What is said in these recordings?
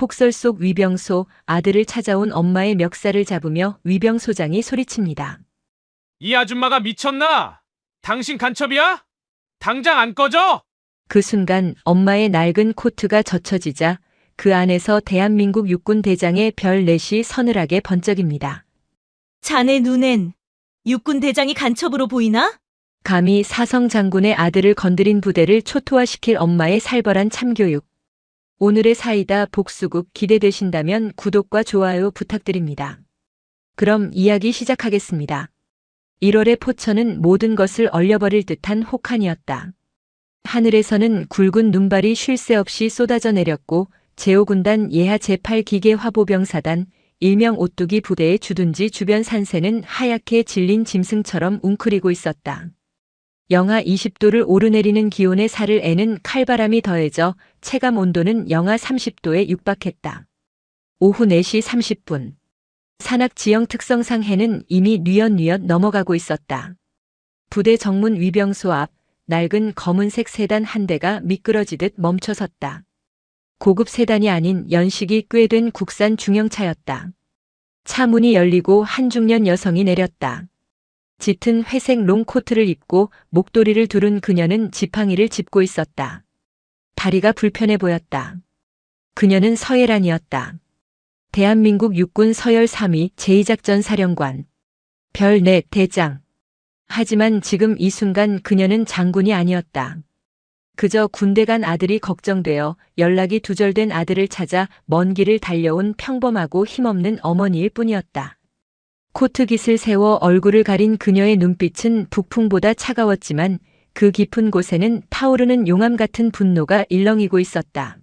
폭설 속 위병소, 아들을 찾아온 엄마의 멱살을 잡으며 위병소장이 소리칩니다. 이 아줌마가 미쳤나? 당신 간첩이야? 당장 안 꺼져! 그 순간 엄마의 낡은 코트가 젖혀지자 그 안에서 대한민국 육군 대장의 별 넷이 서늘하게 번쩍입니다. 자네 눈엔 육군 대장이 간첩으로 보이나? 감히 사성 장군의 아들을 건드린 부대를 초토화시킬 엄마의 살벌한 참교육. 오늘의 사이다 복수국 기대되신다면 구독과 좋아요 부탁드립니다. 그럼 이야기 시작하겠습니다. 1월의 포천은 모든 것을 얼려버릴 듯한 혹한이었다. 하늘에서는 굵은 눈발이 쉴 새 없이 쏟아져 내렸고 제5군단 예하 제8기계 화보병사단 일명 오뚜기 부대의 주둔지 주변 산세는 하얗게 질린 짐승처럼 웅크리고 있었다. 영하 20도를 오르내리는 기온에 살을 애는 칼바람이 더해져 체감 온도는 영하 30도에 육박했다. 오후 4시 30분. 산악 지형 특성상 해는 이미 뉘엿뉘엿 넘어가고 있었다. 부대 정문 위병소 앞 낡은 검은색 세단 한 대가 미끄러지듯 멈춰섰다. 고급 세단이 아닌 연식이 꽤 된 국산 중형차였다. 차 문이 열리고 한 중년 여성이 내렸다. 짙은 회색 롱코트를 입고 목도리를 두른 그녀는 지팡이를 짚고 있었다. 다리가 불편해 보였다. 그녀는 서예란이었다. 대한민국 육군 서열 3위 제2작전사령관. 별 4 대장. 하지만 지금 이 순간 그녀는 장군이 아니었다. 그저 군대 간 아들이 걱정되어 연락이 두절된 아들을 찾아 먼 길을 달려온 평범하고 힘없는 어머니일 뿐이었다. 코트깃을 세워 얼굴을 가린 그녀의 눈빛은 북풍보다 차가웠지만 그 깊은 곳에는 타오르는 용암 같은 분노가 일렁이고 있었다.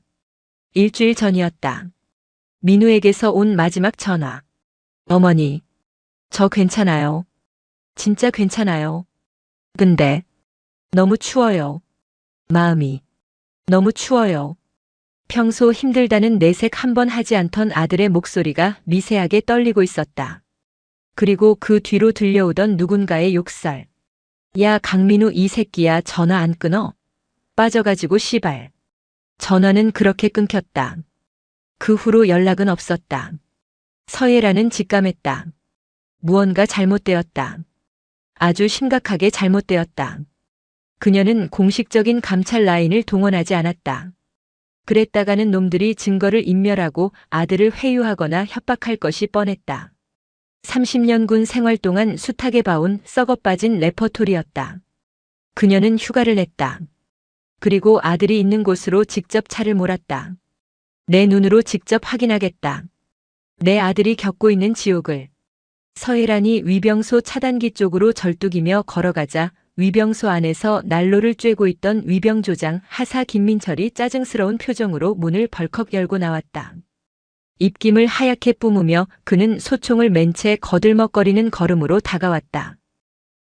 일주일 전이었다. 민우에게서 온 마지막 전화. 어머니, 저 괜찮아요. 진짜 괜찮아요. 근데 너무 추워요. 마음이 너무 추워요. 평소 힘들다는 내색 한 번 하지 않던 아들의 목소리가 미세하게 떨리고 있었다. 그리고 그 뒤로 들려오던 누군가의 욕설. 야, 강민우 이 새끼야, 전화 안 끊어? 빠져가지고 씨발. 전화는 그렇게 끊겼다. 그 후로 연락은 없었다. 서예라는 직감했다. 무언가 잘못되었다. 아주 심각하게 잘못되었다. 그녀는 공식적인 감찰 라인을 동원하지 않았다. 그랬다가는 놈들이 증거를 인멸하고 아들을 회유하거나 협박할 것이 뻔했다. 30년 군 생활 동안 숱하게 봐온 썩어빠진 레퍼토리였다. 그녀는 휴가를 냈다. 그리고 아들이 있는 곳으로 직접 차를 몰았다. 내 눈으로 직접 확인하겠다. 내 아들이 겪고 있는 지옥을. 서예란이 위병소 차단기 쪽으로 절뚝이며 걸어가자 위병소 안에서 난로를 쬐고 있던 위병조장 하사 김민철이 짜증스러운 표정으로 문을 벌컥 열고 나왔다. 입김을 하얗게 뿜으며 그는 소총을 맨 채 거들먹거리는 걸음으로 다가왔다.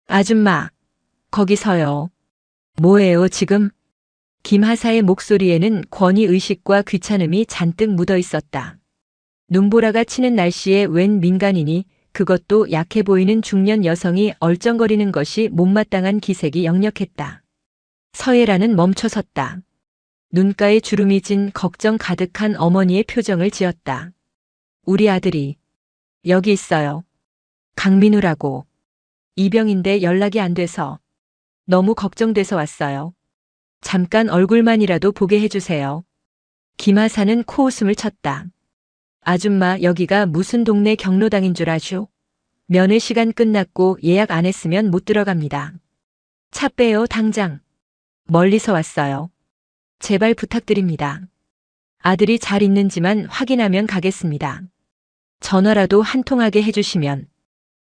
아줌마, 거기서요. 뭐예요 지금? 김하사의 목소리에는 권위의식과 귀찮음이 잔뜩 묻어 있었다. 눈보라가 치는 날씨에 웬 민간인이, 그것도 약해 보이는 중년 여성이 얼쩡거리는 것이 못마땅한 기색이 역력했다. 서예라는 멈춰섰다. 눈가에 주름이 진 걱정 가득한 어머니의 표정을 지었다. 우리 아들이 여기 있어요. 강민우라고. 이병인데 연락이 안 돼서 너무 걱정돼서 왔어요. 잠깐 얼굴만이라도 보게 해주세요. 김하사는 코웃음을 쳤다. 아줌마, 여기가 무슨 동네 경로당인 줄 아슈? 면회 시간 끝났고 예약 안 했으면 못 들어갑니다. 차 빼요 당장. 멀리서 왔어요. 제발 부탁드립니다. 아들이 잘 있는지만 확인하면 가겠습니다. 전화라도 한 통하게 해주시면.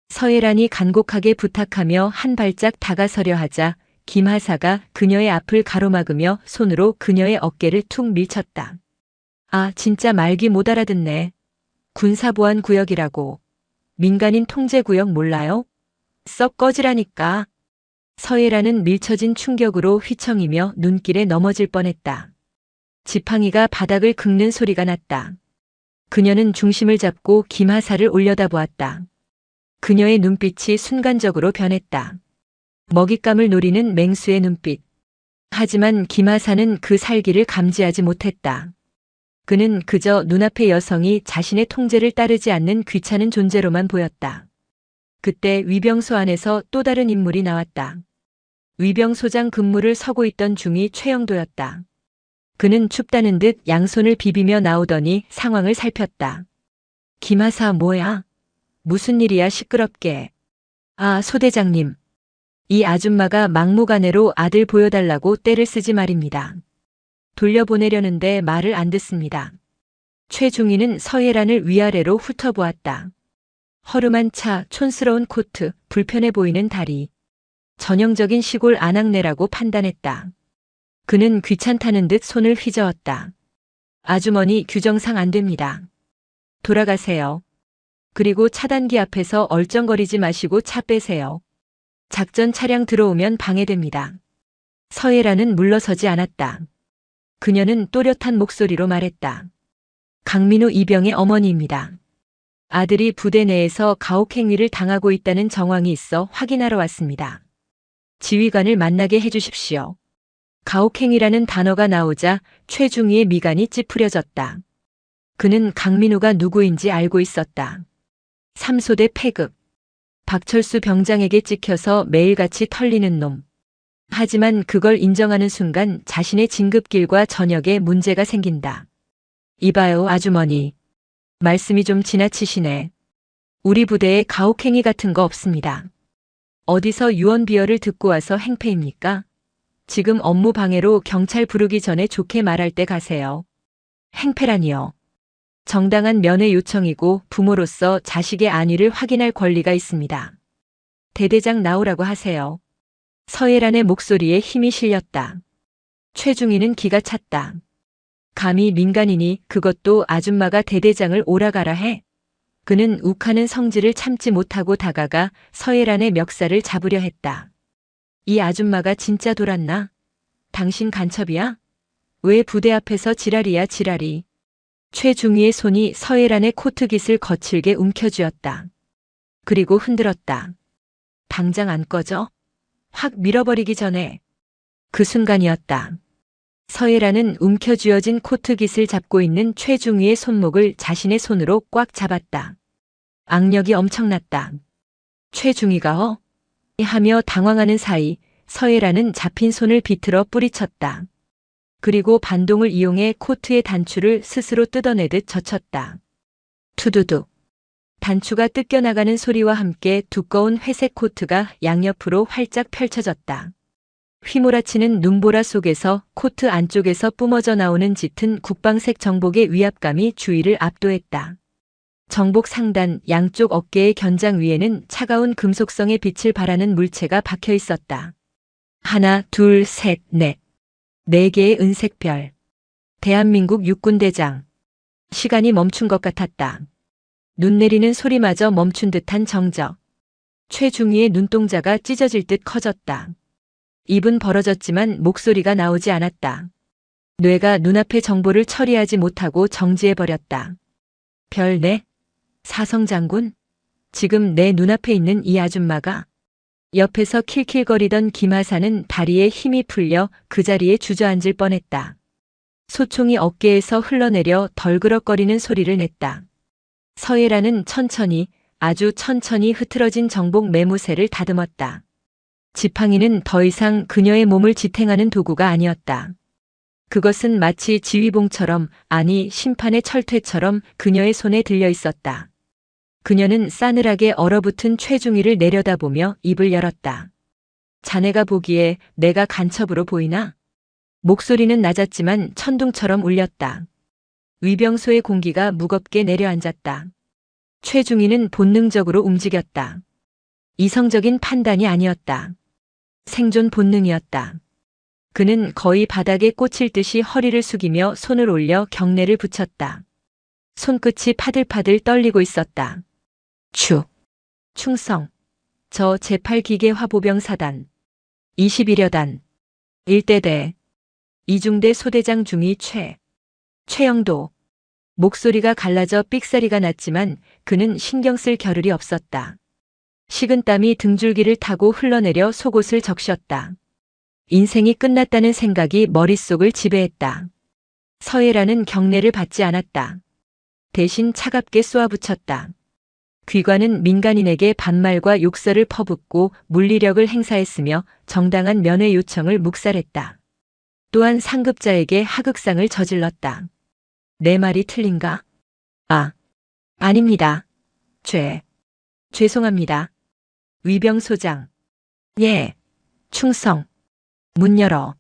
서예란이 간곡하게 부탁하며 한 발짝 다가서려 하자 김하사가 그녀의 앞을 가로막으며 손으로 그녀의 어깨를 툭 밀쳤다. 아, 진짜 말귀 못 알아듣네. 군사보안구역이라고. 민간인 통제구역 몰라요? 썩 꺼지라니까. 서예라는 밀쳐진 충격으로 휘청이며 눈길에 넘어질 뻔했다. 지팡이가 바닥을 긁는 소리가 났다. 그녀는 중심을 잡고 김하사를 올려다보았다. 그녀의 눈빛이 순간적으로 변했다. 먹잇감을 노리는 맹수의 눈빛. 하지만 김하사는 그 살기를 감지하지 못했다. 그는 그저 눈앞의 여성이 자신의 통제를 따르지 않는 귀찮은 존재로만 보였다. 그때 위병소 안에서 또 다른 인물이 나왔다. 위병소장 근무를 서고 있던 중이 최영도였다. 그는 춥다는 듯 양손을 비비며 나오더니 상황을 살폈다. 김하사 뭐야? 무슨 일이야 시끄럽게. 아, 소대장님. 이 아줌마가 막무가내로 아들 보여달라고 떼를 쓰지 말입니다. 돌려보내려는데 말을 안 듣습니다. 최중희는 서예란을 위아래로 훑어보았다. 허름한 차, 촌스러운 코트, 불편해 보이는 다리. 전형적인 시골 아낙네라고 판단했다. 그는 귀찮다는 듯 손을 휘저었다. 아주머니 규정상 안 됩니다. 돌아가세요. 그리고 차단기 앞에서 얼쩡거리지 마시고 차 빼세요. 작전 차량 들어오면 방해됩니다. 서예란은 물러서지 않았다. 그녀는 또렷한 목소리로 말했다. 강민우 이병의 어머니입니다. 아들이 부대 내에서 가혹행위를 당하고 있다는 정황이 있어 확인하러 왔습니다. 지휘관을 만나게 해주십시오. 가혹행위라는 단어가 나오자 최중희의 미간이 찌푸려졌다. 그는 강민우가 누구인지 알고 있었다. 3소대 패급. 박철수 병장에게 찍혀서 매일같이 털리는 놈. 하지만 그걸 인정하는 순간 자신의 진급길과 전역에 문제가 생긴다. 이봐요, 아주머니. 말씀이 좀 지나치시네. 우리 부대에 가혹행위 같은 거 없습니다. 어디서 유언비어를 듣고 와서 행패입니까? 지금 업무 방해로 경찰 부르기 전에 좋게 말할 때 가세요. 행패라니요. 정당한 면회 요청이고 부모로서 자식의 안위를 확인할 권리가 있습니다. 대대장 나오라고 하세요. 서예란의 목소리에 힘이 실렸다. 최중희는 기가 찼다. 감히 민간인이 그것도 아줌마가 대대장을 오라가라 해. 그는 욱하는 성질을 참지 못하고 다가가 서예란의 멱살을 잡으려 했다. 이 아줌마가 진짜 돌았나? 당신 간첩이야? 왜 부대 앞에서 지랄이야 지랄이. 최중희의 손이 서예란의 코트깃을 거칠게 움켜쥐었다. 그리고 흔들었다. 당장 안 꺼져? 확 밀어버리기 전에. 그 순간이었다. 서예란은 움켜쥐어진 코트깃을 잡고 있는 최중희의 손목을 자신의 손으로 꽉 잡았다. 악력이 엄청났다. 최중희가 하며 당황하는 사이 서예란은 잡힌 손을 비틀어 뿌리쳤다. 그리고 반동을 이용해 코트의 단추를 스스로 뜯어내듯 젖혔다. 투두둑. 단추가 뜯겨나가는 소리와 함께 두꺼운 회색 코트가 양옆으로 활짝 펼쳐졌다. 휘몰아치는 눈보라 속에서 코트 안쪽에서 뿜어져 나오는 짙은 국방색 정복의 위압감이 주위를 압도했다. 정복 상단 양쪽 어깨의 견장 위에는 차가운 금속성의 빛을 발하는 물체가 박혀 있었다. 하나, 둘, 셋, 넷. 4개의 은색별. 대한민국 육군대장. 시간이 멈춘 것 같았다. 눈 내리는 소리마저 멈춘 듯한 정적. 최중희의 눈동자가 찢어질 듯 커졌다. 입은 벌어졌지만 목소리가 나오지 않았다. 뇌가 눈앞의 정보를 처리하지 못하고 정지해버렸다. 별내? 사성장군? 지금 내 눈앞에 있는 이 아줌마가? 옆에서 킬킬거리던 김하사는 다리에 힘이 풀려 그 자리에 주저앉을 뻔했다. 소총이 어깨에서 흘러내려 덜그럭거리는 소리를 냈다. 서예란은 천천히, 아주 천천히 흐트러진 정복 매무새를 다듬었다. 지팡이는 더 이상 그녀의 몸을 지탱하는 도구가 아니었다. 그것은 마치 지휘봉처럼, 아니 심판의 철퇴처럼 그녀의 손에 들려 있었다. 그녀는 싸늘하게 얼어붙은 최중희를 내려다보며 입을 열었다. 자네가 보기에 내가 간첩으로 보이나? 목소리는 낮았지만 천둥처럼 울렸다. 위병소의 공기가 무겁게 내려앉았다. 최중희는 본능적으로 움직였다. 이성적인 판단이 아니었다. 생존 본능이었다. 그는 거의 바닥에 꽂힐 듯이 허리를 숙이며 손을 올려 경례를 붙였다. 손끝이 파들파들 떨리고 있었다. 충성. 저 제8기계 화보병 사단 21여단 1대대 이중대 소대장 중위 최영도. 목소리가 갈라져 삑사리가 났지만 그는 신경 쓸 겨를이 없었다. 식은땀이 등줄기를 타고 흘러내려 속옷을 적셨다. 인생이 끝났다는 생각이 머릿속을 지배했다. 서예라는 경례를 받지 않았다. 대신 차갑게 쏘아붙였다. 귀관은 민간인에게 반말과 욕설을 퍼붓고 물리력을 행사했으며 정당한 면회 요청을 묵살했다. 또한 상급자에게 하극상을 저질렀다. 내 말이 틀린가? 아닙니다. 죄송합니다. 위병소장. 예. 충성. 문 열어.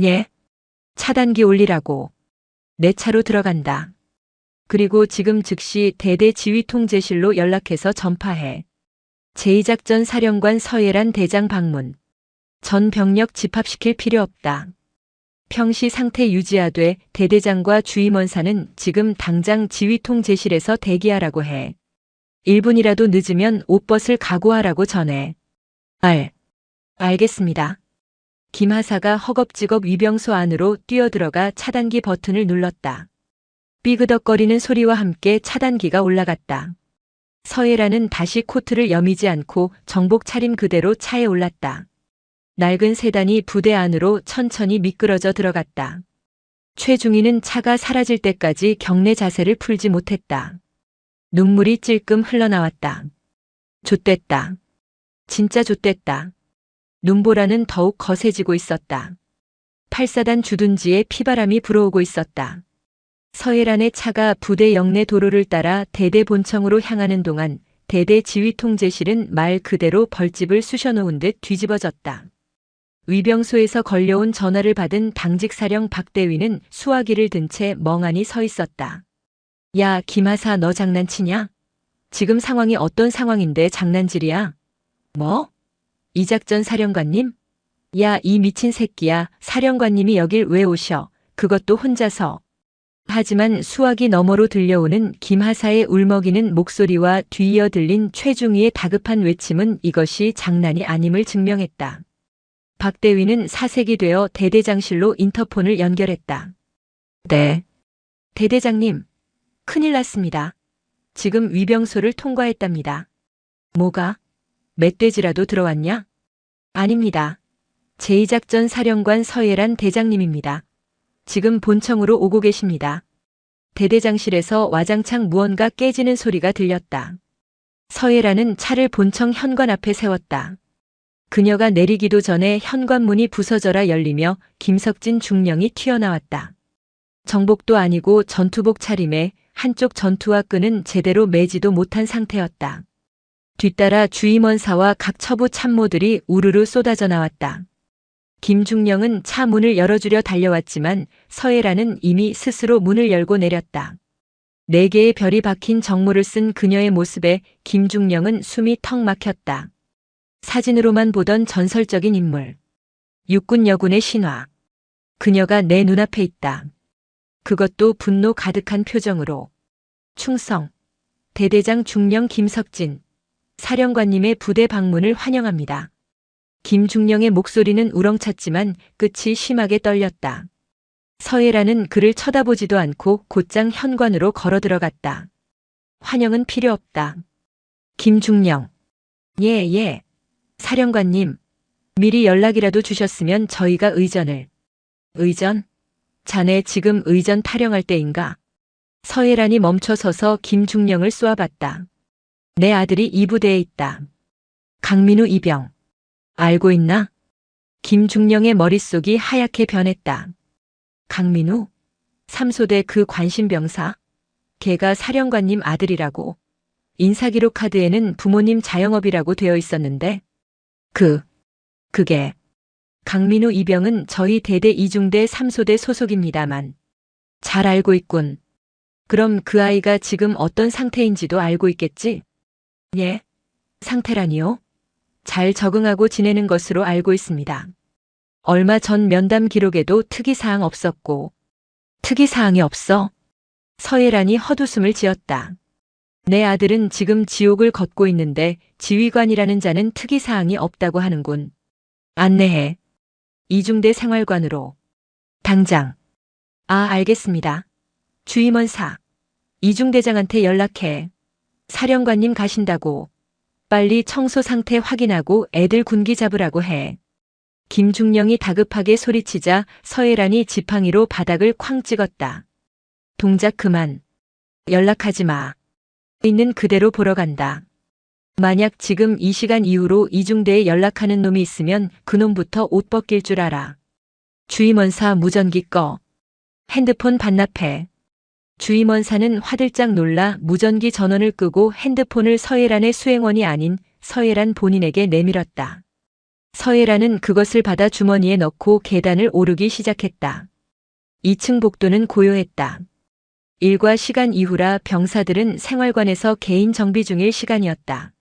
예. 차단기 올리라고. 내 차로 들어간다. 그리고 지금 즉시 대대 지휘통제실로 연락해서 전파해. 제2작전 사령관 서예란 대장 방문. 전 병력 집합시킬 필요 없다. 평시 상태 유지하되 대대장과 주임원사는 지금 당장 지휘통제실에서 대기하라고 해. 1분이라도 늦으면 옷벗을 각오하라고 전해. 알겠습니다. 김하사가 허겁지겁 위병소 안으로 뛰어들어가 차단기 버튼을 눌렀다. 삐그덕거리는 소리와 함께 차단기가 올라갔다. 서예라는 다시 코트를 여미지 않고 정복 차림 그대로 차에 올랐다. 낡은 세단이 부대 안으로 천천히 미끄러져 들어갔다. 최중희는 차가 사라질 때까지 경례 자세를 풀지 못했다. 눈물이 찔끔 흘러나왔다. 좆됐다. 진짜 좆됐다. 눈보라는 더욱 거세지고 있었다. 8사단 주둔지에 피바람이 불어오고 있었다. 서예란의 차가 부대 영내 도로를 따라 대대 본청으로 향하는 동안 대대 지휘통제실은 말 그대로 벌집을 쑤셔놓은 듯 뒤집어졌다. 위병소에서 걸려온 전화를 받은 당직사령 박대위는 수화기를 든 채 멍하니 서 있었다. 야, 김하사 너 장난치냐? 지금 상황이 어떤 상황인데 장난질이야? 뭐? 이작전 사령관님? 야, 이 미친 새끼야. 사령관님이 여길 왜 오셔? 그것도 혼자서. 하지만 수화기 너머로 들려오는 김하사의 울먹이는 목소리와 뒤이어 들린 최중희의 다급한 외침은 이것이 장난이 아님을 증명했다. 박대위는 사색이 되어 대대장실로 인터폰을 연결했다. 네. 대대장님, 큰일 났습니다. 지금 위병소를 통과했답니다. 뭐가? 멧돼지라도 들어왔냐? 아닙니다. 제2작전 사령관 서예란 대장님입니다. 지금 본청으로 오고 계십니다. 대대장실에서 와장창 무언가 깨지는 소리가 들렸다. 서예란은 차를 본청 현관 앞에 세웠다. 그녀가 내리기도 전에 현관문이 부서져라 열리며 김석진 중령이 튀어나왔다. 정복도 아니고 전투복 차림에 한쪽 전투화 끈은 제대로 매지도 못한 상태였다. 뒤따라 주임원사와 각 처부 참모들이 우르르 쏟아져 나왔다. 김중령은 차 문을 열어주려 달려왔지만 서예란은 이미 스스로 문을 열고 내렸다. 4개의 별이 박힌 정모를 쓴 그녀의 모습에 김중령은 숨이 턱 막혔다. 사진으로만 보던 전설적인 인물. 육군 여군의 신화. 그녀가 내 눈앞에 있다. 그것도 분노 가득한 표정으로. 충성. 대대장 중령 김석진. 사령관님의 부대 방문을 환영합니다. 김중령의 목소리는 우렁찼지만 끝이 심하게 떨렸다. 서예란은 그를 쳐다보지도 않고 곧장 현관으로 걸어 들어갔다. 환영은 필요 없다. 김중령. 예. 사령관님, 미리 연락이라도 주셨으면 저희가 의전을. 의전? 자네 지금 의전 타령할 때인가? 서예란이 멈춰서서 김중령을 쏘아봤다. 내 아들이 이 부대에 있다. 강민우 이병. 알고 있나? 김중령의 머릿속이 하얗게 변했다. 강민우? 3소대 그 관심병사? 걔가 사령관님 아들이라고. 인사기록 카드에는 부모님 자영업이라고 되어 있었는데. 그게. 강민우 이병은 저희 대대 2중대 3소대 소속입니다만. 잘 알고 있군. 그럼 그 아이가 지금 어떤 상태인지도 알고 있겠지? 예. 상태라니요? 잘 적응하고 지내는 것으로 알고 있습니다. 얼마 전 면담 기록에도 특이사항 없었고. 특이사항이 없어? 서예란이 헛웃음을 지었다. 내 아들은 지금 지옥을 걷고 있는데 지휘관이라는 자는 특이사항이 없다고 하는군. 안내해. 이중대 생활관으로. 당장. 알겠습니다. 주임원사. 이중대장한테 연락해. 사령관님 가신다고. 빨리 청소 상태 확인하고 애들 군기 잡으라고 해. 김중령이 다급하게 소리치자 서예란이 지팡이로 바닥을 쾅 찍었다. 동작 그만. 연락하지 마. 있는 그대로 보러 간다. 만약 지금 이 시간 이후로 이중대에 연락하는 놈이 있으면 그놈부터 옷 벗길 줄 알아. 주임원사 무전기 꺼. 핸드폰 반납해. 주임원사는 화들짝 놀라 무전기 전원을 끄고 핸드폰을 서예란의 수행원이 아닌 서예란 본인에게 내밀었다. 서예란은 그것을 받아 주머니에 넣고 계단을 오르기 시작했다. 2층 복도는 고요했다. 일과 시간 이후라 병사들은 생활관에서 개인 정비 중일 시간이었다.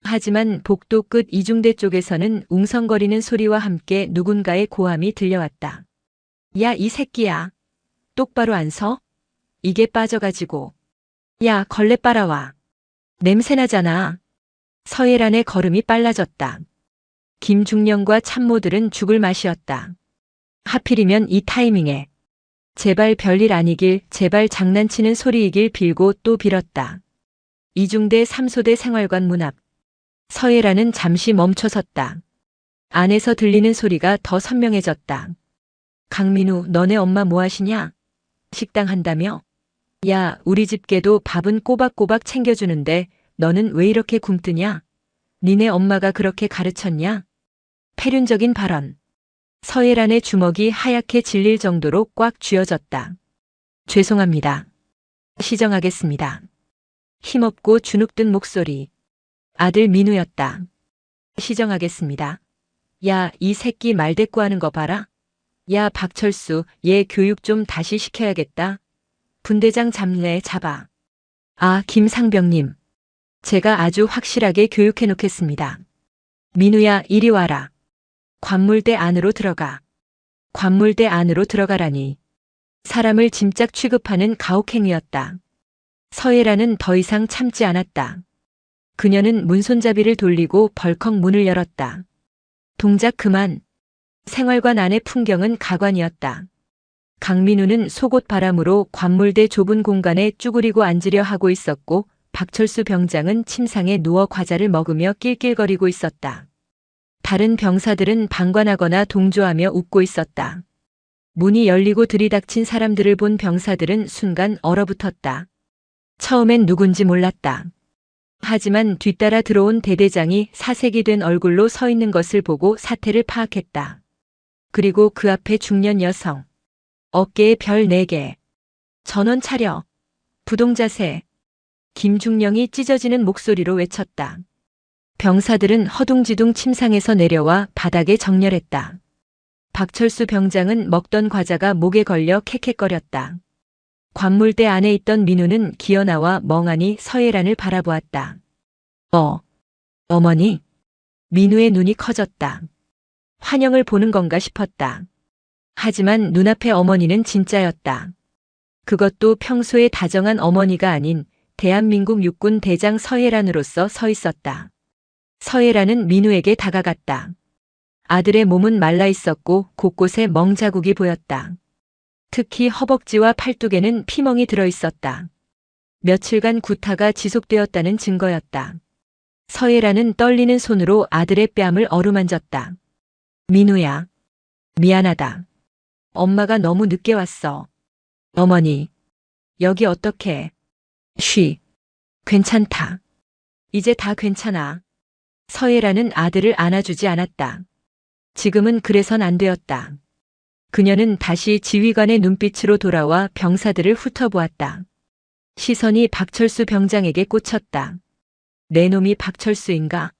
하지만 복도 끝 이중대 쪽에서는 웅성거리는 소리와 함께 누군가의 고함이 들려왔다. 야, 이 새끼야. 똑바로 안 서? 이게 빠져가지고. 야, 걸레 빨아와. 냄새나잖아. 서예란의 걸음이 빨라졌다. 김중령과 참모들은 죽을 맛이었다. 하필이면 이 타이밍에. 제발 별일 아니길, 제발 장난치는 소리이길 빌고 또 빌었다. 이중대 3소대 생활관 문 앞. 서예란은 잠시 멈춰섰다. 안에서 들리는 소리가 더 선명해졌다. 강민우, 너네 엄마 뭐 하시냐? 식당 한다며? 야, 우리 집 개도 밥은 꼬박꼬박 챙겨주는데 너는 왜 이렇게 굶뜨냐? 니네 엄마가 그렇게 가르쳤냐? 패륜적인 발언. 서예란의 주먹이 하얗게 질릴 정도로 꽉 쥐어졌다. 죄송합니다. 시정하겠습니다. 힘없고 주눅든 목소리. 아들 민우였다. 시정하겠습니다. 야, 이 새끼 말대꾸하는 거 봐라. 야, 박철수, 얘 교육 좀 다시 시켜야겠다. 분대장 잡아. 아, 김상병님. 제가 아주 확실하게 교육해 놓겠습니다. 민우야, 이리 와라. 관물대 안으로 들어가. 관물대 안으로 들어가라니. 사람을 짐짝 취급하는 가혹행위였다. 서예란은 더 이상 참지 않았다. 그녀는 문손잡이를 돌리고 벌컥 문을 열었다. 동작 그만. 생활관 안의 풍경은 가관이었다. 강민우는 속옷 바람으로 관물대 좁은 공간에 쭈그리고 앉으려 하고 있었고 박철수 병장은 침상에 누워 과자를 먹으며 낄낄거리고 있었다. 다른 병사들은 방관하거나 동조하며 웃고 있었다. 문이 열리고 들이닥친 사람들을 본 병사들은 순간 얼어붙었다. 처음엔 누군지 몰랐다. 하지만 뒤따라 들어온 대대장이 사색이 된 얼굴로 서 있는 것을 보고 사태를 파악했다. 그리고 그 앞에 중년 여성. 어깨에 별 4개. 전원 차려. 부동자세. 김중령이 찢어지는 목소리로 외쳤다. 병사들은 허둥지둥 침상에서 내려와 바닥에 정렬했다. 박철수 병장은 먹던 과자가 목에 걸려 캑캑거렸다. 관물대 안에 있던 민우는 기어나와 멍하니 서예란을 바라보았다. 어머니? 민우의 눈이 커졌다. 환영을 보는 건가 싶었다. 하지만 눈앞의 어머니는 진짜였다. 그것도 평소에 다정한 어머니가 아닌 대한민국 육군 대장 서예란으로서 서 있었다. 서예란은 민우에게 다가갔다. 아들의 몸은 말라 있었고 곳곳에 멍자국이 보였다. 특히 허벅지와 팔뚝에는 피멍이 들어 있었다. 며칠간 구타가 지속되었다는 증거였다. 서예란은 떨리는 손으로 아들의 뺨을 어루만졌다. 민우야. 미안하다. 엄마가 너무 늦게 왔어. 어머니. 여기 어떡해. 쉬. 괜찮다. 이제 다 괜찮아. 서예란은 아들을 안아주지 않았다. 지금은 그래선 안 되었다. 그녀는 다시 지휘관의 눈빛으로 돌아와 병사들을 훑어보았다. 시선이 박철수 병장에게 꽂혔다. 내 놈이 박철수인가?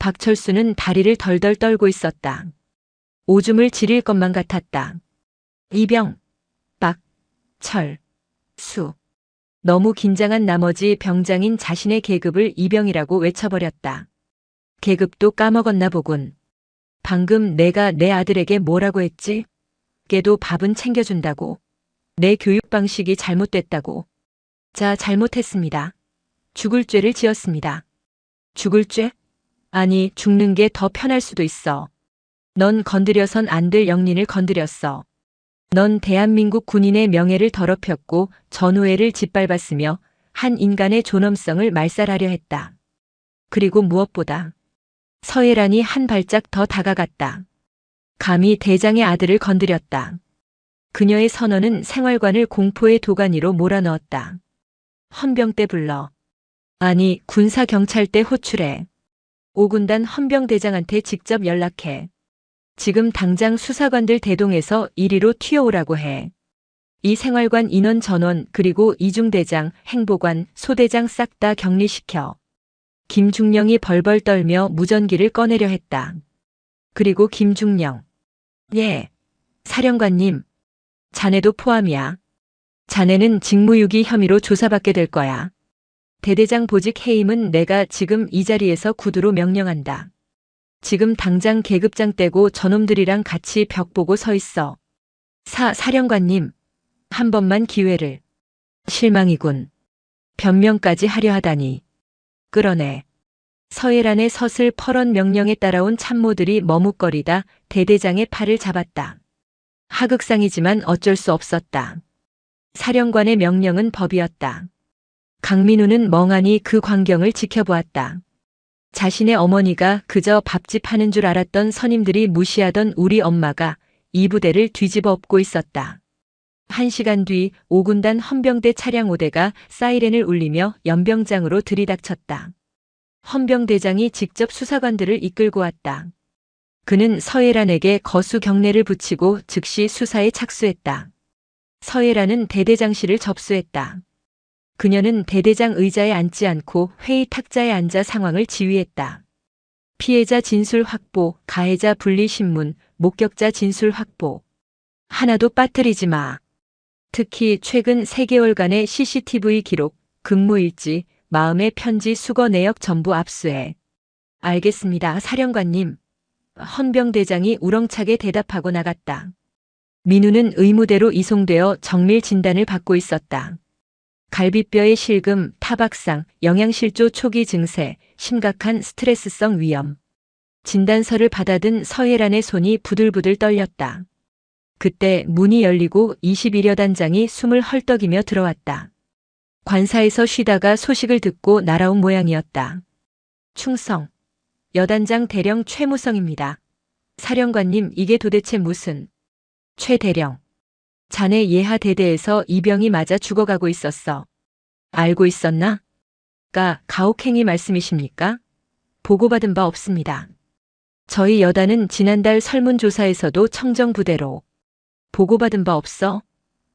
박철수는 다리를 덜덜 떨고 있었다. 오줌을 지릴 것만 같았다. 이병, 박, 철, 수. 너무 긴장한 나머지 병장인 자신의 계급을 이병이라고 외쳐버렸다. 계급도 까먹었나 보군. 방금 내가 내 아들에게 뭐라고 했지? 걔도 밥은 챙겨준다고. 내 교육 방식이 잘못됐다고. 자, 잘못했습니다. 죽을 죄를 지었습니다. 죽을 죄? 아니, 죽는 게 더 편할 수도 있어. 넌 건드려선 안 될 영린을 건드렸어. 넌 대한민국 군인의 명예를 더럽혔고 전우회를 짓밟았으며 한 인간의 존엄성을 말살하려 했다. 그리고 무엇보다 서예란이 한 발짝 더 다가갔다. 감히 대장의 아들을 건드렸다. 그녀의 선언은 생활관을 공포의 도가니로 몰아넣었다. 헌병대 불러. 아니, 군사경찰대 호출해. 5군단 헌병대장한테 직접 연락해. 지금 당장 수사관들 대동해서 이리로 튀어오라고 해. 이 생활관 인원 전원 그리고 이중대장, 행보관, 소대장 싹 다 격리시켜. 김중령이 벌벌 떨며 무전기를 꺼내려 했다. 그리고 김중령. 예. 사령관님. 자네도 포함이야. 자네는 직무유기 혐의로 조사받게 될 거야. 대대장 보직 해임은 내가 지금 이 자리에서 구두로 명령한다. 지금 당장 계급장 떼고 저놈들이랑 같이 벽 보고 서 있어. 사령관님. 한 번만 기회를. 실망이군. 변명까지 하려 하다니. 끌어내. 서해란의 서슬 퍼런 명령에 따라온 참모들이 머뭇거리다 대대장의 팔을 잡았다. 하극상이지만 어쩔 수 없었다. 사령관의 명령은 법이었다. 강민우는 멍하니 그 광경을 지켜보았다. 자신의 어머니가 그저 밥집 하는 줄 알았던 선임들이 무시하던 우리 엄마가 이 부대를 뒤집어 엎고 있었다. 1시간 뒤 5군단 헌병대 차량 5대가 사이렌을 울리며 연병장으로 들이닥쳤다. 헌병대장이 직접 수사관들을 이끌고 왔다. 그는 서예란에게 거수 경례를 붙이고 즉시 수사에 착수했다. 서예란은 대대장실을 접수했다. 그녀는 대대장 의자에 앉지 않고 회의 탁자에 앉아 상황을 지휘했다. 피해자 진술 확보, 가해자 분리 신문, 목격자 진술 확보. 하나도 빠뜨리지 마. 특히 최근 3개월간의 CCTV 기록, 근무일지, 마음의 편지 수거 내역 전부 압수해. 알겠습니다, 사령관님. 헌병대장이 우렁차게 대답하고 나갔다. 민우는 의무대로 이송되어 정밀 진단을 받고 있었다. 갈비뼈의 실금, 타박상, 영양실조 초기 증세, 심각한 스트레스성 위염. 진단서를 받아든 서예란의 손이 부들부들 떨렸다. 그때 문이 열리고 21여 단장이 숨을 헐떡이며 들어왔다. 관사에서 쉬다가 소식을 듣고 날아온 모양이었다. 충성. 여단장 대령 최무성입니다. 사령관님, 이게 도대체 무슨... 최 대령. 자네 예하 대대에서 이병이 맞아 죽어가고 있었어. 알고 있었나? 가혹행위 말씀이십니까? 보고받은 바 없습니다. 저희 여단은 지난달 설문조사에서도 청정부대로. 보고받은 바 없어?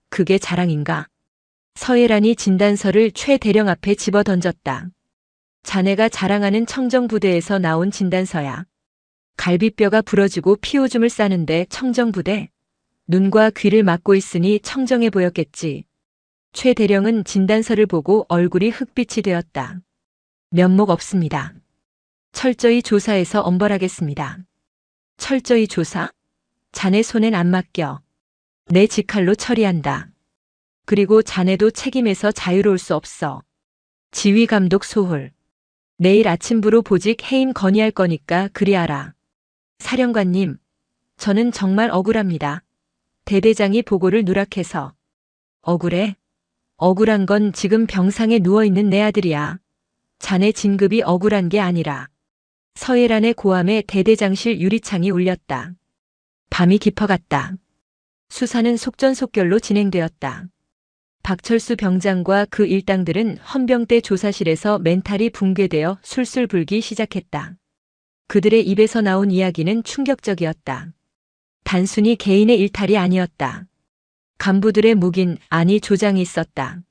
그게 자랑인가? 서예란이 진단서를 최 대령 앞에 집어 던졌다. 자네가 자랑하는 청정부대에서 나온 진단서야. 갈비뼈가 부러지고 피오줌을 싸는데 청정부대? 눈과 귀를 막고 있으니 청정해 보였겠지. 최 대령은 진단서를 보고 얼굴이 흑빛이 되었다. 면목 없습니다. 철저히 조사해서 엄벌하겠습니다. 철저히 조사? 자네 손엔 안 맡겨. 내 직할로 처리한다. 그리고 자네도 책임에서 자유로울 수 없어. 지휘감독 소홀. 내일 아침부로 보직 해임 건의할 거니까 그리 알아. 사령관님, 저는 정말 억울합니다. 대대장이 보고를 누락해서. 억울해? 억울한 건 지금 병상에 누워있는 내 아들이야. 자네 진급이 억울한 게 아니라. 서예란의 고함에 대대장실 유리창이 울렸다. 밤이 깊어갔다. 수사는 속전속결로 진행되었다. 박철수 병장과 그 일당들은 헌병대 조사실에서 멘탈이 붕괴되어 술술 불기 시작했다. 그들의 입에서 나온 이야기는 충격적이었다. 단순히 개인의 일탈이 아니었다. 간부들의 묵인, 아니 조장이 있었다.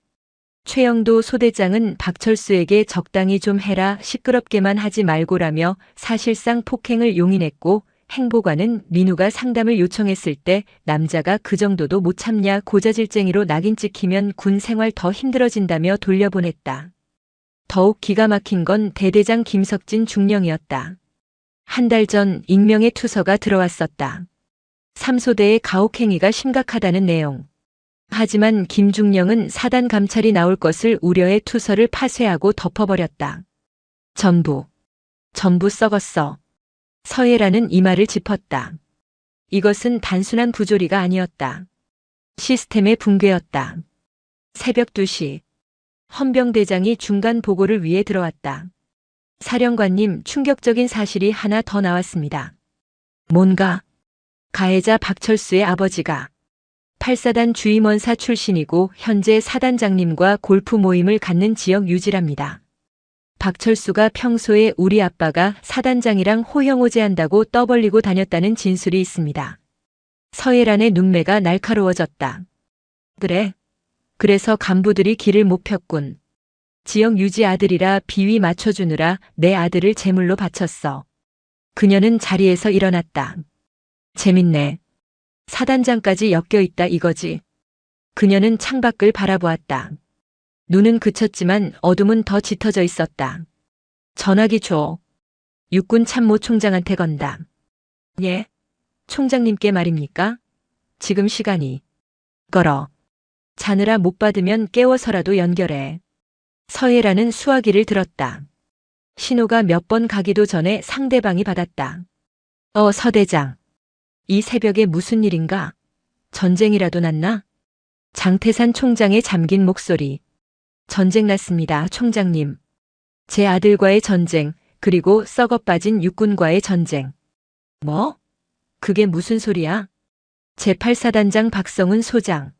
최영도 소대장은 박철수에게 적당히 좀 해라, 시끄럽게만 하지 말고라며 사실상 폭행을 용인했고, 행보관은 민우가 상담을 요청했을 때 남자가 그 정도도 못 참냐, 고자질쟁이로 낙인 찍히면 군 생활 더 힘들어진다며 돌려보냈다. 더욱 기가 막힌 건 대대장 김석진 중령이었다. 한 달 전 익명의 투서가 들어왔었다. 3소대의 가혹행위가 심각하다는 내용. 하지만 김중령은 사단 감찰이 나올 것을 우려해 투서를 파쇄하고 덮어버렸다. 전부 썩었어. 서예란은 이 말을 짚었다. 이것은 단순한 부조리가 아니었다. 시스템의 붕괴였다. 새벽 2시. 헌병대장이 중간 보고를 위해 들어왔다. 사령관님, 충격적인 사실이 하나 더 나왔습니다. 뭔가? 가해자 박철수의 아버지가 8사단 주임원사 출신이고 현재 사단장님과 골프 모임을 갖는 지역 유지랍니다. 박철수가 평소에 우리 아빠가 사단장이랑 호형호제한다고 떠벌리고 다녔다는 진술이 있습니다. 서예란의 눈매가 날카로워졌다. 그래. 그래서 간부들이 길을 못 폈군. 지역 유지 아들이라 비위 맞춰주느라 내 아들을 제물로 바쳤어. 그녀는 자리에서 일어났다. 재밌네. 사단장까지 엮여있다 이거지. 그녀는 창밖을 바라보았다. 눈은 그쳤지만 어둠은 더 짙어져 있었다. 전화기 줘. 육군 참모 총장한테 건다. 예? 총장님께 말입니까? 지금 시간이. 걸어. 자느라 못 받으면 깨워서라도 연결해. 서예라는 수화기를 들었다. 신호가 몇 번 가기도 전에 상대방이 받았다. 서대장. 이 새벽에 무슨 일인가? 전쟁이라도 났나? 장태산 총장의 잠긴 목소리. 전쟁 났습니다, 총장님. 제 아들과의 전쟁, 그리고 썩어 빠진 육군과의 전쟁. 뭐? 그게 무슨 소리야? 제8사단장 박성은 소장.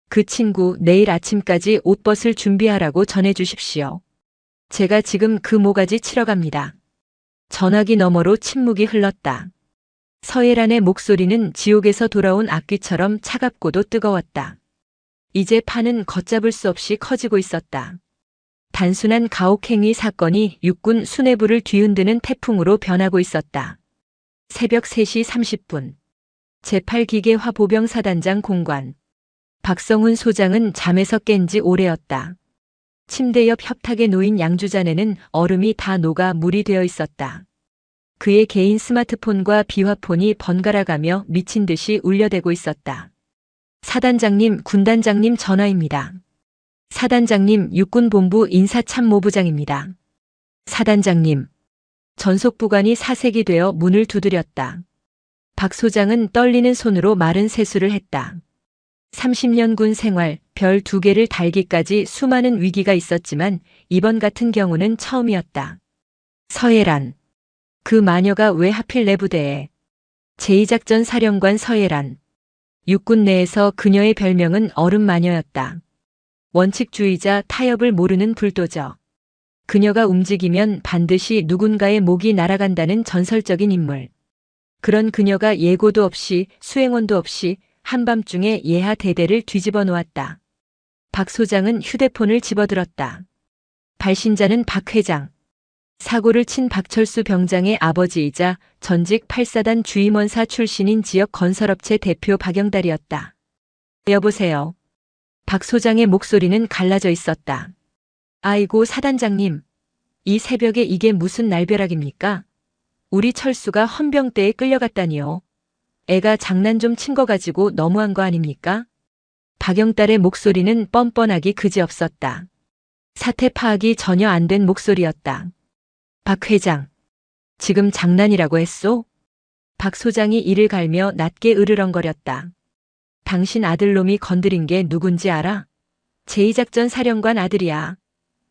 그 친구 내일 아침까지 옷벗을 준비하라고 전해주십시오. 제가 지금 그 모가지 치러 갑니다. 전화기 너머로 침묵이 흘렀다. 서예란의 목소리는 지옥에서 돌아온 악귀처럼 차갑고도 뜨거웠다. 이제 판은 걷잡을 수 없이 커지고 있었다. 단순한 가혹행위 사건이 육군 수뇌부를 뒤흔드는 태풍으로 변하고 있었다. 새벽 3시 30분. 제8기계화 보병사단장 공관. 박성훈 소장은 잠에서 깬 지 오래였다. 침대 옆 협탁에 놓인 양주잔에는 얼음이 다 녹아 물이 되어 있었다. 그의 개인 스마트폰과 비화폰이 번갈아가며 미친 듯이 울려대고 있었다. 사단장님, 군단장님 전화입니다. 사단장님, 육군본부 인사참모부장입니다. 사단장님. 전속부관이 사색이 되어 문을 두드렸다. 박 소장은 떨리는 손으로 마른 세수를 했다. 30년 군 생활, 별 2개를 달기까지 수많은 위기가 있었지만 이번 같은 경우는 처음이었다. 서예란. 그 마녀가 왜 하필 내 부대에. 제2작전 사령관 서예란. 육군 내에서 그녀의 별명은 얼음마녀였다. 원칙주의자, 타협을 모르는 불도저. 그녀가 움직이면 반드시 누군가의 목이 날아간다는 전설적인 인물. 그런 그녀가 예고도 없이 수행원도 없이 한밤중에 예하 대대를 뒤집어 놓았다. 박 소장은 휴대폰을 집어들었다. 발신자는 박 회장. 사고를 친 박철수 병장의 아버지이자 전직 8사단 주임원사 출신인 지역 건설업체 대표 박영달이었다. 여보세요. 박 소장의 목소리는 갈라져 있었다. 아이고 사단장님. 이 새벽에 이게 무슨 날벼락입니까? 우리 철수가 헌병대에 끌려갔다니요. 애가 장난 좀 친 거 가지고 너무한 거 아닙니까? 박영달의 목소리는 뻔뻔하기 그지없었다. 사태 파악이 전혀 안 된 목소리였다. 박 회장. 지금 장난이라고 했소? 박 소장이 이를 갈며 낮게 으르렁거렸다. 당신 아들놈이 건드린 게 누군지 알아? 제2작전 사령관 아들이야.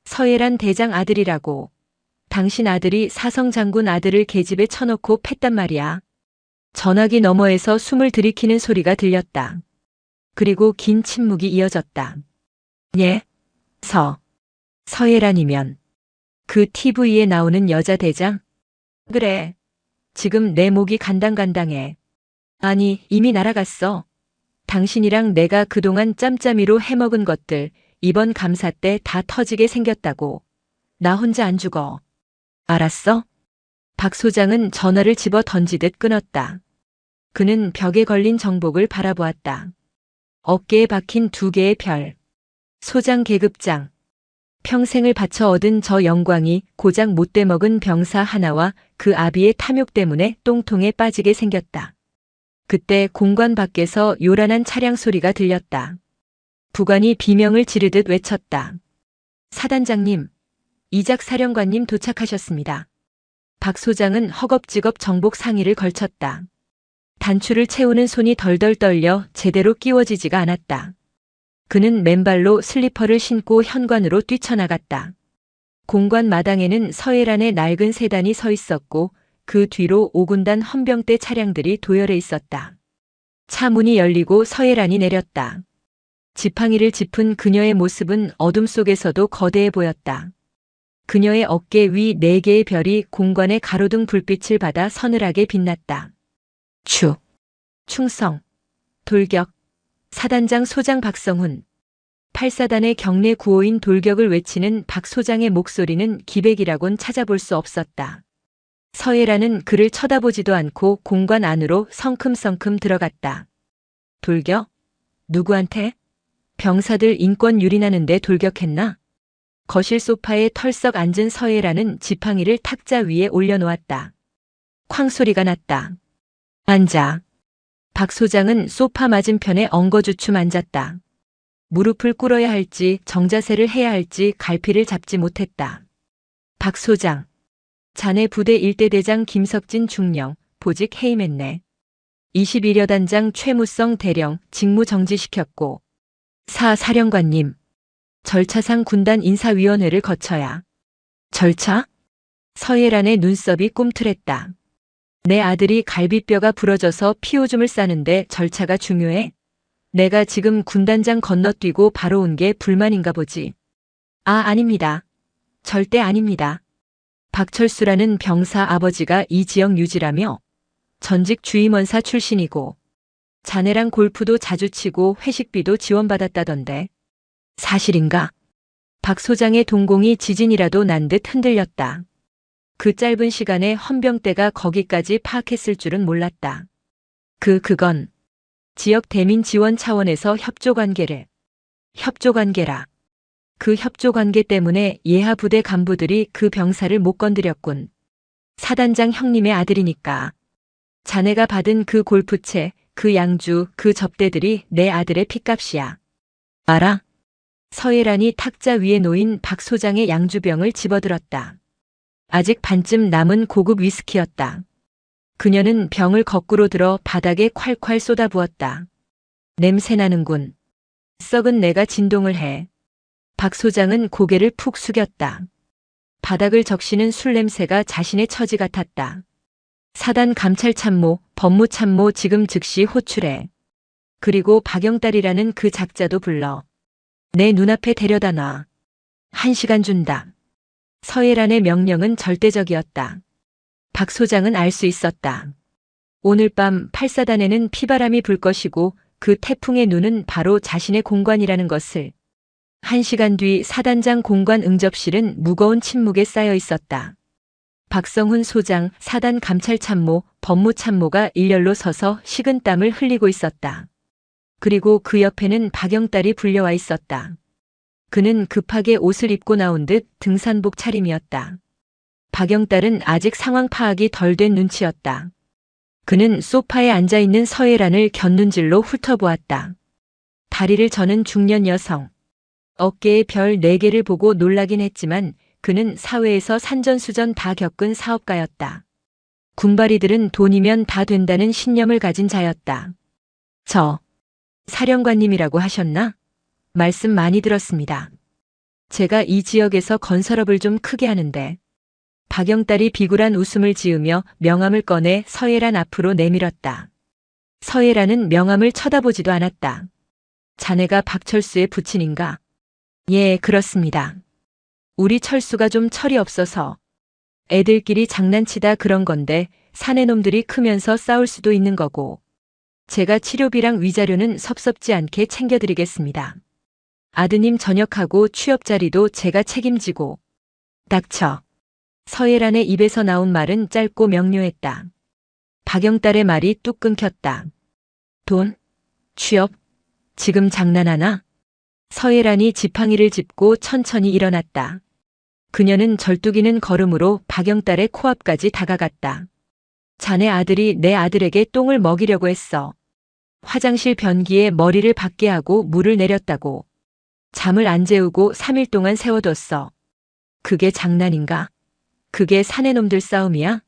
서예란 대장 아들이라고. 당신 아들이 사성 장군 아들을 계집에 쳐놓고 팼단 말이야. 전화기 너머에서 숨을 들이키는 소리가 들렸다. 그리고 긴 침묵이 이어졌다. 예? 서예란이면 그 TV에 나오는 여자 대장? 그래. 지금 내 목이 간당간당해. 아니, 이미 날아갔어. 당신이랑 내가 그동안 짬짬이로 해먹은 것들 이번 감사 때 다 터지게 생겼다고. 나 혼자 안 죽어. 알았어? 박 소장은 전화를 집어 던지듯 끊었다. 그는 벽에 걸린 정복을 바라보았다. 어깨에 박힌 2개의 별. 소장 계급장. 평생을 바쳐 얻은 저 영광이 고작 못돼 먹은 병사 하나와 그 아비의 탐욕 때문에 똥통에 빠지게 생겼다. 그때 공관 밖에서 요란한 차량 소리가 들렸다. 부관이 비명을 지르듯 외쳤다. 사단장님, 이작 사령관님 도착하셨습니다. 박 소장은 허겁지겁 정복 상의를 걸쳤다. 단추를 채우는 손이 덜덜 떨려 제대로 끼워지지가 않았다. 그는 맨발로 슬리퍼를 신고 현관으로 뛰쳐나갔다. 공관 마당에는 서예란의 낡은 세단이 서 있었고 그 뒤로 5군단 헌병대 차량들이 도열해 있었다. 차 문이 열리고 서예란이 내렸다. 지팡이를 짚은 그녀의 모습은 어둠 속에서도 거대해 보였다. 그녀의 어깨 위 4개의 별이 공관의 가로등 불빛을 받아 서늘하게 빛났다. 충성, 돌격, 사단장 소장 박성훈. 8사단의 경례 구호인 돌격을 외치는 박 소장의 목소리는 기백이라곤 찾아볼 수 없었다. 서예란은 그를 쳐다보지도 않고 공관 안으로 성큼성큼 들어갔다. 돌격? 누구한테? 병사들 인권 유린하는데 돌격했나? 거실 소파에 털썩 앉은 서예란은 지팡이를 탁자 위에 올려놓았다. 쾅 소리가 났다. 앉아. 박 소장은 소파 맞은편에 엉거주춤 앉았다. 무릎을 꿇어야 할지 정자세를 해야 할지 갈피를 잡지 못했다. 박 소장. 자네 부대 1대 대장 김석진 중령, 보직 해임했네. 21여 단장 최무성 대령 직무 정지시켰고. 사령관님. 절차상 군단 인사위원회를 거쳐야. 절차? 서예란의 눈썹이 꿈틀했다. 내 아들이 갈비뼈가 부러져서 피오줌을 싸는데 절차가 중요해? 내가 지금 군단장 건너뛰고 바로 온 게 불만인가 보지. 아닙니다. 절대 아닙니다. 박철수라는 병사 아버지가 이 지역 유지라며 전직 주임원사 출신이고 자네랑 골프도 자주 치고 회식비도 지원받았다던데. 사실인가? 박 소장의 동공이 지진이라도 난 듯 흔들렸다. 그 짧은 시간에 헌병대가 거기까지 파악했을 줄은 몰랐다. 그건 지역 대민 지원 차원에서 협조관계라. 그 협조관계 때문에 예하 부대 간부들이 그 병사를 못 건드렸군. 사단장 형님의 아들이니까. 자네가 받은 그 골프채, 그 양주, 그 접대들이 내 아들의 핏값이야. 알아? 서예란이 탁자 위에 놓인 박 소장의 양주병을 집어들었다. 아직 반쯤 남은 고급 위스키였다. 그녀는 병을 거꾸로 들어 바닥에 콸콸 쏟아부었다. 냄새나는군. 썩은 내가 진동을 해. 박 소장은 고개를 푹 숙였다. 바닥을 적시는 술 냄새가 자신의 처지 같았다. 사단 감찰참모, 법무참모 지금 즉시 호출해. 그리고 박영달이라는 그 작자도 불러. 내 눈앞에 데려다 놔. 1시간 준다. 서예란의 명령은 절대적이었다. 박 소장은 알 수 있었다. 오늘 밤 8사단에는 피바람이 불 것이고 그 태풍의 눈은 바로 자신의 공관이라는 것을. 1시간 뒤 사단장 공관 응접실은 무거운 침묵에 쌓여 있었다. 박성훈 소장, 사단 감찰참모, 법무참모가 일렬로 서서 식은땀을 흘리고 있었다. 그리고 그 옆에는 박영달이 불려와 있었다. 그는 급하게 옷을 입고 나온 듯 등산복 차림이었다. 박영달은 아직 상황 파악이 덜 된 눈치였다. 그는 소파에 앉아있는 서예란을 곁눈질로 훑어보았다. 다리를 저는 중년 여성. 어깨에 별 4개를 보고 놀라긴 했지만 그는 사회에서 산전수전 다 겪은 사업가였다. 군바리들은 돈이면 다 된다는 신념을 가진 자였다. 사령관님이라고 하셨나? 말씀 많이 들었습니다. 제가 이 지역에서 건설업을 좀 크게 하는데. 박영달이 비굴한 웃음을 지으며 명함을 꺼내 서예란 앞으로 내밀었다. 서예란은 명함을 쳐다보지도 않았다. 자네가 박철수의 부친인가? 예, 그렇습니다. 우리 철수가 좀 철이 없어서. 애들끼리 장난치다 그런 건데 사내놈들이 크면서 싸울 수도 있는 거고. 제가 치료비랑 위자료는 섭섭지 않게 챙겨드리겠습니다. 아드님 전역하고 취업 자리도 제가 책임지고. 닥쳐. 서예란의 입에서 나온 말은 짧고 명료했다. 박영달의 말이 뚝 끊겼다. 돈? 취업? 지금 장난하나? 서예란이 지팡이를 짚고 천천히 일어났다. 그녀는 절뚝이는 걸음으로 박영달의 코앞까지 다가갔다. 자네 아들이 내 아들에게 똥을 먹이려고 했어. 화장실 변기에 머리를 박게 하고 물을 내렸다고. 잠을 안 재우고 3일 동안 세워뒀어. 그게 장난인가? 그게 사내놈들 싸움이야?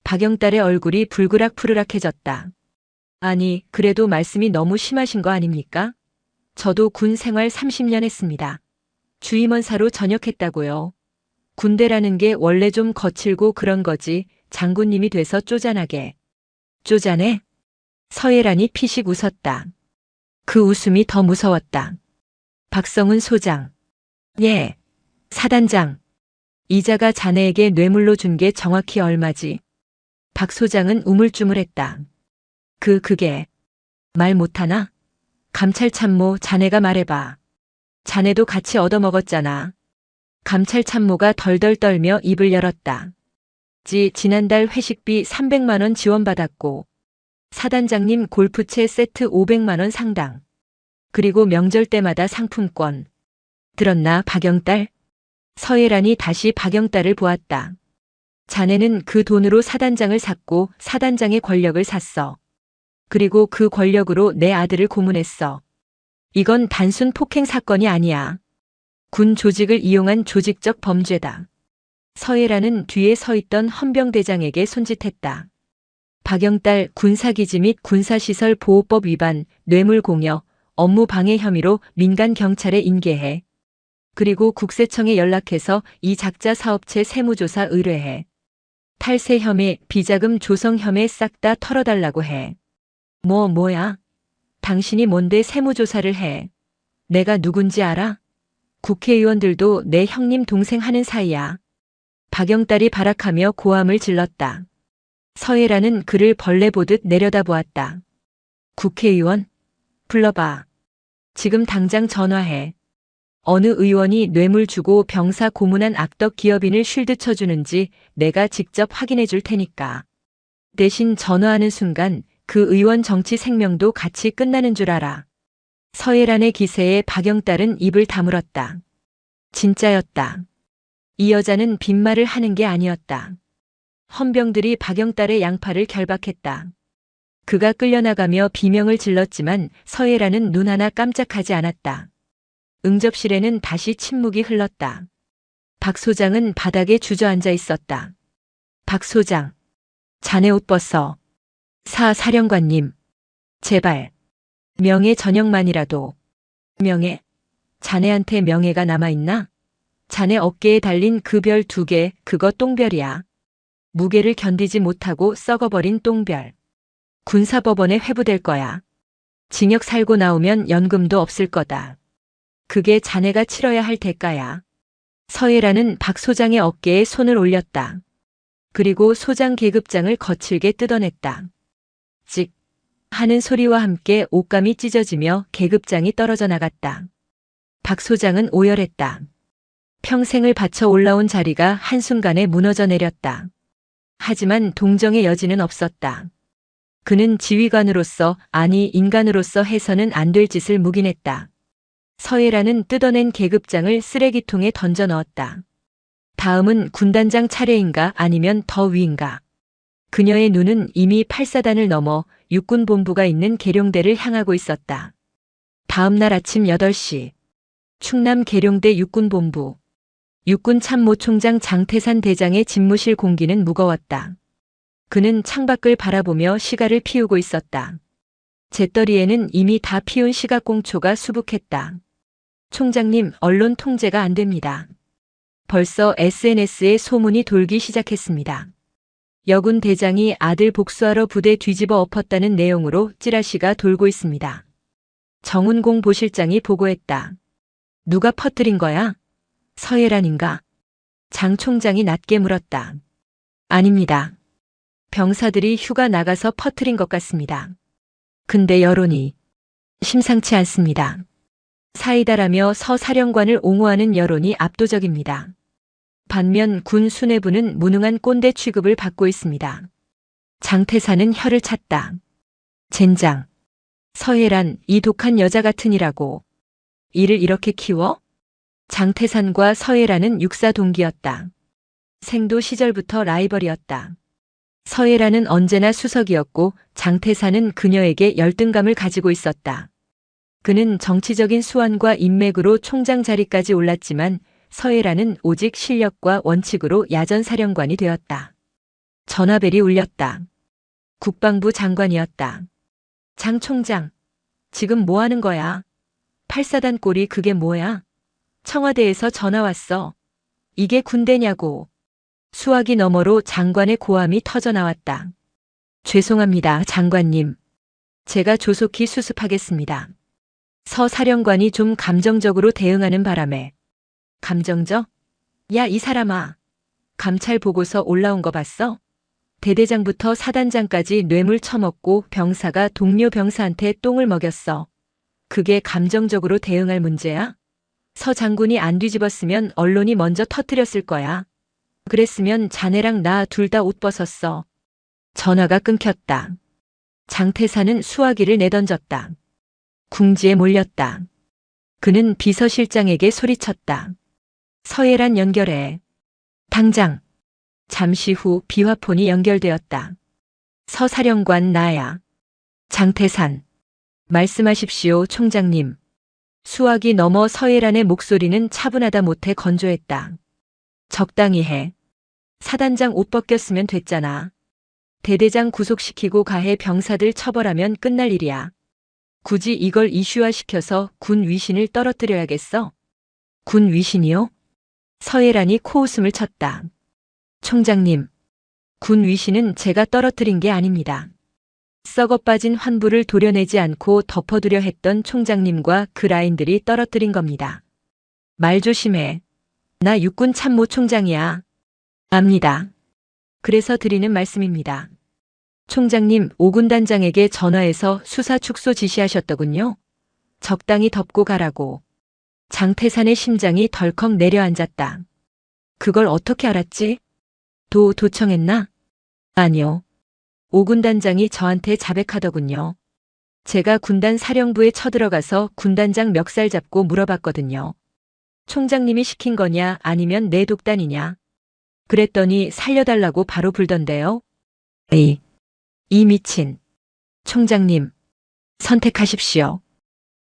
박영달의 얼굴이 불그락푸르락해졌다. 아니, 그래도 말씀이 너무 심하신 거 아닙니까? 저도 군 생활 30년 했습니다. 주임원사로 전역했다고요. 군대라는 게 원래 좀 거칠고 그런 거지. 장군님이 돼서 쪼잔하게. 쪼잔해? 서예란이 피식 웃었다. 그 웃음이 더 무서웠다. 박성은 소장. 예. 사단장. 이자가 자네에게 뇌물로 준 게 정확히 얼마지? 박 소장은 우물쭈물했다. 그게. 말 못하나? 감찰참모 자네가 말해봐. 자네도 같이 얻어먹었잖아. 감찰참모가 덜덜 떨며 입을 열었다. 지난달 회식비 300만 원 지원받았고 사단장님 골프채 세트 500만 원 상당. 그리고 명절 때마다 상품권. 들었나 박영딸? 서예란이 다시 박영딸을 보았다. 자네는 그 돈으로 사단장을 샀고 사단장의 권력을 샀어. 그리고 그 권력으로 내 아들을 고문했어. 이건 단순 폭행 사건이 아니야. 군 조직을 이용한 조직적 범죄다. 서예란은 뒤에 서 있던 헌병대장에게 손짓했다. 박영딸 군사기지 및 군사시설 보호법 위반, 뇌물공여, 업무방해 혐의로 민간경찰에 인계해. 그리고 국세청에 연락해서 이 작자 사업체 세무조사 의뢰해. 탈세 혐의, 비자금 조성 혐의 싹 다 털어달라고 해. 뭐야? 당신이 뭔데 세무조사를 해? 내가 누군지 알아? 국회의원들도 내 형님 동생 하는 사이야. 박영딸이 발악하며 고함을 질렀다. 서예란은 그를 벌레 보듯 내려다보았다. 국회의원? 불러봐. 지금 당장 전화해. 어느 의원이 뇌물 주고 병사 고문한 악덕 기업인을 쉴드 쳐주는지 내가 직접 확인해 줄 테니까. 대신 전화하는 순간 그 의원 정치 생명도 같이 끝나는 줄 알아. 서예란의 기세에 박영딸은 입을 다물었다. 진짜였다. 이 여자는 빈말을 하는 게 아니었다. 헌병들이 박영딸의 양팔을 결박했다. 그가 끌려나가며 비명을 질렀지만 서예란은 눈 하나 깜짝하지 않았다. 응접실에는 다시 침묵이 흘렀다. 박 소장은 바닥에 주저앉아 있었다. 박 소장, 자네 옷 벗어. 사령관님, 제발. 명예 전역만이라도. 명예? 자네한테 명예가 남아있나? 자네 어깨에 달린 그 별 2개, 그거 똥별이야. 무게를 견디지 못하고 썩어버린 똥별. 군사법원에 회부될 거야. 징역 살고 나오면 연금도 없을 거다. 그게 자네가 치러야 할 대가야. 서예란은 박 소장의 어깨에 손을 올렸다. 그리고 소장 계급장을 거칠게 뜯어냈다. 찍 하는 소리와 함께 옷감이 찢어지며 계급장이 떨어져 나갔다. 박 소장은 오열했다. 평생을 바쳐 올라온 자리가 한순간에 무너져 내렸다. 하지만 동정의 여지는 없었다. 그는 지휘관으로서, 아니 인간으로서 해서는 안 될 짓을 묵인했다. 서예란은 뜯어낸 계급장을 쓰레기통에 던져 넣었다. 다음은 군단장 차례인가 아니면 더 위인가. 그녀의 눈은 이미 8사단을 넘어 육군본부가 있는 계룡대를 향하고 있었다. 다음 날 아침 8시. 충남 계룡대 육군본부. 육군참모총장 장태산 대장의 집무실 공기는 무거웠다. 그는 창밖을 바라보며 시가를 피우고 있었다. 재떨이에는 이미 다 피운 시각공초가 수북했다. 총장님, 언론 통제가 안 됩니다. 벌써 SNS에 소문이 돌기 시작했습니다. 여군 대장이 아들 복수하러 부대 뒤집어 엎었다는 내용으로 찌라시가 돌고 있습니다. 정은공 보실장이 보고했다. 누가 퍼뜨린 거야? 서예란인가? 장 총장이 낮게 물었다. 아닙니다. 병사들이 휴가 나가서 퍼뜨린 것 같습니다. 근데 여론이 심상치 않습니다. 사이다라며 서 사령관을 옹호하는 여론이 압도적입니다. 반면 군 수뇌부는 무능한 꼰대 취급을 받고 있습니다. 장태산은 혀를 찼다. 젠장. 서예란, 이 독한 여자 같으니라고. 이를 이렇게 키워? 장태산과 서예란은 육사 동기였다. 생도 시절부터 라이벌이었다. 서예란은 언제나 수석이었고 장태산은 그녀에게 열등감을 가지고 있었다. 그는 정치적인 수완과 인맥으로 총장 자리까지 올랐지만 서예란은 오직 실력과 원칙으로 야전사령관이 되었다. 전화벨이 울렸다. 국방부 장관이었다. 장 총장, 지금 뭐 하는 거야? 8사단 꼴이 그게 뭐야? 청와대에서 전화 왔어. 이게 군대냐고. 수화기 너머로 장관의 고함이 터져 나왔다. 죄송합니다, 장관님. 제가 조속히 수습하겠습니다. 서 사령관이 좀 감정적으로 대응하는 바람에. 감정적? 야, 이 사람아. 감찰 보고서 올라온 거 봤어? 대대장부터 사단장까지 뇌물 처먹고 병사가 동료 병사한테 똥을 먹였어. 그게 감정적으로 대응할 문제야? 서 장군이 안 뒤집었으면 언론이 먼저 터뜨렸을 거야. 그랬으면 자네랑 나 둘 다 옷 벗었어. 전화가 끊겼다. 장태사는 수화기를 내던졌다. 궁지에 몰렸다. 그는 비서실장에게 소리쳤다. 서예란 연결해. 당장. 잠시 후 비화폰이 연결되었다. 서사령관 나야. 장태산. 말씀하십시오, 총장님. 수화기 너머 서예란의 목소리는 차분하다 못해 건조했다. 적당히 해. 사단장 옷 벗겼으면 됐잖아. 대대장 구속시키고 가해 병사들 처벌하면 끝날 일이야. 굳이 이걸 이슈화시켜서 군 위신을 떨어뜨려야겠어? 군 위신이요? 서예란이 코웃음을 쳤다. 총장님, 군 위신은 제가 떨어뜨린 게 아닙니다. 썩어 빠진 환부를 도려내지 않고 덮어두려 했던 총장님과 그 라인들이 떨어뜨린 겁니다. 말 조심해. 나 육군 참모총장이야. 압니다. 그래서 드리는 말씀입니다. 총장님, 5군 단장에게 전화해서 수사 축소 지시하셨더군요. 적당히 덮고 가라고. 장태산의 심장이 덜컥 내려앉았다. 그걸 어떻게 알았지? 도청했나? 아니요. 5군 단장이 저한테 자백하더군요. 제가 군단 사령부에 쳐들어가서 군단장 멱살 잡고 물어봤거든요. 총장님이 시킨 거냐 아니면 내 독단이냐. 그랬더니 살려달라고 바로 불던데요. 에이, 이 미친. 총장님, 선택하십시오.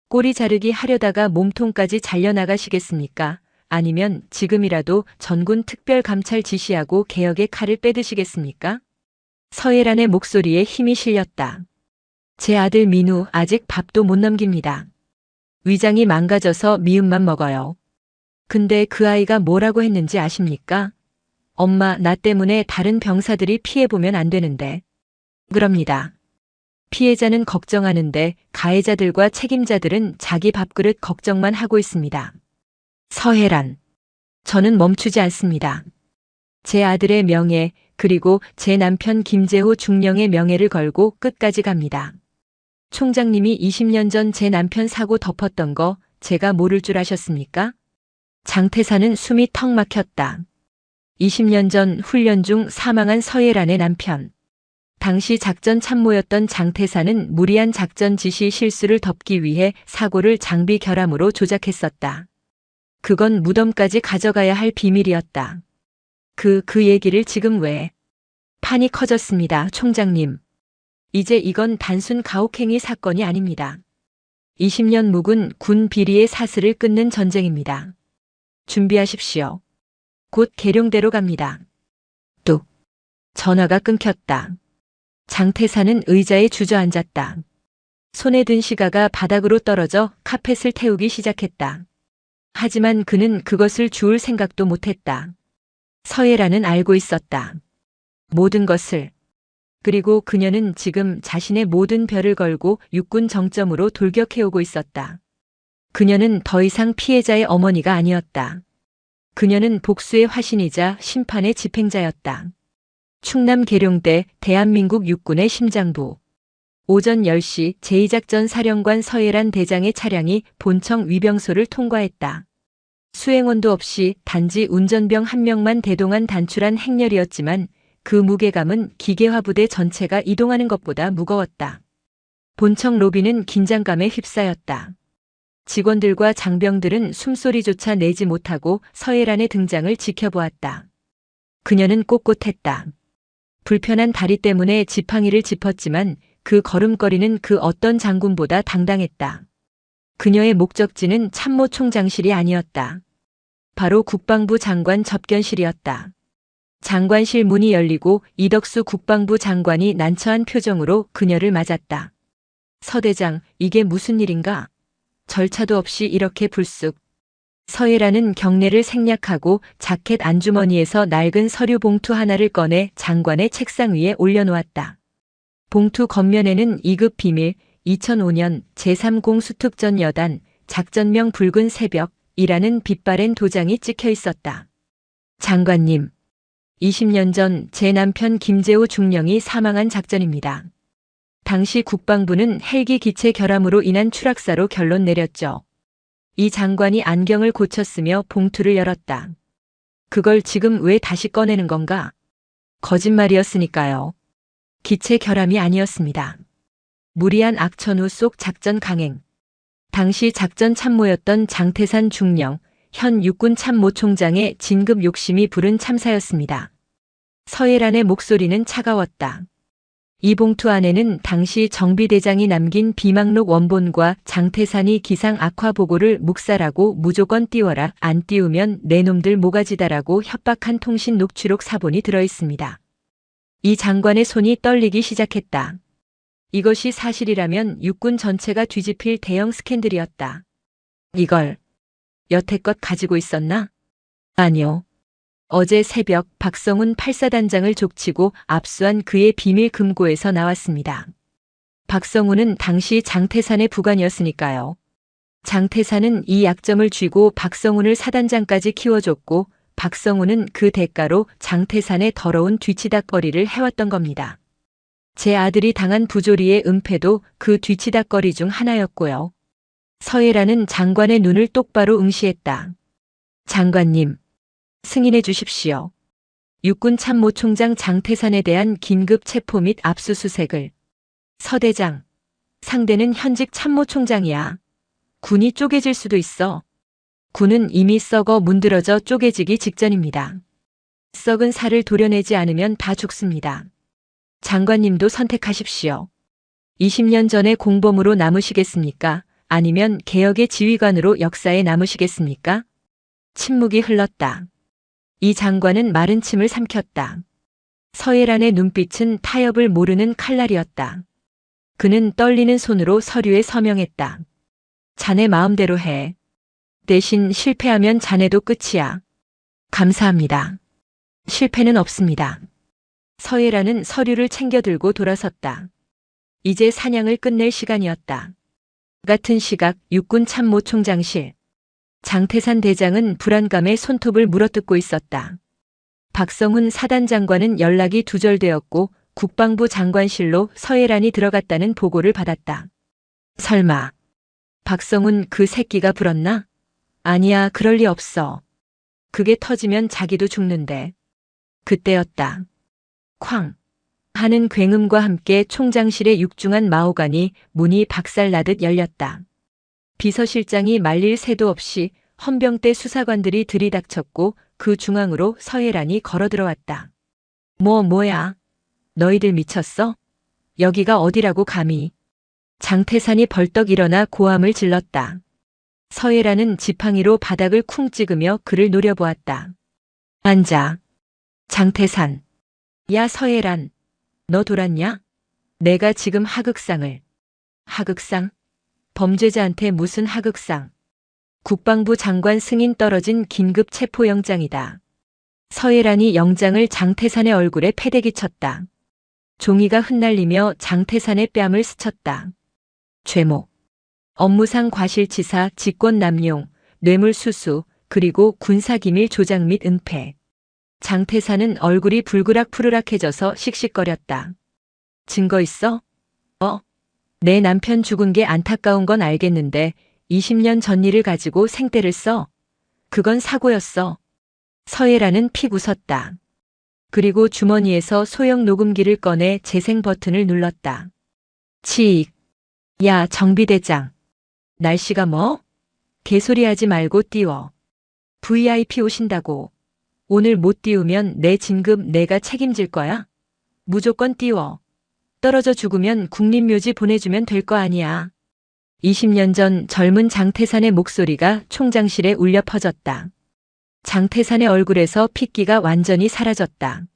꼬리 자르기 하려다가 몸통까지 잘려나가시겠습니까? 아니면 지금이라도 전군 특별감찰 지시하고 개혁의 칼을 빼드시겠습니까? 서예란의 목소리에 힘이 실렸다. 제 아들 민우 아직 밥도 못 넘깁니다. 위장이 망가져서 미음만 먹어요. 근데 그 아이가 뭐라고 했는지 아십니까? 엄마, 나 때문에 다른 병사들이 피해보면 안 되는데. 그럽니다. 피해자는 걱정하는데 가해자들과 책임자들은 자기 밥그릇 걱정만 하고 있습니다. 서혜란, 저는 멈추지 않습니다. 제 아들의 명예, 그리고 제 남편 김재호 중령의 명예를 걸고 끝까지 갑니다. 총장님이 20년 전 제 남편 사고 덮었던 거 제가 모를 줄 아셨습니까? 장태사는 숨이 턱 막혔다. 20년 전 훈련 중 사망한 서예란의 남편. 당시 작전 참모였던 장태사는 무리한 작전 지시 실수를 덮기 위해 사고를 장비 결함으로 조작했었다. 그건 무덤까지 가져가야 할 비밀이었다. 그 얘기를 지금 왜? 판이 커졌습니다, 총장님. 이제 이건 단순 가혹행위 사건이 아닙니다. 20년 묵은 군 비리의 사슬을 끊는 전쟁입니다. 준비하십시오. 곧 계룡대로 갑니다. 뚝. 전화가 끊겼다. 장태사는 의자에 주저앉았다. 손에 든 시가가 바닥으로 떨어져 카펫을 태우기 시작했다. 하지만 그는 그것을 주울 생각도 못했다. 서예란은 알고 있었다. 모든 것을. 그리고 그녀는 지금 자신의 모든 별을 걸고 육군 정점으로 돌격해오고 있었다. 그녀는 더 이상 피해자의 어머니가 아니었다. 그녀는 복수의 화신이자 심판의 집행자였다. 충남 계룡대 대한민국 육군의 심장부. 오전 10시 제2작전 사령관 서예란 대장의 차량이 본청 위병소를 통과했다. 수행원도 없이 단지 운전병 한 명만 대동한 단출한 행렬이었지만 그 무게감은 기계화 부대 전체가 이동하는 것보다 무거웠다. 본청 로비는 긴장감에 휩싸였다. 직원들과 장병들은 숨소리조차 내지 못하고 서예란의 등장을 지켜보았다. 그녀는 꼿꼿했다. 불편한 다리 때문에 지팡이를 짚었지만 그 걸음걸이는 그 어떤 장군보다 당당했다. 그녀의 목적지는 참모총장실이 아니었다. 바로 국방부 장관 접견실이었다. 장관실 문이 열리고 이덕수 국방부 장관이 난처한 표정으로 그녀를 맞았다. 서 대장, 이게 무슨 일인가? 절차도 없이 이렇게 불쑥. 서예라는 경례를 생략하고 자켓 안주머니에서 낡은 서류 봉투 하나를 꺼내 장관의 책상 위에 올려놓았다. 봉투 겉면에는 2급 비밀 2005년 제3공수특전 여단 작전명 붉은 새벽이라는 빛바랜 도장이 찍혀 있었다. 장관님, 20년 전 제 남편 김재호 중령이 사망한 작전입니다. 당시 국방부는 헬기 기체 결함으로 인한 추락사로 결론 내렸죠. 이 장관이 안경을 고쳤으며 봉투를 열었다. 그걸 지금 왜 다시 꺼내는 건가? 거짓말이었으니까요. 기체 결함이 아니었습니다. 무리한 악천후 속 작전 강행. 당시 작전 참모였던 장태산 중령, 현 육군 참모총장의 진급 욕심이 부른 참사였습니다. 서예란의 목소리는 차가웠다. 이 봉투 안에는 당시 정비대장이 남긴 비망록 원본과 장태산이 기상 악화 보고를 묵살하고 무조건 띄워라, 안 띄우면 내 놈들 모가지다라고 협박한 통신 녹취록 사본이 들어있습니다. 이 장관의 손이 떨리기 시작했다. 이것이 사실이라면 육군 전체가 뒤집힐 대형 스캔들이었다. 이걸 여태껏 가지고 있었나? 아니요. 어제 새벽 박성훈 8사단장을 족치고 압수한 그의 비밀 금고에서 나왔습니다. 박성훈은 당시 장태산의 부관이었으니까요. 장태산은 이 약점을 쥐고 박성훈을 사단장까지 키워줬고 박성훈은 그 대가로 장태산의 더러운 뒤치다꺼리를 해왔던 겁니다. 제 아들이 당한 부조리의 은폐도 그 뒤치다꺼리 중 하나였고요. 서예라는 장관의 눈을 똑바로 응시했다. 장관님, 승인해 주십시오. 육군 참모총장 장태산에 대한 긴급 체포 및 압수수색을. 서대장, 상대는 현직 참모총장이야. 군이 쪼개질 수도 있어. 군은 이미 썩어 문드러져 쪼개지기 직전입니다. 썩은 살을 도려내지 않으면 다 죽습니다. 장관님도 선택하십시오. 20년 전의 공범으로 남으시겠습니까? 아니면 개혁의 지휘관으로 역사에 남으시겠습니까? 침묵이 흘렀다. 이 장관은 마른 침을 삼켰다. 서예란의 눈빛은 타협을 모르는 칼날이었다. 그는 떨리는 손으로 서류에 서명했다. 자네 마음대로 해. 대신 실패하면 자네도 끝이야. 감사합니다. 실패는 없습니다. 서예란은 서류를 챙겨 들고 돌아섰다. 이제 사냥을 끝낼 시간이었다. 같은 시각 육군 참모총장실. 장태산 대장은 불안감에 손톱을 물어뜯고 있었다. 박성훈 사단장과는 연락이 두절되었고 국방부 장관실로 서예란이 들어갔다는 보고를 받았다. 설마 박성훈 그 새끼가 불었나? 아니야, 그럴 리 없어. 그게 터지면 자기도 죽는데. 그때였다. 쾅 하는 굉음과 함께 총장실의 육중한 마호간이 문이 박살나듯 열렸다. 비서실장이 말릴 새도 없이 헌병대 수사관들이 들이닥쳤고 그 중앙으로 서예란이 걸어 들어왔다. 뭐야? 너희들 미쳤어? 여기가 어디라고 감히? 장태산이 벌떡 일어나 고함을 질렀다. 서예란은 지팡이로 바닥을 쿵 찍으며 그를 노려보았다. 앉아. 장태산. 야 서예란. 너 돌았냐? 내가 지금 하극상을. 하극상? 범죄자한테 무슨 하극상. 국방부 장관 승인 떨어진 긴급 체포영장이다. 서예란이 영장을 장태산의 얼굴에 패대기 쳤다. 종이가 흩날리며 장태산의 뺨을 스쳤다. 죄목. 업무상 과실치사, 직권남용, 뇌물수수, 그리고 군사기밀 조작 및 은폐. 장태산은 얼굴이 불그락푸르락해져서 씩씩거렸다. 증거 있어? 내 남편 죽은 게 안타까운 건 알겠는데 20년 전 일을 가지고 생떼를 써? 그건 사고였어. 서예란은 픽 웃었다. 그리고 주머니에서 소형 녹음기를 꺼내 재생 버튼을 눌렀다. 치익. 야 정비대장. 날씨가 뭐? 개소리하지 말고 띄워. VIP 오신다고. 오늘 못 띄우면 내 진급 내가 책임질 거야? 무조건 띄워. 떨어져 죽으면 국립묘지 보내주면 될 거 아니야. 20년 전 젊은 장태산의 목소리가 총장실에 울려 퍼졌다. 장태산의 얼굴에서 핏기가 완전히 사라졌다.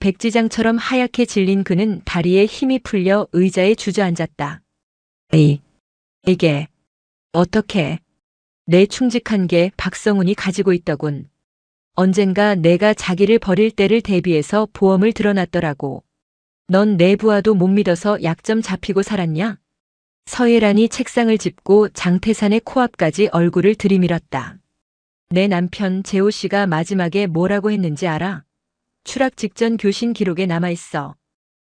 백지장처럼 하얗게 질린 그는 다리에 힘이 풀려 의자에 주저앉았다. 이게 어떻게? 내 충직한 게 박성훈이 가지고 있더군. 언젠가 내가 자기를 버릴 때를 대비해서 보험을 들어놨더라고. 넌 내 부하도 못 믿어서 약점 잡히고 살았냐? 서예란이 책상을 짚고 장태산의 코앞까지 얼굴을 들이밀었다. 내 남편 재호 씨가 마지막에 뭐라고 했는지 알아? 추락 직전 교신 기록에 남아있어.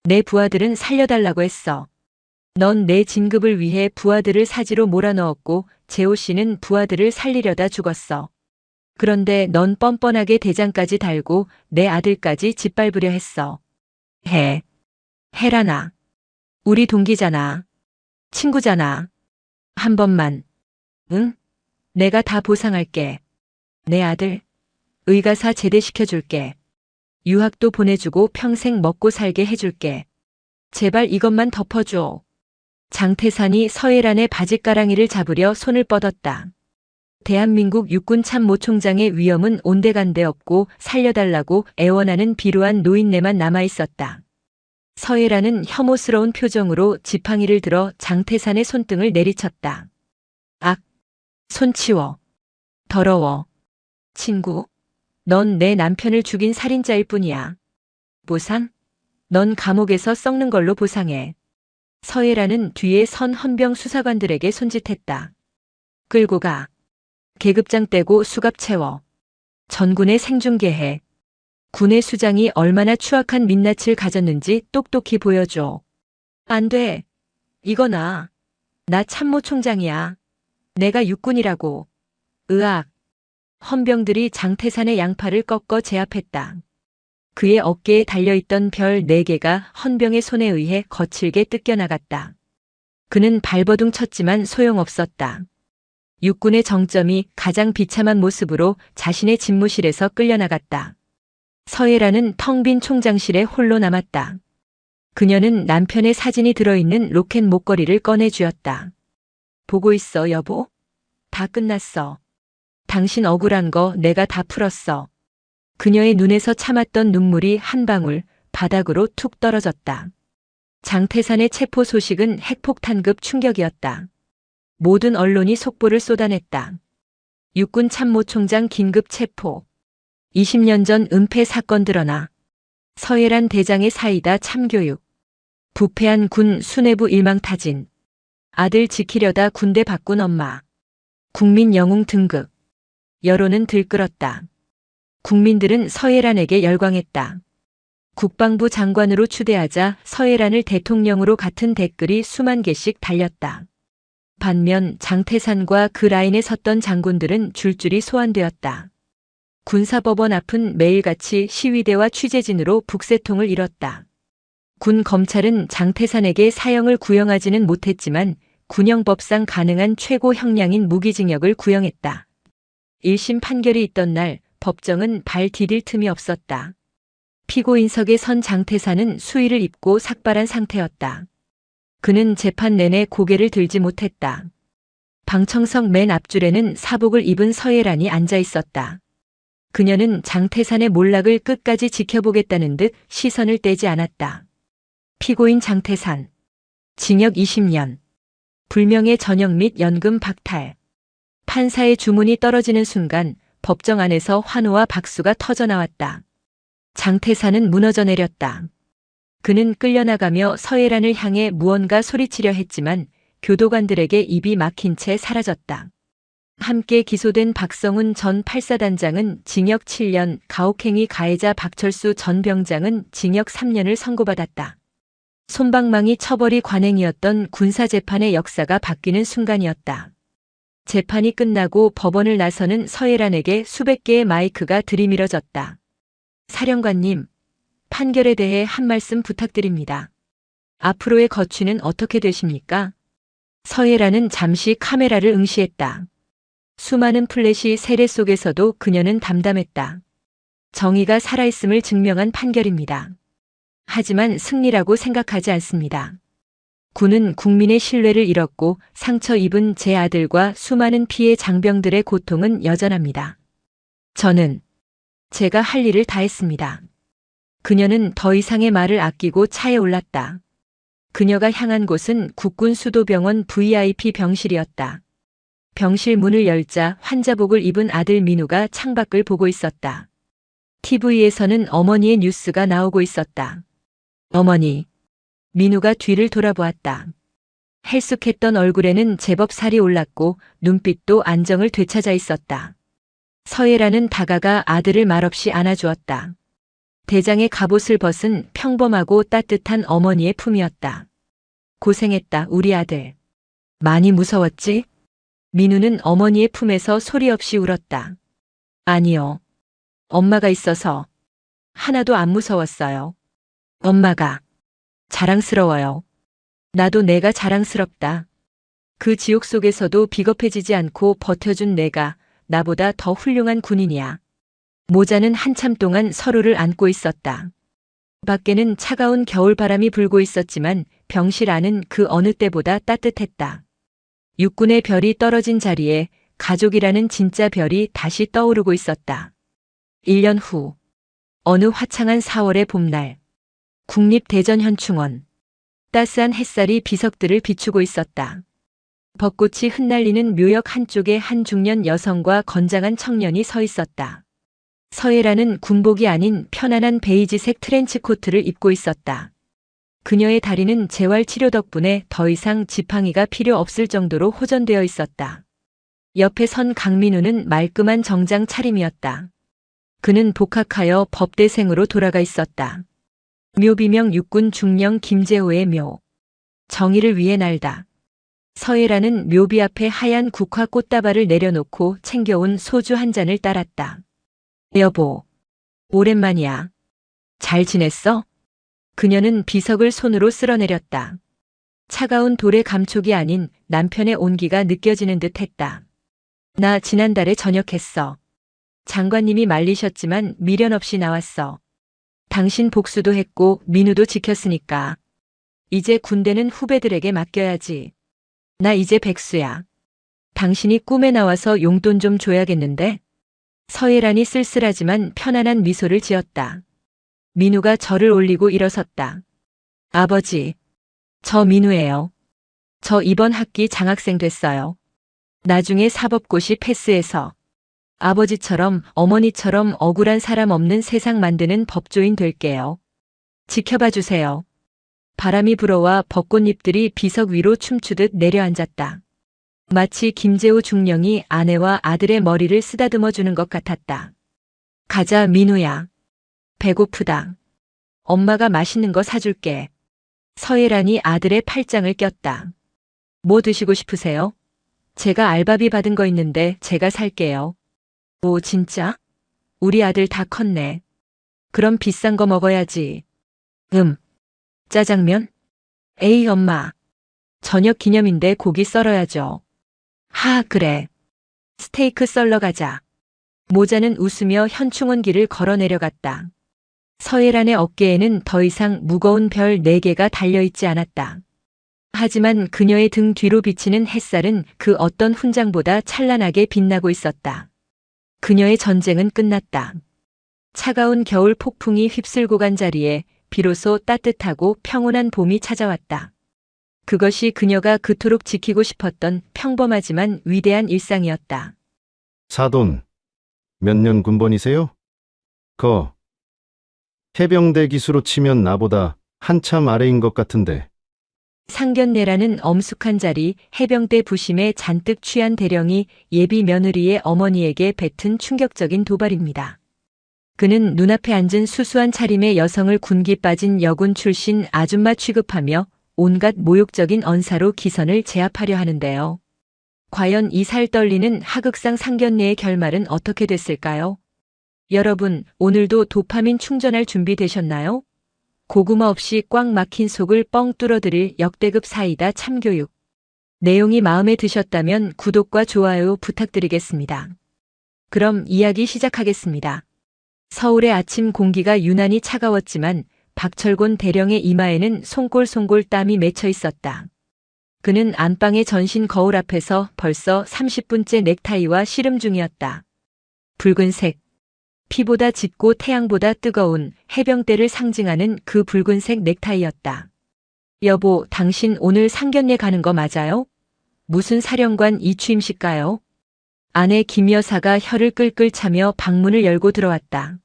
내 부하들은 살려달라고 했어. 넌 내 진급을 위해 부하들을 사지로 몰아넣었고 재호 씨는 부하들을 살리려다 죽었어. 그런데 넌 뻔뻔하게 대장까지 달고 내 아들까지 짓밟으려 했어. 해라나. 우리 동기잖아. 친구잖아. 한 번만. 응? 내가 다 보상할게. 내 아들. 의가사 제대시켜줄게. 유학도 보내주고 평생 먹고 살게 해줄게. 제발 이것만 덮어줘. 장태산이 서예란의 바짓가랑이를 잡으려 손을 뻗었다. 대한민국 육군 참모총장의 위엄은 온데간데 없고 살려달라고 애원하는 비루한 노인네만 남아있었다. 서예란은 혐오스러운 표정으로 지팡이를 들어 장태산의 손등을 내리쳤다. 악! 손 치워. 더러워. 친구, 넌 내 남편을 죽인 살인자일 뿐이야. 보상? 넌 감옥에서 썩는 걸로 보상해. 서예란은 뒤에 선 헌병 수사관들에게 손짓했다. 끌고 가. 계급장 떼고 수갑 채워. 전군에 생중계해. 군의 수장이 얼마나 추악한 민낯을 가졌는지 똑똑히 보여줘. 안 돼. 이거 나 참모총장이야. 내가 육군이라고. 으악. 헌병들이 장태산의 양팔을 꺾어 제압했다. 그의 어깨에 달려있던 별 4개가 헌병의 손에 의해 거칠게 뜯겨나갔다. 그는 발버둥 쳤지만 소용없었다. 육군의 정점이 가장 비참한 모습으로 자신의 집무실에서 끌려나갔다. 서예란은 텅 빈 총장실에 홀로 남았다. 그녀는 남편의 사진이 들어있는 로켓 목걸이를 꺼내 쥐었다. 보고 있어, 여보? 다 끝났어. 당신 억울한 거 내가 다 풀었어. 그녀의 눈에서 참았던 눈물이 한 방울 바닥으로 툭 떨어졌다. 장태산의 체포 소식은 핵폭탄급 충격이었다. 모든 언론이 속보를 쏟아냈다. 육군 참모총장 긴급 체포. 20년 전 은폐 사건 드러나. 서예란 대장의 사이다 참교육. 부패한 군 수뇌부 일망타진. 아들 지키려다 군대 바꾼 엄마. 국민 영웅 등극. 여론은 들끓었다. 국민들은 서예란에게 열광했다. 국방부 장관으로 추대하자 서예란을 대통령으로 같은 댓글이 수만 개씩 달렸다. 반면 장태산과 그 라인에 섰던 장군들은 줄줄이 소환되었다. 군사법원 앞은 매일같이 시위대와 취재진으로 북새통을 이뤘다. 군 검찰은 장태산에게 사형을 구형하지는 못했지만 군형법상 가능한 최고 형량인 무기징역을 구형했다. 1심 판결이 있던 날 법정은 발 디딜 틈이 없었다. 피고인석에 선 장태산은 수의를 입고 삭발한 상태였다. 그는 재판 내내 고개를 들지 못했다. 방청석 맨 앞줄에는 사복을 입은 서예란이 앉아 있었다. 그녀는 장태산의 몰락을 끝까지 지켜보겠다는 듯 시선을 떼지 않았다. 피고인 장태산. 징역 20년. 불명예 전역 및 연금 박탈. 판사의 주문이 떨어지는 순간 법정 안에서 환호와 박수가 터져나왔다. 장태산은 무너져 내렸다. 그는 끌려나가며 서예란을 향해 무언가 소리치려 했지만 교도관들에게 입이 막힌 채 사라졌다. 함께 기소된 박성훈 전 8사단장은 징역 7년, 가혹행위 가해자 박철수 전 병장은 징역 3년을 선고받았다. 솜방망이 처벌이 관행이었던 군사재판의 역사가 바뀌는 순간이었다. 재판이 끝나고 법원을 나서는 서예란에게 수백 개의 마이크가 들이밀어졌다. 사령관님, 판결에 대해 한 말씀 부탁드립니다. 앞으로의 거취는 어떻게 되십니까? 서예란은 잠시 카메라를 응시했다. 수많은 플래시 세례 속에서도 그녀는 담담했다. 정의가 살아있음을 증명한 판결입니다. 하지만 승리라고 생각하지 않습니다. 군은 국민의 신뢰를 잃었고 상처 입은 제 아들과 수많은 피해 장병들의 고통은 여전합니다. 저는 제가 할 일을 다 했습니다. 그녀는 더 이상의 말을 아끼고 차에 올랐다. 그녀가 향한 곳은 국군 수도병원 VIP 병실이었다. 병실 문을 열자 환자복을 입은 아들 민우가 창밖을 보고 있었다. TV에서는 어머니의 뉴스가 나오고 있었다. 어머니. 민우가 뒤를 돌아보았다. 헬쑥했던 얼굴에는 제법 살이 올랐고 눈빛도 안정을 되찾아 있었다. 서예라는 다가가 아들을 말없이 안아주었다. 대장의 갑옷을 벗은 평범하고 따뜻한 어머니의 품이었다. 고생했다, 우리 아들. 많이 무서웠지? 민우는 어머니의 품에서 소리 없이 울었다. 아니요. 엄마가 있어서 하나도 안 무서웠어요. 엄마가 자랑스러워요. 나도 내가 자랑스럽다. 그 지옥 속에서도 비겁해지지 않고 버텨준 내가 나보다 더 훌륭한 군인이야. 모자는 한참 동안 서로를 안고 있었다. 밖에는 차가운 겨울바람이 불고 있었지만 병실 안은 그 어느 때보다 따뜻했다. 육군의 별이 떨어진 자리에 가족이라는 진짜 별이 다시 떠오르고 있었다. 1년 후, 어느 화창한 4월의 봄날, 국립대전현충원. 따스한 햇살이 비석들을 비추고 있었다. 벚꽃이 흩날리는 묘역 한쪽에 한 중년 여성과 건장한 청년이 서 있었다. 서예라는 군복이 아닌 편안한 베이지색 트렌치 코트를 입고 있었다. 그녀의 다리는 재활치료 덕분에 더 이상 지팡이가 필요 없을 정도로 호전되어 있었다. 옆에 선 강민우는 말끔한 정장 차림이었다. 그는 복학하여 법대생으로 돌아가 있었다. 묘비명 육군 중령 김재호의 묘. 정의를 위해 날다. 서예라는 묘비 앞에 하얀 국화 꽃다발을 내려놓고 챙겨온 소주 한 잔을 따랐다. 여보, 오랜만이야. 잘 지냈어? 그녀는 비석을 손으로 쓸어내렸다. 차가운 돌의 감촉이 아닌 남편의 온기가 느껴지는 듯 했다. 나 지난달에 전역했어. 장관님이 말리셨지만 미련 없이 나왔어. 당신 복수도 했고 민우도 지켰으니까. 이제 군대는 후배들에게 맡겨야지. 나 이제 백수야. 당신이 꿈에 나와서 용돈 좀 줘야겠는데? 서예란이 쓸쓸하지만 편안한 미소를 지었다. 민우가 절을 올리고 일어섰다. 아버지, 저 민우예요. 저 이번 학기 장학생 됐어요. 나중에 사법고시 패스해서 아버지처럼 어머니처럼 억울한 사람 없는 세상 만드는 법조인 될게요. 지켜봐 주세요. 바람이 불어와 벚꽃잎들이 비석 위로 춤추듯 내려앉았다. 마치 김재호 중령이 아내와 아들의 머리를 쓰다듬어 주는 것 같았다. 가자, 민우야. 배고프다. 엄마가 맛있는 거 사줄게. 서예란이 아들의 팔짱을 꼈다. 뭐 드시고 싶으세요? 제가 알바비 받은 거 있는데 제가 살게요. 오, 진짜? 우리 아들 다 컸네. 그럼 비싼 거 먹어야지. 짜장면? 에이, 엄마. 저녁 기념인데 고기 썰어야죠. 하, 그래. 스테이크 썰러 가자. 모자는 웃으며 현충원 길을 걸어 내려갔다. 서예란의 어깨에는 더 이상 무거운 별 4개가 달려있지 않았다. 하지만 그녀의 등 뒤로 비치는 햇살은 그 어떤 훈장보다 찬란하게 빛나고 있었다. 그녀의 전쟁은 끝났다. 차가운 겨울 폭풍이 휩쓸고 간 자리에 비로소 따뜻하고 평온한 봄이 찾아왔다. 그것이 그녀가 그토록 지키고 싶었던 평범하지만 위대한 일상이었다. 사돈, 몇 년 군번이세요? 해병대 기수로 치면 나보다 한참 아래인 것 같은데. 상견례라는 엄숙한 자리, 해병대 부심에 잔뜩 취한 대령이 예비 며느리의 어머니에게 뱉은 충격적인 도발입니다. 그는 눈앞에 앉은 수수한 차림의 여성을 군기 빠진 여군 출신 아줌마 취급하며 온갖 모욕적인 언사로 기선을 제압하려 하는데요. 과연 이 살 떨리는 하극상 상견례의 결말은 어떻게 됐을까요? 여러분, 오늘도 도파민 충전할 준비 되셨나요? 고구마 없이 꽉 막힌 속을 뻥 뚫어드릴 역대급 사이다 참교육. 내용이 마음에 드셨다면 구독과 좋아요 부탁드리겠습니다. 그럼 이야기 시작하겠습니다. 서울의 아침 공기가 유난히 차가웠지만 박철곤 대령의 이마에는 송골송골 땀이 맺혀 있었다. 그는 안방의 전신 거울 앞에서 벌써 30분째 넥타이와 씨름 중이었다. 붉은색, 피보다 짙고 태양보다 뜨거운 해병대를 상징하는 그 붉은색 넥타이였다. 여보, 당신 오늘 상견례 가는 거 맞아요? 무슨 사령관 이취임식가요? 아내 김 여사가 혀를 끌끌 차며 방문을 열고 들어왔다.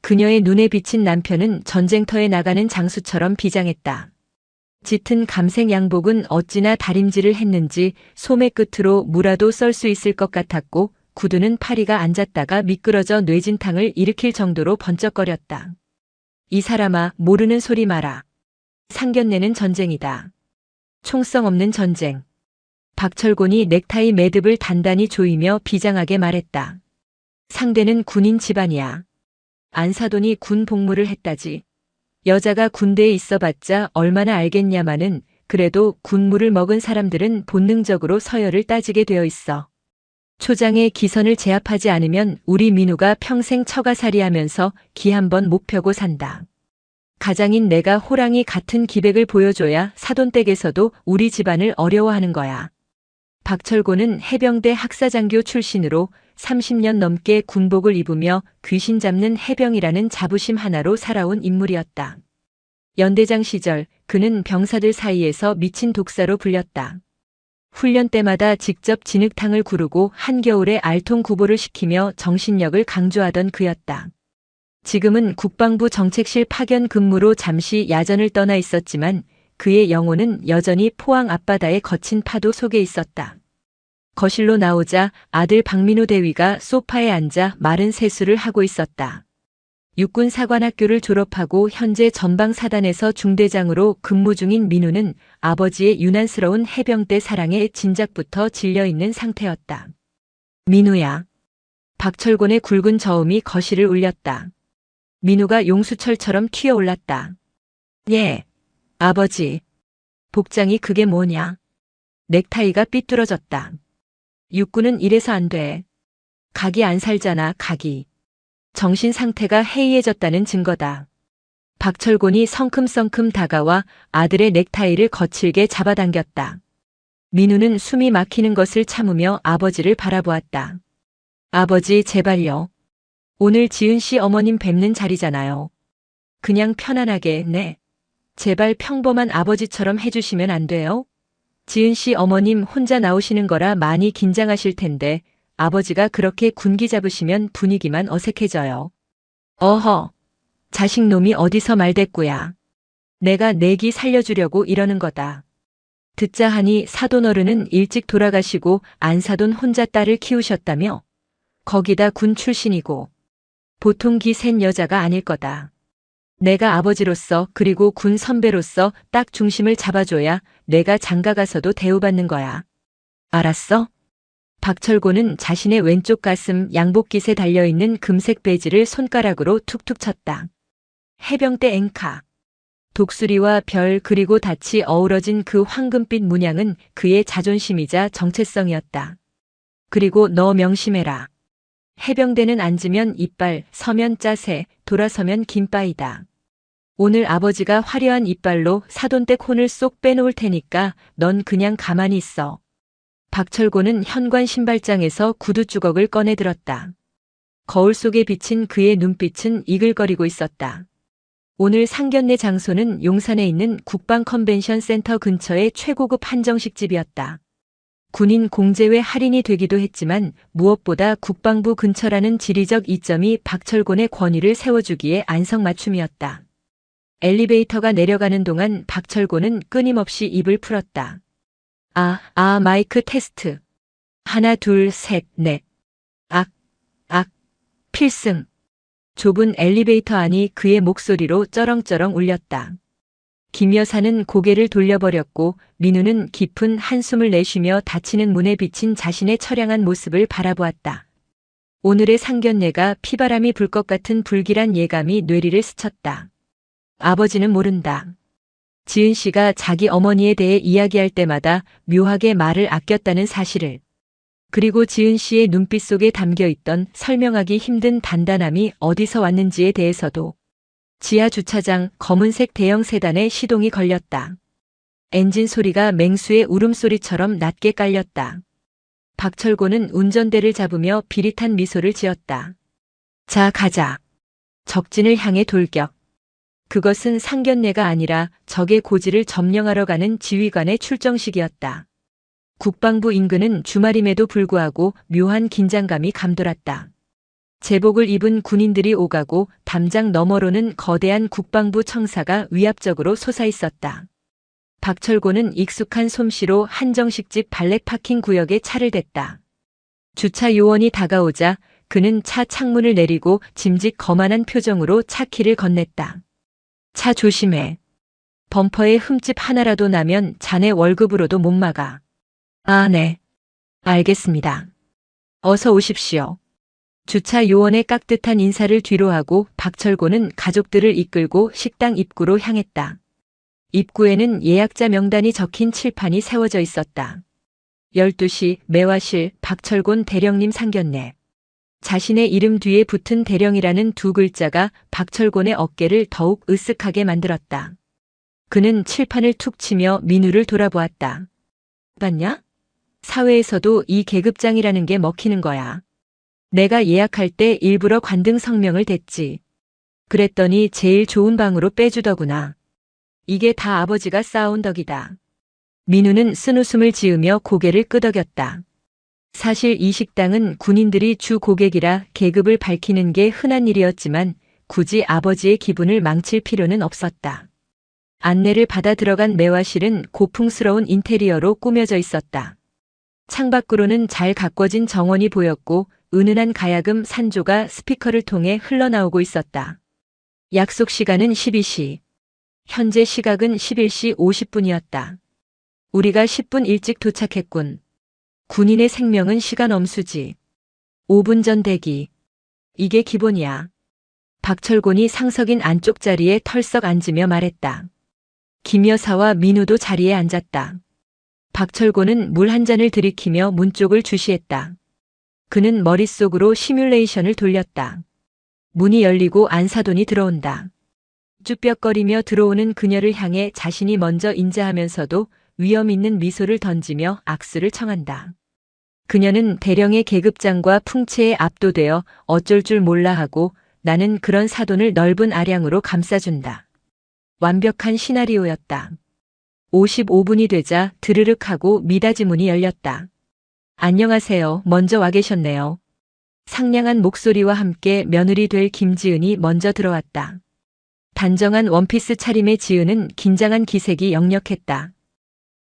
그녀의 눈에 비친 남편은 전쟁터에 나가는 장수처럼 비장했다. 짙은 감색 양복은 어찌나 다림질을 했는지 소매 끝으로 무라도 썰 수 있을 것 같았고 구두는 파리가 앉았다가 미끄러져 뇌진탕을 일으킬 정도로 번쩍거렸다. 이 사람아, 모르는 소리 마라. 상견례는 전쟁이다. 총성 없는 전쟁. 박철곤이 넥타이 매듭을 단단히 조이며 비장하게 말했다. 상대는 군인 집안이야. 안사돈이 군 복무를 했다지. 여자가 군대에 있어봤자 얼마나 알겠냐마는 그래도 군무를 먹은 사람들은 본능적으로 서열을 따지게 되어 있어. 초장의 기선을 제압하지 않으면 우리 민우가 평생 처가살이하면서 기 한 번 못 펴고 산다. 가장인 내가 호랑이 같은 기백을 보여줘야 사돈댁에서도 우리 집안을 어려워하는 거야. 박철곤은 해병대 학사장교 출신으로 30년 넘게 군복을 입으며 귀신 잡는 해병이라는 자부심 하나로 살아온 인물이었다. 연대장 시절 그는 병사들 사이에서 미친 독사로 불렸다. 훈련 때마다 직접 진흙탕을 구르고 한겨울에 알통 구보를 시키며 정신력을 강조하던 그였다. 지금은 국방부 정책실 파견 근무로 잠시 야전을 떠나 있었지만 그의 영혼은 여전히 포항 앞바다의 거친 파도 속에 있었다. 거실로 나오자 아들 박민우 대위가 소파에 앉아 마른 세수를 하고 있었다. 육군사관학교를 졸업하고 현재 전방사단에서 중대장으로 근무 중인 민우는 아버지의 유난스러운 해병대 사랑에 진작부터 질려있는 상태였다. 민우야. 박철곤의 굵은 저음이 거실을 울렸다. 민우가 용수철처럼 튀어올랐다. 예, 아버지. 복장이 그게 뭐냐? 넥타이가 삐뚤어졌다. 육군은 이래서 안 돼. 각이 안 살잖아, 각이. 정신 상태가 해이해졌다는 증거다. 박철곤이 성큼성큼 다가와 아들의 넥타이를 거칠게 잡아당겼다. 민우는 숨이 막히는 것을 참으며 아버지를 바라보았다. 아버지, 제발요. 오늘 지은 씨 어머님 뵙는 자리잖아요. 그냥 편안하게, 네. 제발 평범한 아버지처럼 해주시면 안 돼요? 지은 씨 어머님 혼자 나오시는 거라 많이 긴장하실 텐데 아버지가 그렇게 군기 잡으시면 분위기만 어색해져요. 어허, 자식놈이 어디서 말대꾸야. 내가 내기 살려주려고 이러는 거다. 듣자 하니 사돈어른은 일찍 돌아가시고 안사돈 혼자 딸을 키우셨다며? 거기다 군 출신이고. 보통 기 센 여자가 아닐 거다. 내가 아버지로서 그리고 군 선배로서 딱 중심을 잡아줘야 내가 장가가서도 대우받는 거야. 알았어? 박철곤은 자신의 왼쪽 가슴 양복깃에 달려있는 금색 배지를 손가락으로 툭툭 쳤다. 해병대 앵카. 독수리와 별 그리고 닻이 어우러진 그 황금빛 문양은 그의 자존심이자 정체성이었다. 그리고 너 명심해라. 해병대는 앉으면 이빨, 서면 짜세, 돌아서면 긴바이다. 오늘 아버지가 화려한 이빨로 사돈댁 혼을 쏙 빼놓을 테니까 넌 그냥 가만히 있어. 박철곤은 현관 신발장에서 구두 주걱을 꺼내 들었다. 거울 속에 비친 그의 눈빛은 이글거리고 있었다. 오늘 상견례 장소는 용산에 있는 국방 컨벤션 센터 근처의 최고급 한정식집이었다. 군인 공제회 할인이 되기도 했지만 무엇보다 국방부 근처라는 지리적 이점이 박철곤의 권위를 세워주기에 안성맞춤이었다. 엘리베이터가 내려가는 동안 박철곤은 끊임없이 입을 풀었다. 마이크 테스트. 하나, 둘, 셋, 넷. 필승. 좁은 엘리베이터 안이 그의 목소리로 쩌렁쩌렁 울렸다. 김 여사는 고개를 돌려버렸고 민우는 깊은 한숨을 내쉬며 닫히는 문에 비친 자신의 처량한 모습을 바라보았다. 오늘의 상견례가 피바람이 불 것 같은 불길한 예감이 뇌리를 스쳤다. 아버지는 모른다. 지은 씨가 자기 어머니에 대해 이야기할 때마다 묘하게 말을 아꼈다는 사실을. 그리고 지은 씨의 눈빛 속에 담겨있던 설명하기 힘든 단단함이 어디서 왔는지에 대해서도. 지하 주차장 검은색 대형 세단에 시동이 걸렸다. 엔진 소리가 맹수의 울음소리처럼 낮게 깔렸다. 박철곤은 운전대를 잡으며 비릿한 미소를 지었다. 자, 가자. 적진을 향해 돌격. 그것은 상견례가 아니라 적의 고지를 점령하러 가는 지휘관의 출정식이었다. 국방부 인근은 주말임에도 불구하고 묘한 긴장감이 감돌았다. 제복을 입은 군인들이 오가고 담장 너머로는 거대한 국방부 청사가 위압적으로 솟아있었다. 박철곤은 익숙한 솜씨로 한정식집 발렛 파킹 구역에 차를 댔다. 주차 요원이 다가오자 그는 차 창문을 내리고 짐짓 거만한 표정으로 차 키를 건넸다. 차 조심해. 범퍼에 흠집 하나라도 나면 자네 월급으로도 못 막아. 아, 네. 알겠습니다. 어서 오십시오. 주차 요원의 깍듯한 인사를 뒤로하고 박철곤은 가족들을 이끌고 식당 입구로 향했다. 입구에는 예약자 명단이 적힌 칠판이 세워져 있었다. 12시 매화실 박철곤 대령님 상견례. 자신의 이름 뒤에 붙은 대령이라는 두 글자가 박철곤의 어깨를 더욱 으쓱하게 만들었다. 그는 칠판을 툭 치며 민우를 돌아보았다. 봤냐? 사회에서도 이 계급장이라는 게 먹히는 거야. 내가 예약할 때 일부러 관등 성명을 댔지. 그랬더니 제일 좋은 방으로 빼주더구나. 이게 다 아버지가 쌓아온 덕이다. 민우는 쓴웃음을 지으며 고개를 끄덕였다. 사실 이 식당은 군인들이 주 고객이라 계급을 밝히는 게 흔한 일이었지만 굳이 아버지의 기분을 망칠 필요는 없었다. 안내를 받아 들어간 매화실은 고풍스러운 인테리어로 꾸며져 있었다. 창밖으로는 잘 가꿔진 정원이 보였고 은은한 가야금 산조가 스피커를 통해 흘러나오고 있었다. 약속 시간은 12시. 현재 시각은 11시 50분이었다. 우리가 10분 일찍 도착했군. 군인의 생명은 시간 엄수지. 5분 전 대기. 이게 기본이야. 박철곤이 상석인 안쪽 자리에 털썩 앉으며 말했다. 김 여사와 민우도 자리에 앉았다. 박철곤은 물 한 잔을 들이키며 문 쪽을 주시했다. 그는 머릿속으로 시뮬레이션을 돌렸다. 문이 열리고 안사돈이 들어온다. 쭈뼛거리며 들어오는 그녀를 향해 자신이 먼저 인자하면서도 위험 있는 미소를 던지며 악수를 청한다. 그녀는 대령의 계급장과 풍채에 압도되어 어쩔 줄 몰라 하고 나는 그런 사돈을 넓은 아량으로 감싸준다. 완벽한 시나리오였다. 55분이 되자 드르륵 하고 미닫이 문이 열렸다. 안녕하세요. 먼저 와 계셨네요. 상냥한 목소리와 함께 며느리 될 김지은이 먼저 들어왔다. 단정한 원피스 차림의 지은은 긴장한 기색이 역력했다.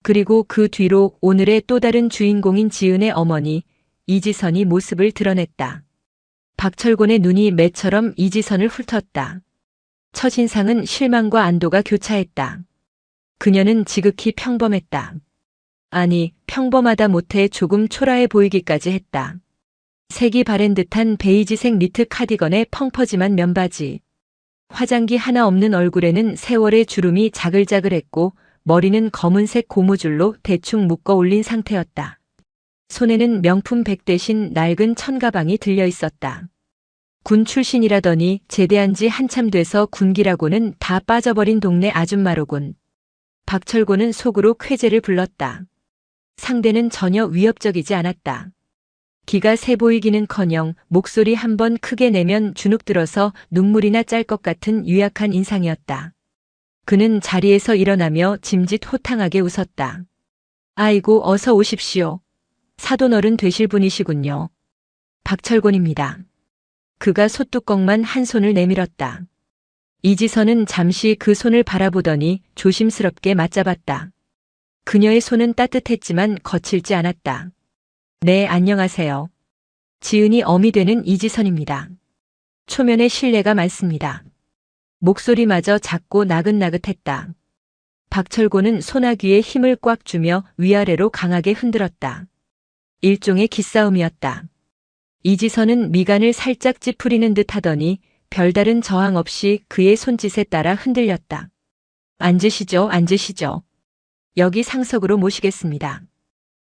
그리고 그 뒤로 오늘의 또 다른 주인공인 지은의 어머니 이지선이 모습을 드러냈다. 박철곤의 눈이 매처럼 이지선을 훑었다. 첫인상은 실망과 안도가 교차했다. 그녀는 지극히 평범했다. 아니, 평범하다 못해 조금 초라해 보이기까지 했다. 색이 바랜 듯한 베이지색 니트 카디건에 펑퍼짐한 면바지. 화장기 하나 없는 얼굴에는 세월의 주름이 자글자글했고 머리는 검은색 고무줄로 대충 묶어 올린 상태였다. 손에는 명품 백 대신 낡은 천가방이 들려 있었다. 군 출신이라더니 제대한 지 한참 돼서 군기라고는 다 빠져버린 동네 아줌마로군. 박철곤은 속으로 쾌재를 불렀다. 상대는 전혀 위협적이지 않았다. 기가 세 보이기는커녕 목소리 한 번 크게 내면 주눅 들어서 눈물이나 짤 것 같은 유약한 인상이었다. 그는 자리에서 일어나며 짐짓 호탕하게 웃었다. 아이고, 어서 오십시오. 사돈 어른 되실 분이시군요. 박철곤입니다. 그가 소뚜껑만 한 손을 내밀었다. 이지선은 잠시 그 손을 바라보더니 조심스럽게 맞잡았다. 그녀의 손은 따뜻했지만 거칠지 않았다. 네, 안녕하세요. 지은이 어미 되는 이지선입니다. 초면에 신뢰가 많습니다. 목소리마저 작고 나긋나긋했다. 박철곤은 소나귀에 힘을 꽉 주며 위아래로 강하게 흔들었다. 일종의 기싸움이었다. 이지선은 미간을 살짝 찌푸리는 듯 하더니 별다른 저항 없이 그의 손짓에 따라 흔들렸다. 앉으시죠, 앉으시죠. 여기 상석으로 모시겠습니다.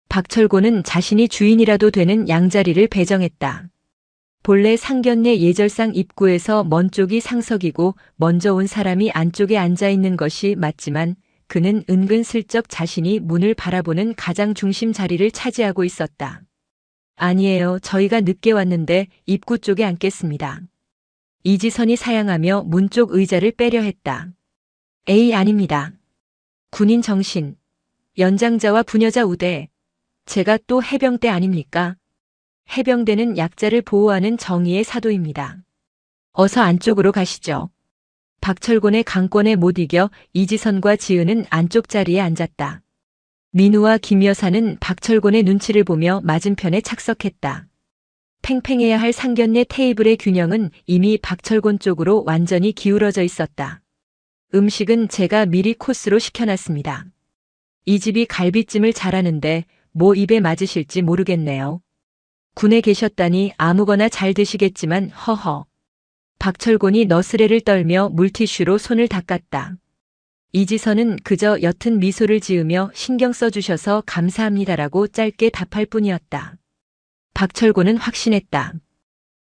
박철곤은 자신이 주인이라도 되는 양자리를 배정했다. 본래 상견례 예절상 입구에서 먼 쪽이 상석이고 먼저 온 사람이 안쪽에 앉아 있는 것이 맞지만 그는 은근슬쩍 자신이 문을 바라보는 가장 중심 자리를 차지하고 있었다. 아니에요. 저희가 늦게 왔는데 입구 쪽에 앉겠습니다. 이지선이 사양하며 문 쪽 의자를 빼려 했다. 에이, 아닙니다. 군인 정신, 연장자와 부녀자 우대, 제가 또 해병대 아닙니까? 해병대는 약자를 보호하는 정의의 사도입니다. 어서 안쪽으로 가시죠. 박철곤의 강권에 못 이겨 이지선과 지은은 안쪽 자리에 앉았다. 민우와 김 여사는 박철곤의 눈치를 보며 맞은편에 착석했다. 팽팽해야 할 상견례 테이블의 균형은 이미 박철곤 쪽으로 완전히 기울어져 있었다. 음식은 제가 미리 코스로 시켜놨습니다. 이 집이 갈비찜을 잘하는데 뭐 입에 맞으실지 모르겠네요. 군에 계셨다니 아무거나 잘 드시겠지만 허허. 박철곤이 너스레를 떨며 물티슈로 손을 닦았다. 이지선은 그저 옅은 미소를 지으며 신경 써주셔서 감사합니다라고 짧게 답할 뿐이었다. 박철곤은 확신했다.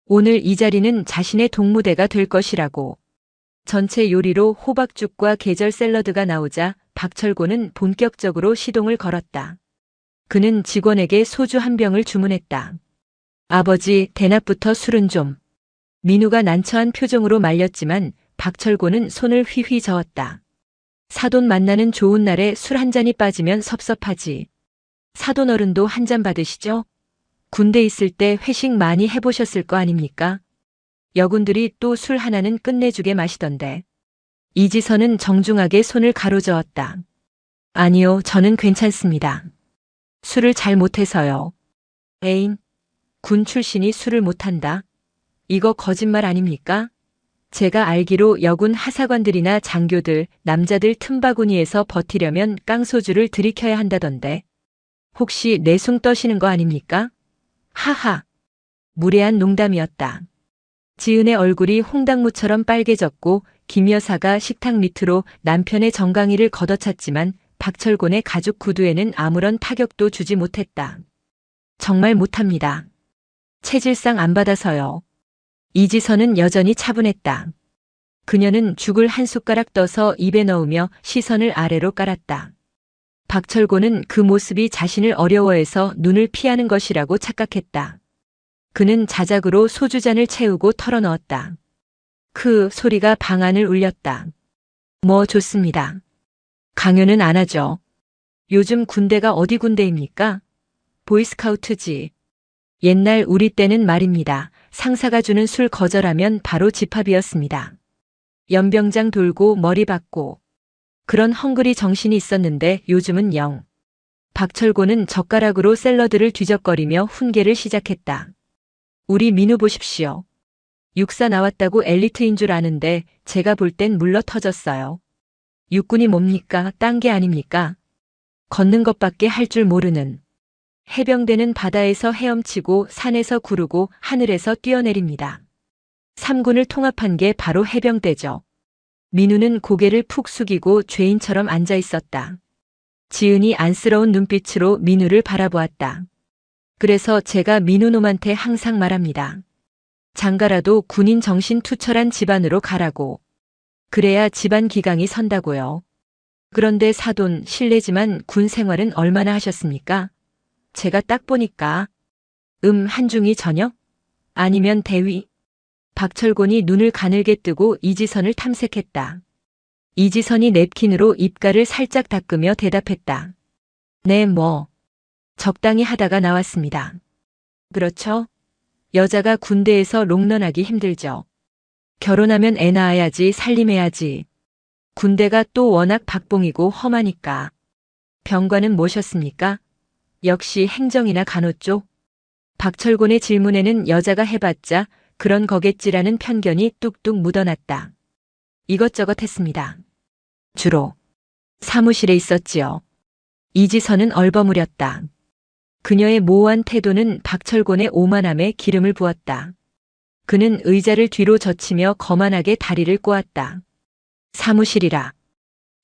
오늘 이 자리는 자신의 동무대가 될 것이라고. 전체 요리로 호박죽과 계절 샐러드가 나오자 박철곤은 본격적으로 시동을 걸었다. 그는 직원에게 소주 한 병을 주문했다. 아버지, 대낮부터 술은 좀. 민우가 난처한 표정으로 말렸지만 박철곤은 손을 휘휘 저었다. 사돈 만나는 좋은 날에 술 한 잔이 빠지면 섭섭하지. 사돈 어른도 한 잔 받으시죠? 군대 있을 때 회식 많이 해보셨을 거 아닙니까? 여군들이 또 술 하나는 끝내주게 마시던데. 이지선은 정중하게 손을 가로저었다. 아니요, 저는 괜찮습니다. 술을 잘 못해서요. 에잉, 군 출신이 술을 못한다? 이거 거짓말 아닙니까? 제가 알기로 여군 하사관들이나 장교들, 남자들 틈바구니에서 버티려면 깡소주를 들이켜야 한다던데. 혹시 내숭 떠시는 거 아닙니까? 하하. 무례한 농담이었다. 지은의 얼굴이 홍당무처럼 빨개졌고 김 여사가 식탁 밑으로 남편의 정강이를 걷어찼지만 박철곤의 가죽 구두에는 아무런 타격도 주지 못했다. 정말 못합니다. 체질상 안 받아서요. 이지선은 여전히 차분했다. 그녀는 죽을 한 숟가락 떠서 입에 넣으며 시선을 아래로 깔았다. 박철곤은 그 모습이 자신을 어려워해서 눈을 피하는 것이라고 착각했다. 그는 자작으로 소주잔을 채우고 털어넣었다. 그 소리가 방 안을 울렸다. 뭐 좋습니다. 강요는 안 하죠. 요즘 군대가 어디 군대입니까? 보이스카우트지. 옛날 우리 때는 말입니다. 상사가 주는 술 거절하면 바로 집합이었습니다. 연병장 돌고 머리 박고. 그런 헝그리 정신이 있었는데 요즘은 영. 박철곤은 젓가락으로 샐러드를 뒤적거리며 훈계를 시작했다. 우리 민우 보십시오. 육사 나왔다고 엘리트인 줄 아는데 제가 볼 땐 물러 터졌어요. 육군이 뭡니까? 딴 게 아닙니까? 걷는 것밖에 할 줄 모르는. 해병대는 바다에서 헤엄치고 산에서 구르고 하늘에서 뛰어내립니다. 3군을 통합한 게 바로 해병대죠. 민우는 고개를 푹 숙이고 죄인처럼 앉아 있었다. 지은이 안쓰러운 눈빛으로 민우를 바라보았다. 그래서 제가 민우놈한테 항상 말합니다. 장가라도 군인 정신 투철한 집안으로 가라고. 그래야 집안 기강이 선다고요. 그런데 사돈, 실례지만 군 생활은 얼마나 하셨습니까? 제가 딱 보니까 한중이 전역? 아니면 대위? 박철곤이 눈을 가늘게 뜨고 이지선을 탐색했다. 이지선이 냅킨으로 입가를 살짝 닦으며 대답했다. 네, 뭐. 적당히 하다가 나왔습니다. 그렇죠? 여자가 군대에서 롱런하기 힘들죠. 결혼하면 애 낳아야지 살림해야지. 군대가 또 워낙 박봉이고 험하니까. 병관은 뭐셨습니까? 역시 행정이나 간호 쪽? 박철곤의 질문에는 여자가 해봤자 그런 거겠지라는 편견이 뚝뚝 묻어났다. 이것저것 했습니다. 주로 사무실에 있었지요. 이지선은 얼버무렸다. 그녀의 모호한 태도는 박철곤의 오만함에 기름을 부었다. 그는 의자를 뒤로 젖히며 거만하게 다리를 꼬았다. 사무실이라.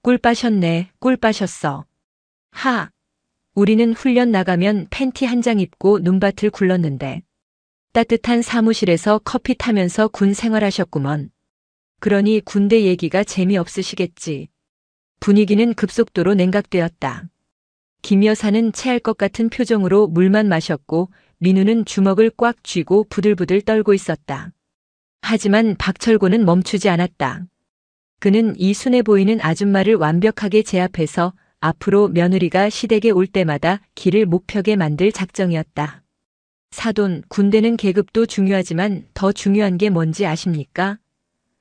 꿀 빠셨네, 꿀 빠셨어. 하. 우리는 훈련 나가면 팬티 한 장 입고 눈밭을 굴렀는데 따뜻한 사무실에서 커피 타면서 군 생활하셨구먼. 그러니 군대 얘기가 재미없으시겠지. 분위기는 급속도로 냉각되었다. 김 여사는 체할 것 같은 표정으로 물만 마셨고 민우는 주먹을 꽉 쥐고 부들부들 떨고 있었다. 하지만 박철곤은 멈추지 않았다. 그는 이 순해 보이는 아줌마를 완벽하게 제압해서 앞으로 며느리가 시댁에 올 때마다 길을 못 펴게 만들 작정이었다. 사돈, 군대는 계급도 중요하지만 더 중요한 게 뭔지 아십니까?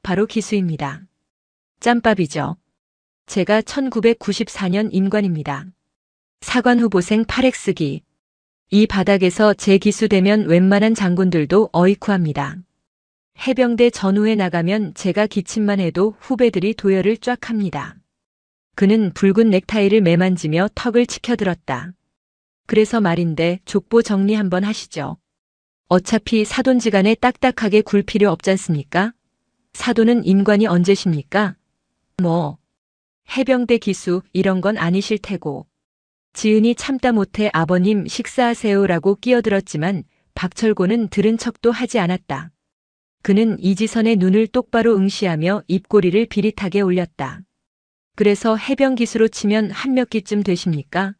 바로 기수입니다. 짬밥이죠. 제가 1994년 임관입니다. 사관 후보생 8X기. 이 바닥에서 제 기수 되면 웬만한 장군들도 어이쿠합니다. 해병대 전후에 나가면 제가 기침만 해도 후배들이 도열을 쫙 합니다. 그는 붉은 넥타이를 매만지며 턱을 치켜들었다. 그래서 말인데 족보 정리 한번 하시죠. 어차피 사돈지간에 딱딱하게 굴 필요 없잖습니까? 사돈은 임관이 언제십니까? 뭐, 해병대 기수 이런 건 아니실 테고. 지은이 참다 못해 아버님 식사하세요라고 끼어들었지만 박철곤은 들은 척도 하지 않았다. 그는 이지선의 눈을 똑바로 응시하며 입꼬리를 비릿하게 올렸다. 그래서 해병 기수로 치면 한 몇 기쯤 되십니까?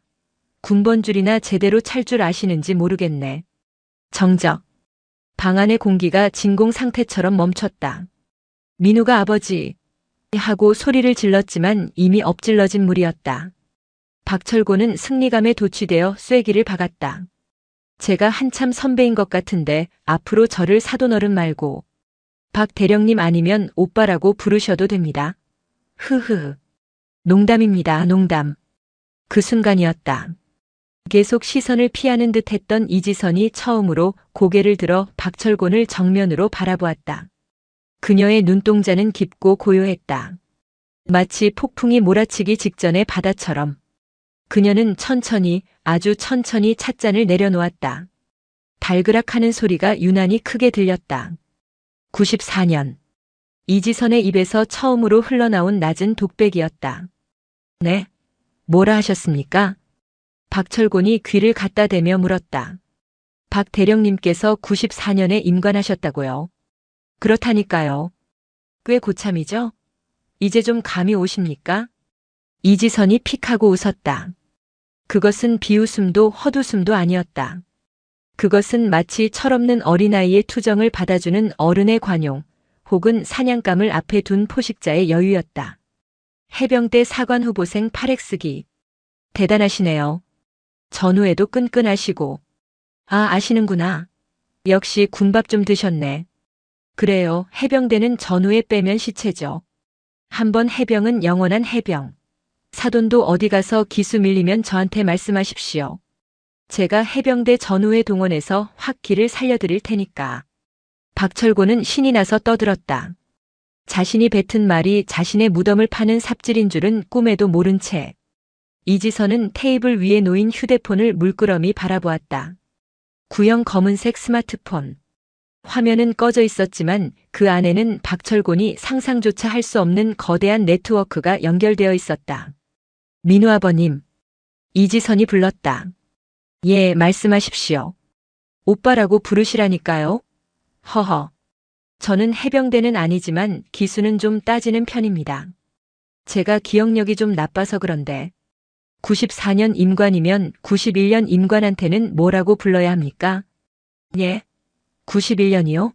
군번줄이나 제대로 찰 줄 아시는지 모르겠네. 정적. 방 안의 공기가 진공 상태처럼 멈췄다. 민우가 아버지 하고 소리를 질렀지만 이미 엎질러진 물이었다. 박철곤은 승리감에 도취되어 쐐기를 박았다. 제가 한참 선배인 것 같은데 앞으로 저를 사돈어른 말고 박 대령님 아니면 오빠라고 부르셔도 됩니다. 흐흐. 농담입니다. 농담. 그 순간이었다. 계속 시선을 피하는 듯 했던 이지선이 처음으로 고개를 들어 박철곤을 정면으로 바라보았다. 그녀의 눈동자는 깊고 고요했다. 마치 폭풍이 몰아치기 직전의 바다처럼. 그녀는 천천히, 아주 천천히 찻잔을 내려놓았다. 달그락하는 소리가 유난히 크게 들렸다. 94년. 이지선의 입에서 처음으로 흘러나온 낮은 독백이었다. 네? 뭐라 하셨습니까? 박철곤이 귀를 갖다 대며 물었다. 박 대령님께서 94년에 임관하셨다고요. 그렇다니까요. 꽤 고참이죠? 이제 좀 감이 오십니까? 이지선이 픽 하고 웃었다. 그것은 비웃음도 헛웃음도 아니었다. 그것은 마치 철없는 어린아이의 투정을 받아주는 어른의 관용, 혹은 사냥감을 앞에 둔 포식자의 여유였다. 해병대 사관 후보생 8X기. 대단하시네요. 전후에도 끈끈하시고. 아, 아시는구나. 역시 군밥 좀 드셨네. 그래요. 해병대는 전후에 빼면 시체죠. 한번 해병은 영원한 해병. 사돈도 어디 가서 기수 밀리면 저한테 말씀하십시오. 제가 해병대 전후에 동원해서 확 기를 살려드릴 테니까. 박철곤은 신이 나서 떠들었다. 자신이 뱉은 말이 자신의 무덤을 파는 삽질인 줄은 꿈에도 모른 채. 이지선은 테이블 위에 놓인 휴대폰을 물끄러미 바라보았다. 구형 검은색 스마트폰. 화면은 꺼져 있었지만 그 안에는 박철곤이 상상조차 할 수 없는 거대한 네트워크가 연결되어 있었다. 민우 아버님. 이지선이 불렀다. 예, 말씀하십시오. 오빠라고 부르시라니까요. 허허. 저는 해병대는 아니지만 기수는 좀 따지는 편입니다. 제가 기억력이 좀 나빠서 그런데 94년 임관이면 91년 임관한테는 뭐라고 불러야 합니까? 예? 91년이요?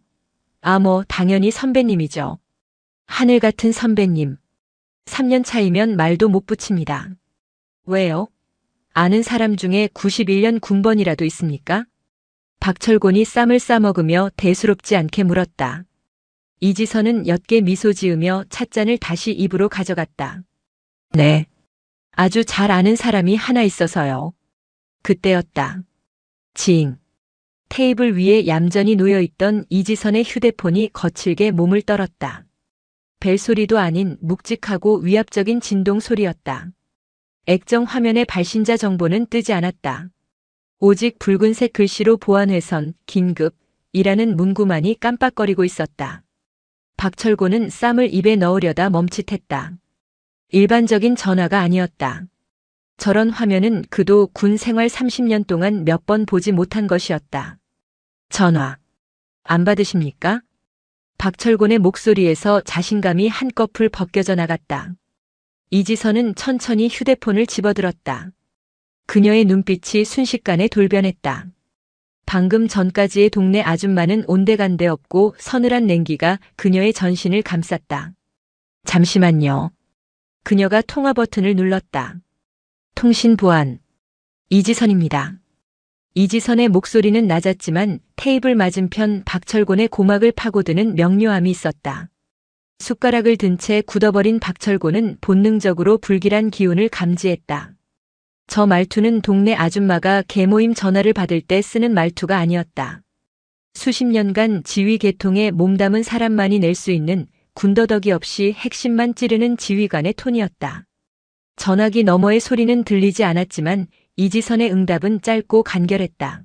아, 뭐 당연히 선배님이죠. 하늘 같은 선배님. 3년 차이면 말도 못 붙입니다. 왜요? 아는 사람 중에 91년 군번이라도 있습니까? 박철곤이 쌈을 싸먹으며 대수롭지 않게 물었다. 이지선은 옅게 미소 지으며 찻잔을 다시 입으로 가져갔다. 네. 아주 잘 아는 사람이 하나 있어서요. 그때였다. 징. 테이블 위에 얌전히 놓여있던 이지선의 휴대폰이 거칠게 몸을 떨었다. 벨소리도 아닌 묵직하고 위압적인 진동 소리였다. 액정 화면의 발신자 정보는 뜨지 않았다. 오직 붉은색 글씨로 보안회선, 긴급이라는 문구만이 깜빡거리고 있었다. 박철곤은 쌈을 입에 넣으려다 멈칫했다. 일반적인 전화가 아니었다. 저런 화면은 그도 군 생활 30년 동안 몇 번 보지 못한 것이었다. 전화. 안 받으십니까? 박철곤의 목소리에서 자신감이 한꺼풀 벗겨져 나갔다. 이지선은 천천히 휴대폰을 집어들었다. 그녀의 눈빛이 순식간에 돌변했다. 방금 전까지의 동네 아줌마는 온데간데 없고 서늘한 냉기가 그녀의 전신을 감쌌다. 잠시만요. 그녀가 통화 버튼을 눌렀다. 통신보안. 이지선입니다. 이지선의 목소리는 낮았지만 테이블 맞은편 박철곤의 고막을 파고드는 명료함이 있었다. 숟가락을 든 채 굳어버린 박철곤은 본능적으로 불길한 기운을 감지했다. 저 말투는 동네 아줌마가 개모임 전화를 받을 때 쓰는 말투가 아니었다. 수십 년간 지휘 계통에 몸담은 사람만이 낼 수 있는 군더더기 없이 핵심만 찌르는 지휘관의 톤이었다. 전화기 너머의 소리는 들리지 않았지만 이지선의 응답은 짧고 간결했다.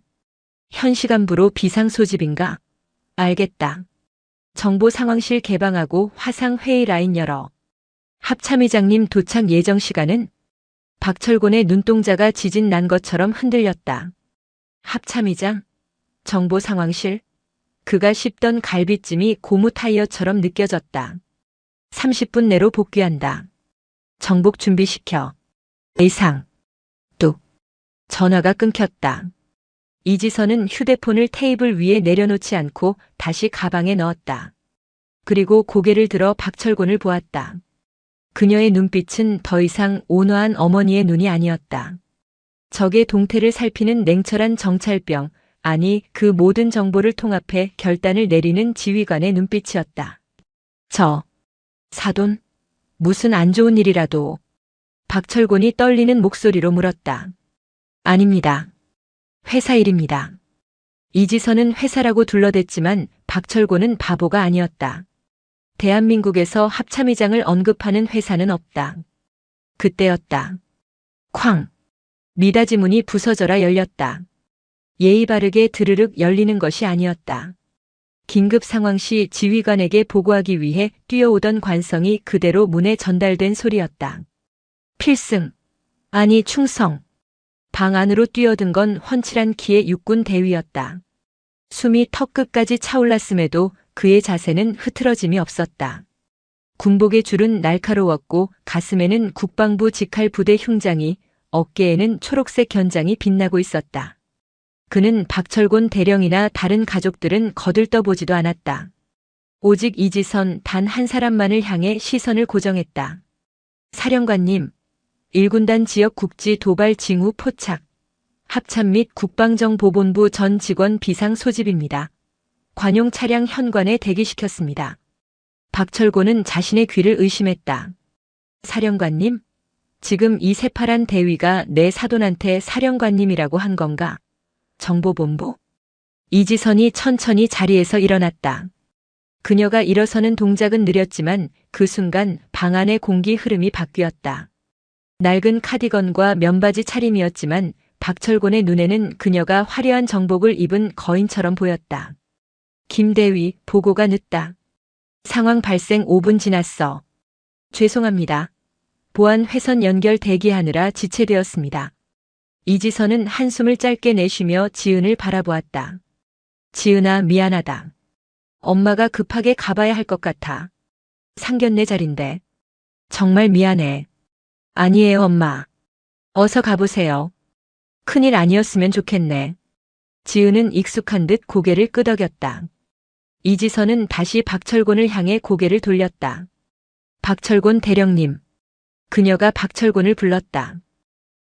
현 시간부로 비상소집인가? 알겠다. 정보 상황실 개방하고 화상 회의 라인 열어. 합참의장님 도착 예정 시간은? 박철곤의 눈동자가 지진 난 것처럼 흔들렸다. 합참의장? 정보 상황실? 그가 씹던 갈비찜이 고무 타이어처럼 느껴졌다. 30분 내로 복귀한다. 정복 준비시켜. 이상. 뚝. 전화가 끊겼다. 이지선은 휴대폰을 테이블 위에 내려놓지 않고 다시 가방에 넣었다. 그리고 고개를 들어 박철곤을 보았다. 그녀의 눈빛은 더 이상 온화한 어머니의 눈이 아니었다. 적의 동태를 살피는 냉철한 정찰병, 아니 그 모든 정보를 통합해 결단을 내리는 지휘관의 눈빛이었다. 사돈? 무슨 안 좋은 일이라도? 박철곤이 떨리는 목소리로 물었다. 아닙니다. 회사 일입니다. 이지선은 회사라고 둘러댔지만 박철곤은 바보가 아니었다. 대한민국에서 합참의장을 언급하는 회사는 없다. 그때였다. 쾅! 미닫이 문이 부서져라 열렸다. 예의 바르게 드르륵 열리는 것이 아니었다. 긴급 상황 시 지휘관에게 보고하기 위해 뛰어오던 관성이 그대로 문에 전달된 소리였다. 필승. 아니 충성. 방 안으로 뛰어든 건 훤칠한 키의 육군 대위였다. 숨이 턱끝까지 차올랐음에도 그의 자세는 흐트러짐이 없었다. 군복의 줄은 날카로웠고 가슴에는 국방부 직할 부대 흉장이, 어깨에는 초록색 견장이 빛나고 있었다. 그는 박철곤 대령이나 다른 가족들은 거들떠보지도 않았다. 오직 이지선 단 한 사람만을 향해 시선을 고정했다. 사령관님, 1군단 지역 국지 도발 징후 포착. 합참 및 국방정보본부 전 직원 비상 소집입니다. 관용 차량 현관에 대기시켰습니다. 박철곤은 자신의 귀를 의심했다. 사령관님? 지금 이 새파란 대위가 내 사돈한테 사령관님이라고 한 건가? 정보본부? 이지선이 천천히 자리에서 일어났다. 그녀가 일어서는 동작은 느렸지만 그 순간 방 안의 공기 흐름이 바뀌었다. 낡은 카디건과 면바지 차림이었지만 박철곤의 눈에는 그녀가 화려한 정복을 입은 거인처럼 보였다. 김대위, 보고가 늦다. 상황 발생 5분 지났어. 죄송합니다. 보안 회선 연결 대기하느라 지체되었습니다. 이지선은 한숨을 짧게 내쉬며 지은을 바라보았다. 지은아, 미안하다. 엄마가 급하게 가봐야 할 것 같아. 상견례 자리인데. 정말 미안해. 아니에요, 엄마. 어서 가보세요. 큰일 아니었으면 좋겠네. 지은은 익숙한 듯 고개를 끄덕였다. 이지선은 다시 박철곤을 향해 고개를 돌렸다. 박철곤 대령님. 그녀가 박철곤을 불렀다.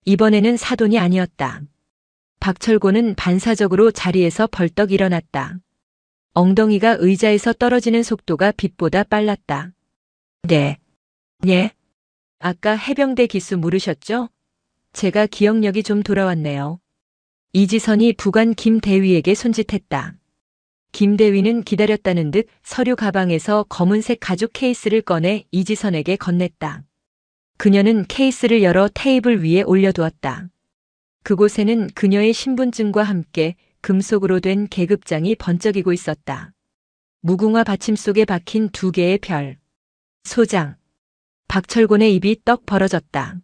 이번에는 사돈이 아니었다. 박철곤은 반사적으로 자리에서 벌떡 일어났다. 엉덩이가 의자에서 떨어지는 속도가 빛보다 빨랐다. 네. 예. 아까 해병대 기수 물으셨죠? 제가 기억력이 좀 돌아왔네요. 이지선이 부관 김 대위에게 손짓했다. 김 대위는 기다렸다는 듯 서류 가방에서 검은색 가죽 케이스를 꺼내 이지선에게 건넸다. 그녀는 케이스를 열어 테이블 위에 올려두었다. 그곳에는 그녀의 신분증과 함께 금속으로 된 계급장이 번쩍이고 있었다. 무궁화 받침 속에 박힌 2개의 별. 소장. 박철곤의 입이 떡 벌어졌다.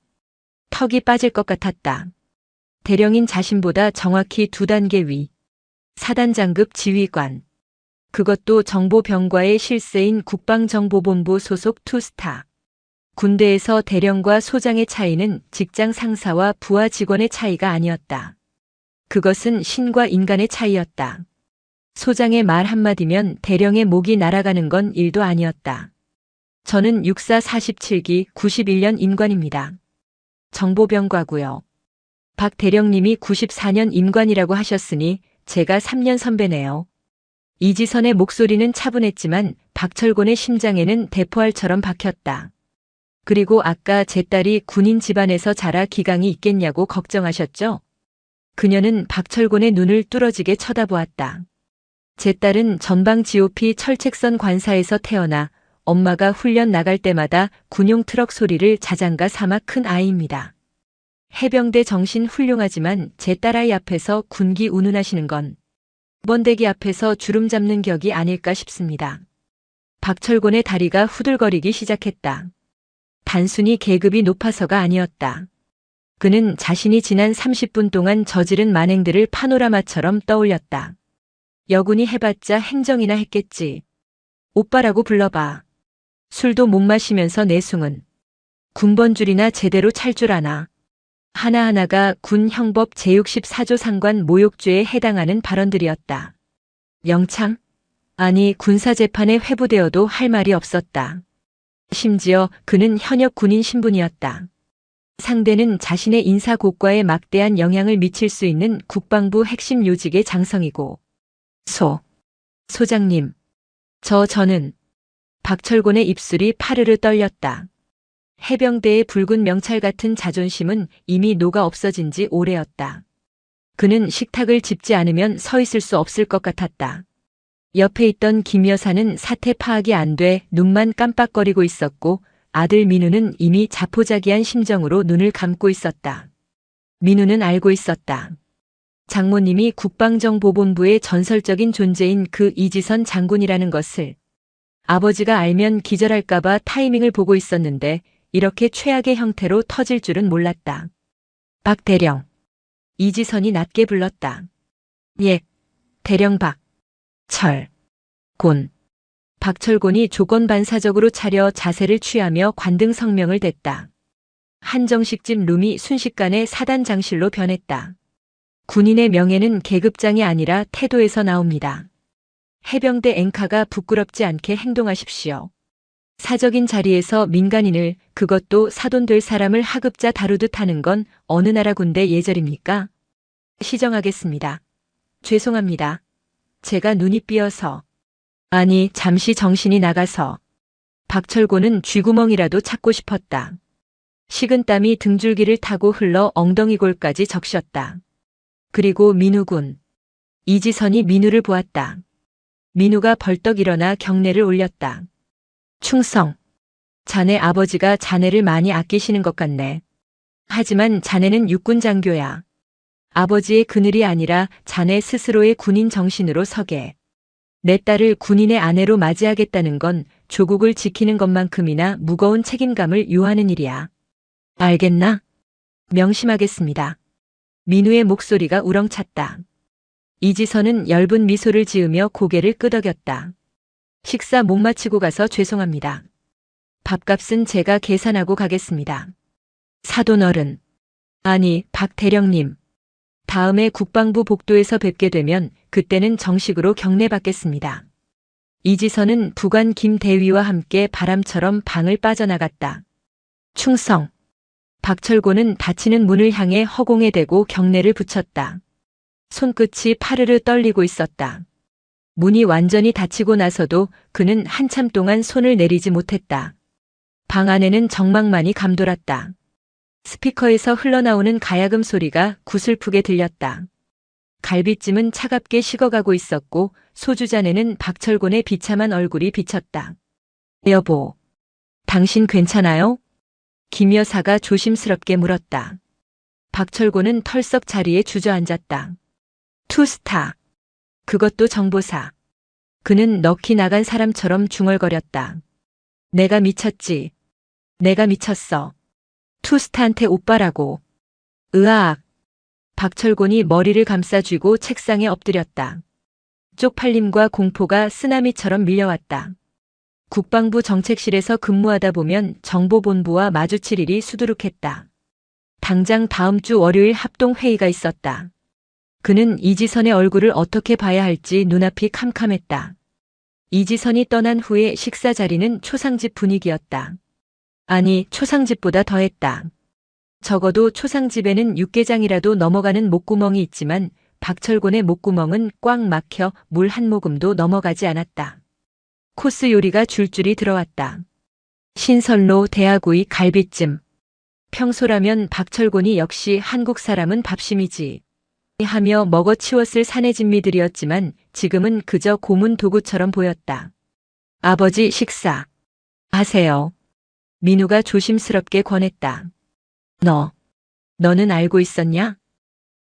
턱이 빠질 것 같았다. 대령인 자신보다 정확히 2단계 위. 사단장급 지휘관. 그것도 정보병과의 실세인 국방정보본부 소속 투스타. 군대에서 대령과 소장의 차이는 직장 상사와 부하 직원의 차이가 아니었다. 그것은 신과 인간의 차이였다. 소장의 말 한마디면 대령의 목이 날아가는 건 일도 아니었다. 저는 육사 47기 91년 인관입니다. 정보병과고요. 박 대령님이 94년 임관이라고 하셨으니 제가 3년 선배네요. 이지선의 목소리는 차분했지만 박철곤의 심장에는 대포알처럼 박혔다. 그리고 아까 제 딸이 군인 집안에서 자라 기강이 있겠냐고 걱정하셨죠? 그녀는 박철곤의 눈을 뚫어지게 쳐다보았다. 제 딸은 전방 GOP 철책선 관사에서 태어나 엄마가 훈련 나갈 때마다 군용 트럭 소리를 자장가 삼아 큰 아이입니다. 해병대 정신 훌륭하지만 제 딸아이 앞에서 군기 운운하시는 건 번데기 앞에서 주름 잡는 격이 아닐까 싶습니다. 박철곤의 다리가 후들거리기 시작했다. 단순히 계급이 높아서가 아니었다. 그는 자신이 지난 30분 동안 저지른 만행들을 파노라마처럼 떠올렸다. 여군이 해봤자 행정이나 했겠지. 오빠라고 불러봐. 술도 못 마시면서 내숭은. 군번줄이나 제대로 찰 줄 아나. 하나하나가 군 형법 제64조 상관 모욕죄에 해당하는 발언들이었다. 영창? 아니 군사재판에 회부되어도 할 말이 없었다. 심지어 그는 현역 군인 신분이었다. 상대는 자신의 인사고과에 막대한 영향을 미칠 수 있는 국방부 핵심 요직의 장성이고 소장님. 저는 박철곤의 입술이 파르르 떨렸다. 해병대의 붉은 명찰 같은 자존심은 이미 녹아 없어진 지 오래였다. 그는 식탁을 짚지 않으면 서 있을 수 없을 것 같았다. 옆에 있던 김 여사는 사태 파악이 안 돼 눈만 깜빡거리고 있었고 아들 민우는 이미 자포자기한 심정으로 눈을 감고 있었다. 민우는 알고 있었다. 장모님이 국방정보본부의 전설적인 존재인 그 이지선 장군이라는 것을. 아버지가 알면 기절할까봐 타이밍을 보고 있었는데 이렇게 최악의 형태로 터질 줄은 몰랐다. 박 대령. 이지선이 낮게 불렀다. 예, 대령 박. 곤. 박철곤이 조건반사적으로 차려 자세를 취하며 관등 성명을 댔다. 한정식집 룸이 순식간에 사단장실로 변했다. 군인의 명예는 계급장이 아니라 태도에서 나옵니다. 해병대 앵카가 부끄럽지 않게 행동하십시오. 사적인 자리에서 민간인을, 그것도 사돈될 사람을 하급자 다루듯 하는 건 어느 나라 군대 예절입니까? 시정하겠습니다. 죄송합니다. 제가 눈이 삐어서. 아니, 잠시 정신이 나가서. 박철곤은 쥐구멍이라도 찾고 싶었다. 식은땀이 등줄기를 타고 흘러 엉덩이골까지 적셨다. 그리고 민우군. 이지선이 민우를 보았다. 민우가 벌떡 일어나 경례를 올렸다. 충성. 자네 아버지가 자네를 많이 아끼시는 것 같네. 하지만 자네는 육군 장교야. 아버지의 그늘이 아니라 자네 스스로의 군인 정신으로 서게. 내 딸을 군인의 아내로 맞이하겠다는 건 조국을 지키는 것만큼이나 무거운 책임감을 요하는 일이야. 알겠나? 명심하겠습니다. 민우의 목소리가 우렁찼다. 이지선은 엷은 미소를 지으며 고개를 끄덕였다. 식사 못 마치고 가서 죄송합니다. 밥값은 제가 계산하고 가겠습니다. 사돈 어른. 아니, 박 대령님. 다음에 국방부 복도에서 뵙게 되면 그때는 정식으로 경례받겠습니다. 이지선은 부관 김 대위와 함께 바람처럼 방을 빠져나갔다. 충성. 박철곤은 닫히는 문을 향해 허공에 대고 경례를 붙였다. 손끝이 파르르 떨리고 있었다. 문이 완전히 닫히고 나서도 그는 한참 동안 손을 내리지 못했다. 방 안에는 정막만이 감돌았다. 스피커에서 흘러나오는 가야금 소리가 구슬프게 들렸다. 갈비찜은 차갑게 식어가고 있었고 소주잔에는 박철곤의 비참한 얼굴이 비쳤다. 여보, 당신 괜찮아요? 김 여사가 조심스럽게 물었다. 박철곤은 털썩 자리에 주저앉았다. 투스타. 그것도 정보사. 그는 넋이 나간 사람처럼 중얼거렸다. 내가 미쳤지. 내가 미쳤어. 투스타한테 오빠라고. 으악. 박철곤이 머리를 감싸쥐고 책상에 엎드렸다. 쪽팔림과 공포가 쓰나미처럼 밀려왔다. 국방부 정책실에서 근무하다 보면 정보본부와 마주칠 일이 수두룩했다. 당장 다음 주 월요일 합동회의가 있었다. 그는 이지선의 얼굴을 어떻게 봐야 할지 눈앞이 캄캄했다. 이지선이 떠난 후에 식사 자리는 초상집 분위기였다. 아니, 초상집보다 더했다. 적어도 초상집에는 육개장이라도 넘어가는 목구멍이 있지만 박철곤의 목구멍은 꽉 막혀 물 한 모금도 넘어가지 않았다. 코스 요리가 줄줄이 들어왔다. 신선로, 대하구이, 갈비찜. 평소라면 박철곤이 역시 한국 사람은 밥심이지 하며 먹어치웠을 사내 진미들이었지만 지금은 그저 고문 도구처럼 보였다. 아버지 식사 하세요. 민우가 조심스럽게 권했다. 너는 알고 있었냐?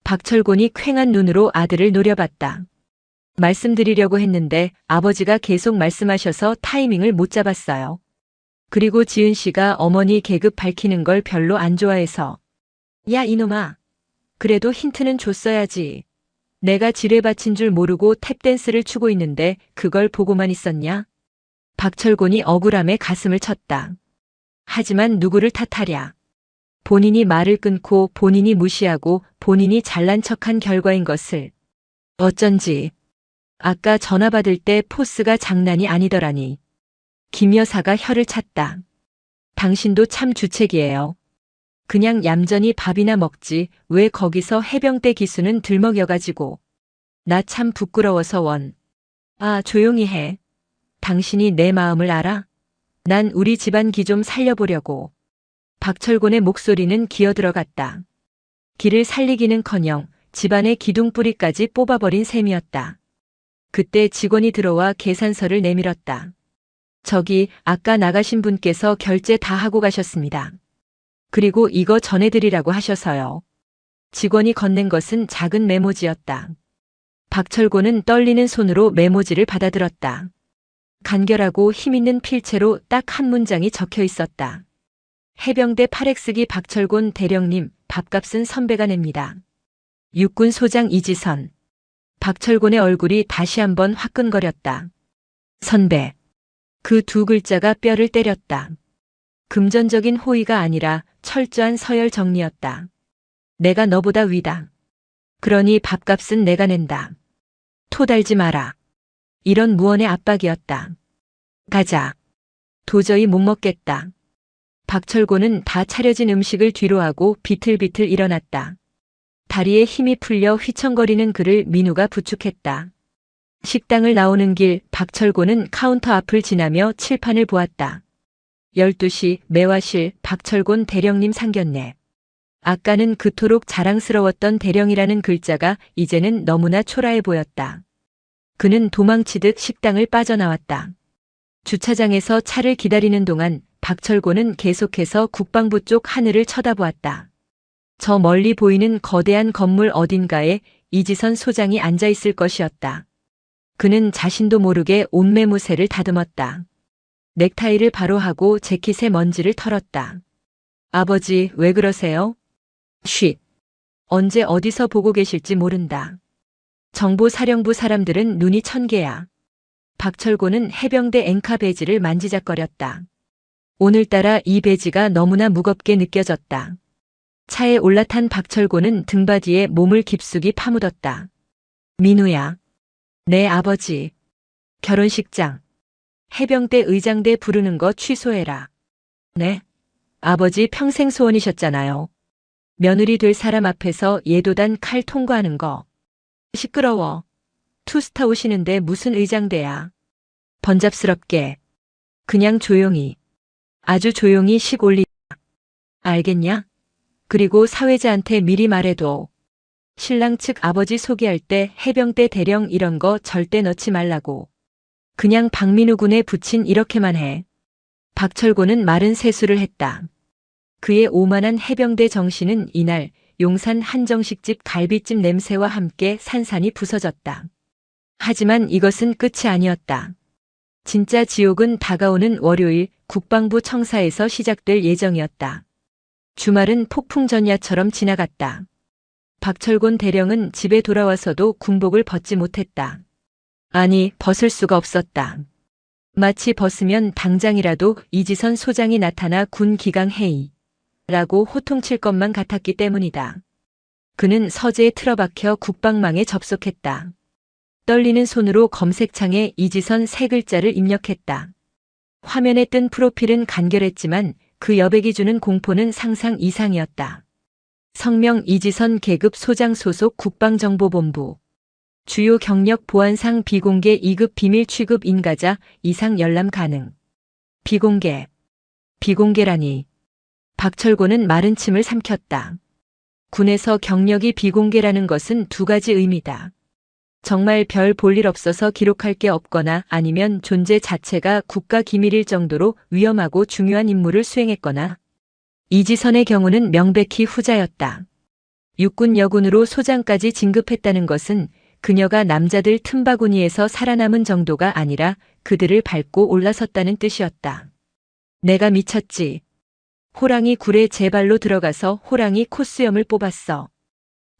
박철곤이 퀭한 눈으로 아들을 노려봤다. 말씀드리려고 했는데 아버지가 계속 말씀하셔서 타이밍을 못 잡았어요. 그리고 지은 씨가 어머니 계급 밝히는 걸 별로 안 좋아해서. 야 이놈아. 그래도 힌트는 줬어야지. 내가 지뢰밭인 줄 모르고 탭댄스를 추고 있는데 그걸 보고만 있었냐? 박철곤이 억울함에 가슴을 쳤다. 하지만 누구를 탓하랴. 본인이 말을 끊고 본인이 무시하고 본인이 잘난 척한 결과인 것을. 어쩐지. 아까 전화 받을 때 포스가 장난이 아니더라니. 김 여사가 혀를 찼다. 당신도 참 주책이에요. 그냥 얌전히 밥이나 먹지 왜 거기서 해병대 기수는 들먹여가지고. 나 참 부끄러워서 원. 아 조용히 해. 당신이 내 마음을 알아? 난 우리 집안 기 좀 살려보려고. 박철곤의 목소리는 기어들어갔다. 기를 살리기는커녕 집안의 기둥뿌리까지 뽑아버린 셈이었다. 그때 직원이 들어와 계산서를 내밀었다. 저기 아까 나가신 분께서 결제 다 하고 가셨습니다. 그리고 이거 전해드리라고 하셔서요. 직원이 건넨 것은 작은 메모지였다. 박철곤은 떨리는 손으로 메모지를 받아들었다. 간결하고 힘있는 필체로 딱 한 문장이 적혀 있었다. 해병대 8X기 박철곤 대령님, 밥값은 선배가 냅니다. 육군 소장 이지선. 박철곤의 얼굴이 다시 한번 화끈거렸다. 선배. 그 두 글자가 뼈를 때렸다. 금전적인 호의가 아니라 철저한 서열 정리였다. 내가 너보다 위다. 그러니 밥값은 내가 낸다. 토 달지 마라. 이런 무언의 압박이었다. 가자. 도저히 못 먹겠다. 박철곤은 다 차려진 음식을 뒤로하고 비틀비틀 일어났다. 다리에 힘이 풀려 휘청거리는 그를 민우가 부축했다. 식당을 나오는 길 박철곤은 카운터 앞을 지나며 칠판을 보았다. 12시 매화실 박철곤 대령님 상견례. 아까는 그토록 자랑스러웠던 대령이라는 글자가 이제는 너무나 초라해 보였다. 그는 도망치듯 식당을 빠져나왔다. 주차장에서 차를 기다리는 동안 박철곤은 계속해서 국방부 쪽 하늘을 쳐다보았다. 저 멀리 보이는 거대한 건물 어딘가에 이지선 소장이 앉아 있을 것이었다. 그는 자신도 모르게 옷매무새를 다듬었다. 넥타이를 바로 하고 재킷에 먼지를 털었다. 아버지, 왜 그러세요? 쉿. 언제 어디서 보고 계실지 모른다. 정보사령부 사람들은 눈이 천개야. 박철곤은 해병대 앵카 배지를 만지작거렸다. 오늘따라 이 배지가 너무나 무겁게 느껴졌다. 차에 올라탄 박철곤은 등받이에 몸을 깊숙이 파묻었다. 민우야. 내 아버지. 결혼식장. 해병대 의장대 부르는 거 취소해라. 네? 아버지 평생 소원이셨잖아요. 며느리 될 사람 앞에서 예도단 칼 통과하는 거. 시끄러워. 투스타 오시는데 무슨 의장대야. 번잡스럽게. 그냥 조용히. 아주 조용히 식 올리자. 알겠냐? 그리고 사회자한테 미리 말해도. 신랑 측 아버지 소개할 때 해병대 대령 이런 거 절대 넣지 말라고. 그냥 박민우 군에 붙인 이렇게만 해. 박철곤은 마른 세수를 했다. 그의 오만한 해병대 정신은 이날 용산 한정식집 갈비찜 냄새와 함께 산산이 부서졌다. 하지만 이것은 끝이 아니었다. 진짜 지옥은 다가오는 월요일 국방부 청사에서 시작될 예정이었다. 주말은 폭풍전야처럼 지나갔다. 박철곤 대령은 집에 돌아와서도 군복을 벗지 못했다. 아니, 벗을 수가 없었다. 마치 벗으면 당장이라도 이지선 소장이 나타나 군 기강 회의라고 호통칠 것만 같았기 때문이다. 그는 서재에 틀어박혀 국방망에 접속했다. 떨리는 손으로 검색창에 이지선 세 글자를 입력했다. 화면에 뜬 프로필은 간결했지만 그 여백이 주는 공포는 상상 이상이었다. 성명 이지선 계급 소장 소속 국방정보본부. 주요 경력 보안상 비공개 2급 비밀 취급 인가자 이상 열람 가능. 비공개. 비공개라니. 박철곤은 마른 침을 삼켰다. 군에서 경력이 비공개라는 것은 두 가지 의미다. 정말 별 볼 일 없어서 기록할 게 없거나 아니면 존재 자체가 국가 기밀일 정도로 위험하고 중요한 임무를 수행했거나. 이지선의 경우는 명백히 후자였다. 육군 여군으로 소장까지 진급했다는 것은 그녀가 남자들 틈바구니에서 살아남은 정도가 아니라 그들을 밟고 올라섰다는 뜻이었다. 내가 미쳤지. 호랑이 굴에 제 발로 들어가서 호랑이 콧수염을 뽑았어.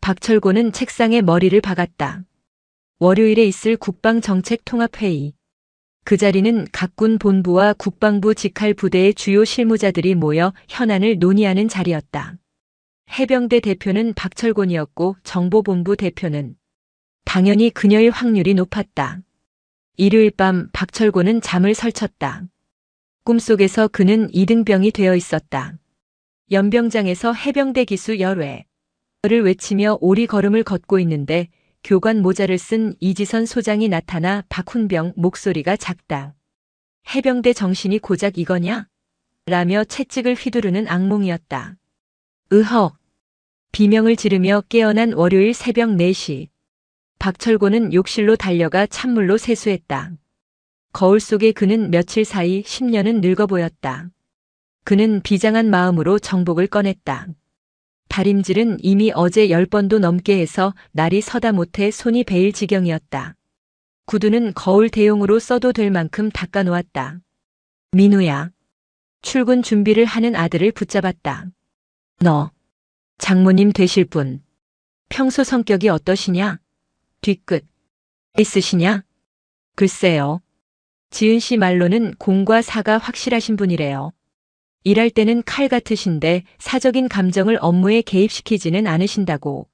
박철곤은 책상에 머리를 박았다. 월요일에 있을 국방정책통합회의. 그 자리는 각군 본부와 국방부 직할 부대의 주요 실무자들이 모여 현안을 논의하는 자리였다. 해병대 대표는 박철곤이었고 정보본부 대표는 당연히 그녀일 확률이 높았다. 일요일 밤 박철곤은 잠을 설쳤다. 꿈속에서 그는 이등병이 되어 있었다. 연병장에서 해병대 기수 열외를 외치며 오리걸음을 걷고 있는데 교관 모자를 쓴 이지선 소장이 나타나 박훈병 목소리가 작다. 해병대 정신이 고작 이거냐? 라며 채찍을 휘두르는 악몽이었다. 으헉. 비명을 지르며 깨어난 월요일 새벽 4시. 박철곤은 욕실로 달려가 찬물로 세수했다. 거울 속에 그는 며칠 사이 10년은 늙어 보였다. 그는 비장한 마음으로 정복을 꺼냈다. 다림질은 이미 어제 10번도 넘게 해서 날이 서다 못해 손이 베일 지경이었다. 구두는 거울 대용으로 써도 될 만큼 닦아놓았다. 민우야. 출근 준비를 하는 아들을 붙잡았다. 너, 장모님 되실 분. 평소 성격이 어떠시냐? 뒤끝. 있으시냐? 글쎄요. 지은 씨 말로는 공과 사가 확실하신 분이래요. 일할 때는 칼 같으신데 사적인 감정을 업무에 개입시키지는 않으신다고.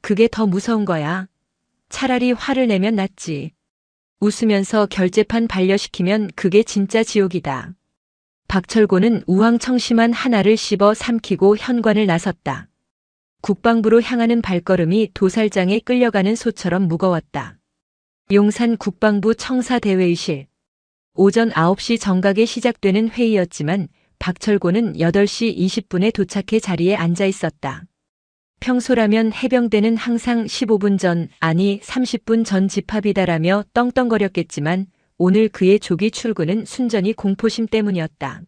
그게 더 무서운 거야. 차라리 화를 내면 낫지. 웃으면서 결제판 반려시키면 그게 진짜 지옥이다. 박철곤은 우황청심한 하나를 씹어 삼키고 현관을 나섰다. 국방부로 향하는 발걸음이 도살장에 끌려가는 소처럼 무거웠다. 용산 국방부 청사대회의실. 오전 9시 정각에 시작되는 회의였지만 박철곤은 8시 20분에 도착해 자리에 앉아 있었다. 평소라면 해병대는 항상 15분 전, 아니 30분 전 집합이다라며 떵떵거렸겠지만 오늘 그의 조기 출근은 순전히 공포심 때문이었다.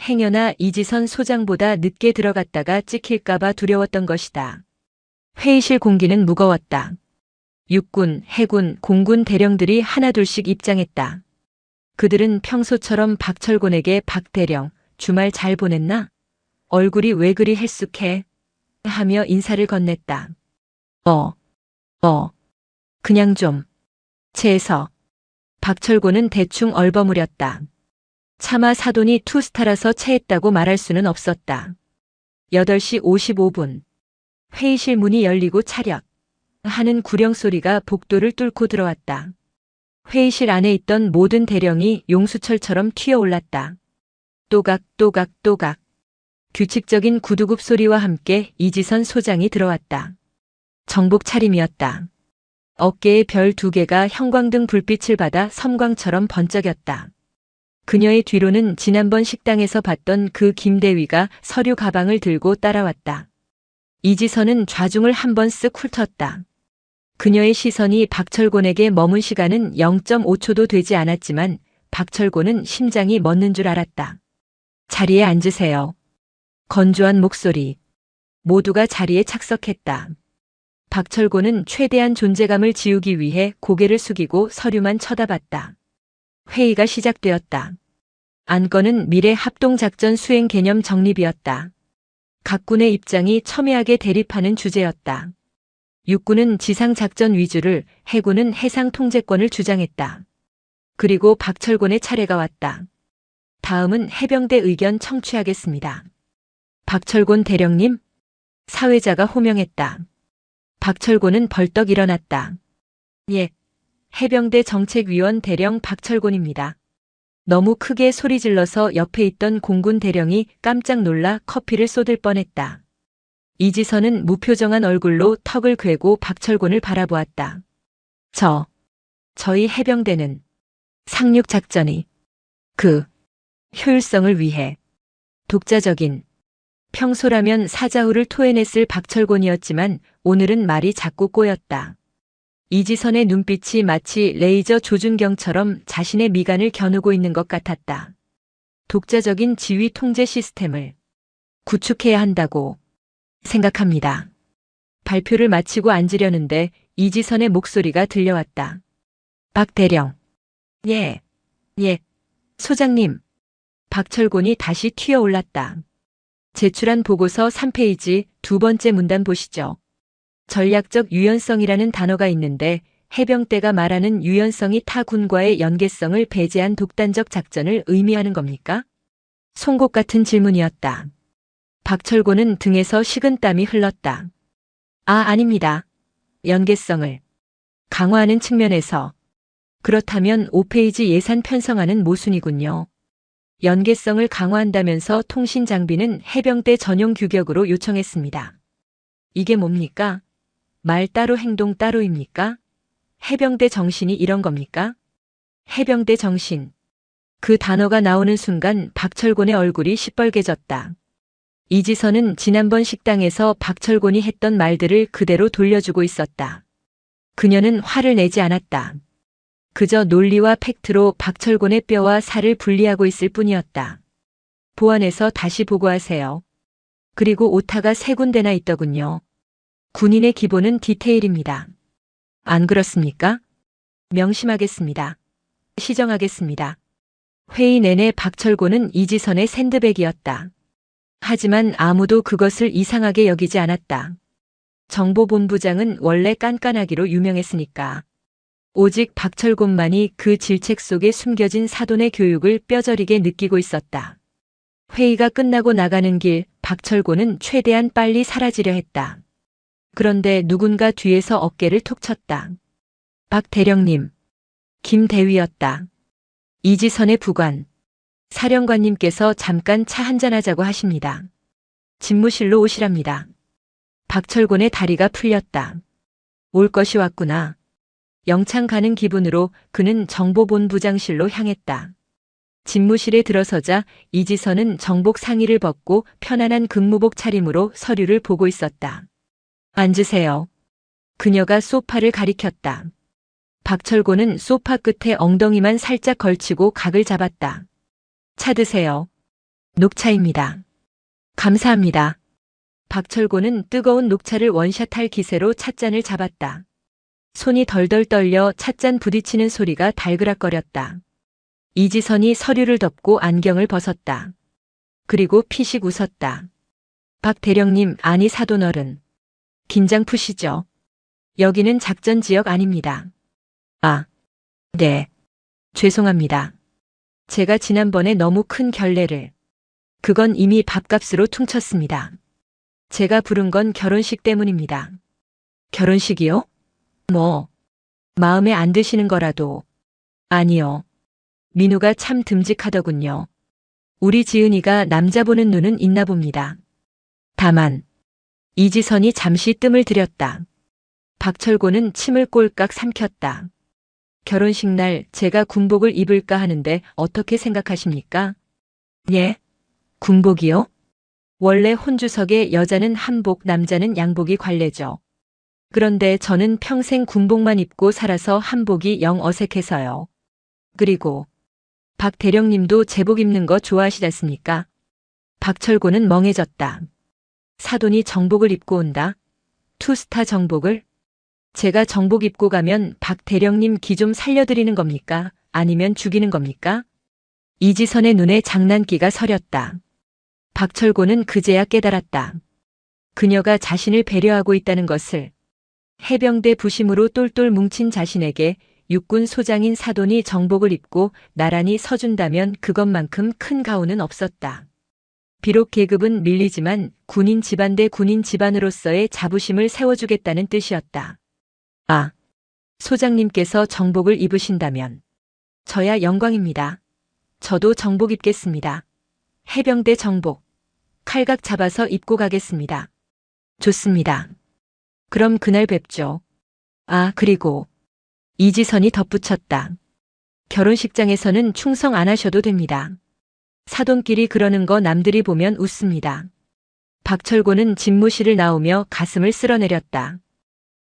행여나 이지선 소장보다 늦게 들어갔다가 찍힐까봐 두려웠던 것이다. 회의실 공기는 무거웠다. 육군, 해군, 공군 대령들이 하나둘씩 입장했다. 그들은 평소처럼 박철곤에게 박 대령, 주말 잘 보냈나? 얼굴이 왜 그리 헬쑥해? 하며 인사를 건넸다. 그냥 좀. 채에서. 박철곤은 대충 얼버무렸다. 차마 사돈이 투스타라서 체했다고 말할 수는 없었다. 8시 55분. 회의실 문이 열리고 차렷. 하는 구령 소리가 복도를 뚫고 들어왔다. 회의실 안에 있던 모든 대령이 용수철처럼 튀어올랐다. 또각. 규칙적인 구두굽 소리와 함께 이지선 소장이 들어왔다. 정복 차림이었다. 어깨에 별 2개가 형광등 불빛을 받아 섬광처럼 번쩍였다. 그녀의 뒤로는 지난번 식당에서 봤던 그 김대위가 서류 가방을 들고 따라왔다. 이지선은 좌중을 한번 쓱 훑었다. 그녀의 시선이 박철곤에게 머문 시간은 0.5초도 되지 않았지만 박철곤은 심장이 멎는 줄 알았다. 자리에 앉으세요. 건조한 목소리. 모두가 자리에 착석했다. 박철곤은 최대한 존재감을 지우기 위해 고개를 숙이고 서류만 쳐다봤다. 회의가 시작되었다. 안건은 미래 합동작전 수행 개념 정립이었다. 각 군의 입장이 첨예하게 대립하는 주제였다. 육군은 지상작전 위주를, 해군은 해상 통제권을 주장했다. 그리고 박철곤의 차례가 왔다. 다음은 해병대 의견 청취하겠습니다. 박철곤 대령님? 사회자가 호명했다. 박철곤은 벌떡 일어났다. 예. 해병대 정책위원 대령 박철곤입니다. 너무 크게 소리 질러서 옆에 있던 공군 대령이 깜짝 놀라 커피를 쏟을 뻔했다. 이지선은 무표정한 얼굴로 턱을 괴고 박철곤을 바라보았다. 저희 해병대는 상륙작전이 그 효율성을 위해 독자적인 평소라면 사자후를 토해냈을 박철곤이었지만 오늘은 말이 자꾸 꼬였다. 이지선의 눈빛이 마치 레이저 조준경처럼 자신의 미간을 겨누고 있는 것 같았다. 독자적인 지휘 통제 시스템을 구축해야 한다고 생각합니다. 발표를 마치고 앉으려는데 이지선의 목소리가 들려왔다. 박 대령. 예, 소장님. 박철곤이 다시 튀어올랐다. 제출한 보고서 3페이지 두 번째 문단 보시죠. 전략적 유연성이라는 단어가 있는데 해병대가 말하는 유연성이 타 군과의 연계성을 배제한 독단적 작전을 의미하는 겁니까? 송곳 같은 질문이었다. 박철곤은 등에서 식은땀이 흘렀다. 아닙니다. 연계성을 강화하는 측면에서. 그렇다면 5페이지 예산 편성안은 모순이군요. 연계성을 강화한다면서 통신 장비는 해병대 전용 규격으로 요청했습니다. 이게 뭡니까? 말 따로 행동 따로입니까? 해병대 정신이 이런 겁니까? 해병대 정신. 그 단어가 나오는 순간 박철곤의 얼굴이 시뻘개졌다. 이지선은 지난번 식당에서 박철곤이 했던 말들을 그대로 돌려주고 있었다. 그녀는 화를 내지 않았다. 그저 논리와 팩트로 박철곤의 뼈와 살을 분리하고 있을 뿐이었다. 보안에서 다시 보고하세요. 그리고 오타가 3군데나 있더군요. 군인의 기본은 디테일입니다. 안 그렇습니까? 명심하겠습니다. 시정하겠습니다. 회의 내내 박철곤은 이지선의 샌드백이었다. 하지만 아무도 그것을 이상하게 여기지 않았다. 정보본부장은 원래 깐깐하기로 유명했으니까. 오직 박철곤만이 그 질책 속에 숨겨진 사돈의 교육을 뼈저리게 느끼고 있었다. 회의가 끝나고 나가는 길 박철곤은 최대한 빨리 사라지려 했다. 그런데 누군가 뒤에서 어깨를 톡 쳤다. 박 대령님. 김 대위였다. 이지선의 부관. 사령관님께서 잠깐 차 한잔하자고 하십니다. 집무실로 오시랍니다. 박철곤의 다리가 풀렸다. 올 것이 왔구나. 영창 가는 기분으로 그는 정보본부장실로 향했다. 집무실에 들어서자 이지선은 정복 상의를 벗고 편안한 근무복 차림으로 서류를 보고 있었다. 앉으세요. 그녀가 소파를 가리켰다. 박철곤은 소파 끝에 엉덩이만 살짝 걸치고 각을 잡았다. 차 드세요. 녹차입니다. 감사합니다. 박철곤은 뜨거운 녹차를 원샷할 기세로 찻잔을 잡았다. 손이 덜덜 떨려 찻잔 부딪히는 소리가 달그락거렸다. 이지선이 서류를 덮고 안경을 벗었다. 그리고 피식 웃었다. 박 대령님, 아니 사돈어른. 긴장 푸시죠. 여기는 작전 지역 아닙니다. 네. 죄송합니다. 제가 지난번에 너무 큰 결례를. 그건 이미 밥값으로 퉁쳤습니다. 제가 부른 건 결혼식 때문입니다. 결혼식이요? 마음에 안 드시는 거라도. 아니요. 민우가 참 듬직하더군요. 우리 지은이가 남자 보는 눈은 있나 봅니다. 다만 이지선이 잠시 뜸을 들였다. 박철곤은 침을 꼴깍 삼켰다. 결혼식 날 제가 군복을 입을까 하는데 어떻게 생각하십니까? 예? 군복이요? 원래 혼주석에 여자는 한복, 남자는 양복이 관례죠. 그런데 저는 평생 군복만 입고 살아서 한복이 영 어색해서요. 그리고 박 대령님도 제복 입는 거 좋아하시지 않습니까? 박철곤은 멍해졌다. 사돈이 정복을 입고 온다? 투스타 정복을? 제가 정복 입고 가면 박 대령님 기 좀 살려드리는 겁니까? 아니면 죽이는 겁니까? 이지선의 눈에 장난기가 서렸다. 박철곤은 그제야 깨달았다. 그녀가 자신을 배려하고 있다는 것을. 해병대 부심으로 똘똘 뭉친 자신에게 육군 소장인 사돈이 정복을 입고 나란히 서준다면 그것만큼 큰 가오는 없었다. 비록 계급은 밀리지만 군인 집안 대 군인 집안으로서의 자부심을 세워주겠다는 뜻이었다. 소장님께서 정복을 입으신다면 저야 영광입니다. 저도 정복 입겠습니다. 해병대 정복. 칼각 잡아서 입고 가겠습니다. 좋습니다. 그럼 그날 뵙죠. 아, 그리고 이지선이 덧붙였다. 결혼식장에서는 충성 안 하셔도 됩니다. 사돈끼리 그러는 거 남들이 보면 웃습니다. 박철곤은 집무실을 나오며 가슴을 쓸어내렸다.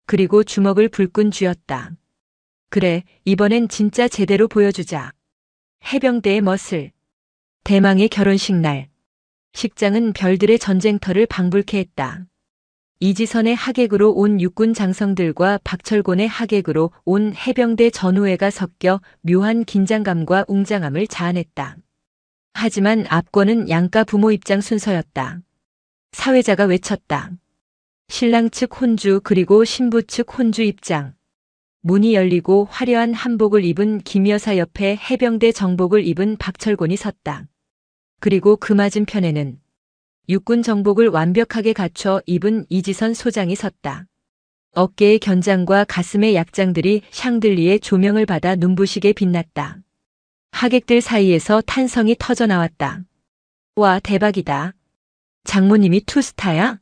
그리고 주먹을 불끈 쥐었다. 그래, 이번엔 진짜 제대로 보여주자. 해병대의 멋을. 대망의 결혼식 날. 식장은 별들의 전쟁터를 방불케 했다. 이지선의 하객으로 온 육군 장성들과 박철곤의 하객으로 온 해병대 전우회가 섞여 묘한 긴장감과 웅장함을 자아냈다. 하지만 압권은 양가 부모 입장 순서였다. 사회자가 외쳤다. 신랑 측 혼주 그리고 신부 측 혼주 입장. 문이 열리고 화려한 한복을 입은 김여사 옆에 해병대 정복을 입은 박철곤이 섰다. 그리고 그 맞은편에는 육군 정복을 완벽하게 갖춰 입은 이지선 소장이 섰다. 어깨의 견장과 가슴의 약장들이 샹들리의 조명을 받아 눈부시게 빛났다. 하객들 사이에서 탄성이 터져 나왔다. 와, 대박이다. 장모님이 투스타야?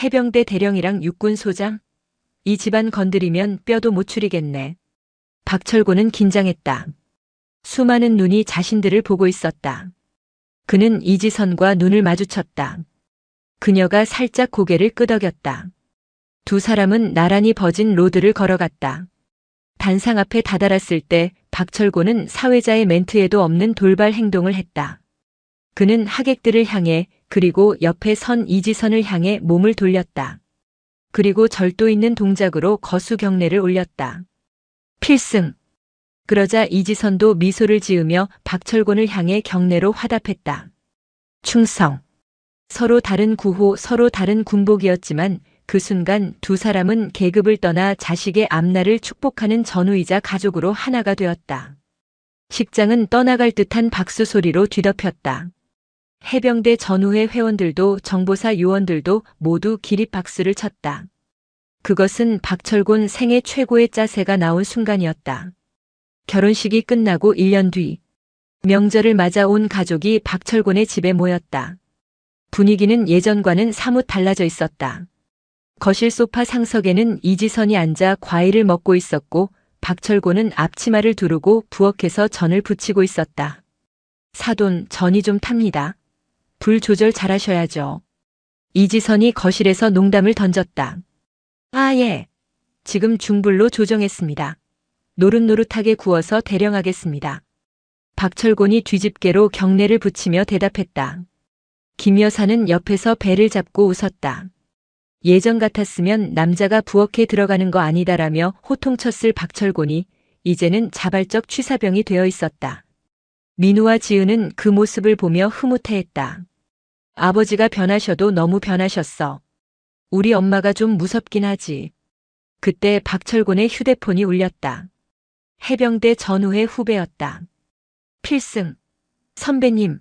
해병대 대령이랑 육군 소장? 이 집안 건드리면 뼈도 못 추리겠네. 박철곤은 긴장했다. 수많은 눈이 자신들을 보고 있었다. 그는 이지선과 눈을 마주쳤다. 그녀가 살짝 고개를 끄덕였다. 두 사람은 나란히 버진 로드를 걸어갔다. 단상 앞에 다다랐을 때 박철곤은 사회자의 멘트에도 없는 돌발 행동을 했다. 그는 하객들을 향해 그리고 옆에 선 이지선을 향해 몸을 돌렸다. 그리고 절도 있는 동작으로 거수 경례를 올렸다. 필승. 그러자 이지선도 미소를 지으며 박철곤을 향해 경례로 화답했다. 충성. 서로 다른 구호, 서로 다른 군복이었지만 그 순간 두 사람은 계급을 떠나 자식의 앞날을 축복하는 전우이자 가족으로 하나가 되었다. 식장은 떠나갈 듯한 박수 소리로 뒤덮였다. 해병대 전우회 회원들도 정보사 요원들도 모두 기립박수를 쳤다. 그것은 박철곤 생애 최고의 짜세가 나온 순간이었다. 결혼식이 끝나고 1년 뒤 명절을 맞아 온 가족이 박철곤의 집에 모였다. 분위기는 예전과는 사뭇 달라져 있었다. 거실 소파 상석에는 이지선이 앉아 과일을 먹고 있었고 박철곤은 앞치마를 두르고 부엌에서 전을 부치고 있었다. 사돈, 전이 좀 탑니다. 불 조절 잘하셔야죠. 이지선이 거실에서 농담을 던졌다. 아, 예. 지금 중불로 조정했습니다. 노릇노릇하게 구워서 대령하겠습니다. 박철곤이 뒤집개로 경례를 붙이며 대답했다. 김 여사는 옆에서 배를 잡고 웃었다. 예전 같았으면 남자가 부엌에 들어가는 거 아니다라며 호통쳤을 박철곤이 이제는 자발적 취사병이 되어 있었다. 민우와 지은은 그 모습을 보며 흐뭇해했다. 아버지가 변하셔도 너무 변하셨어. 우리 엄마가 좀 무섭긴 하지. 그때 박철곤의 휴대폰이 울렸다. 해병대 전우회 후배였다. 필승. 선배님,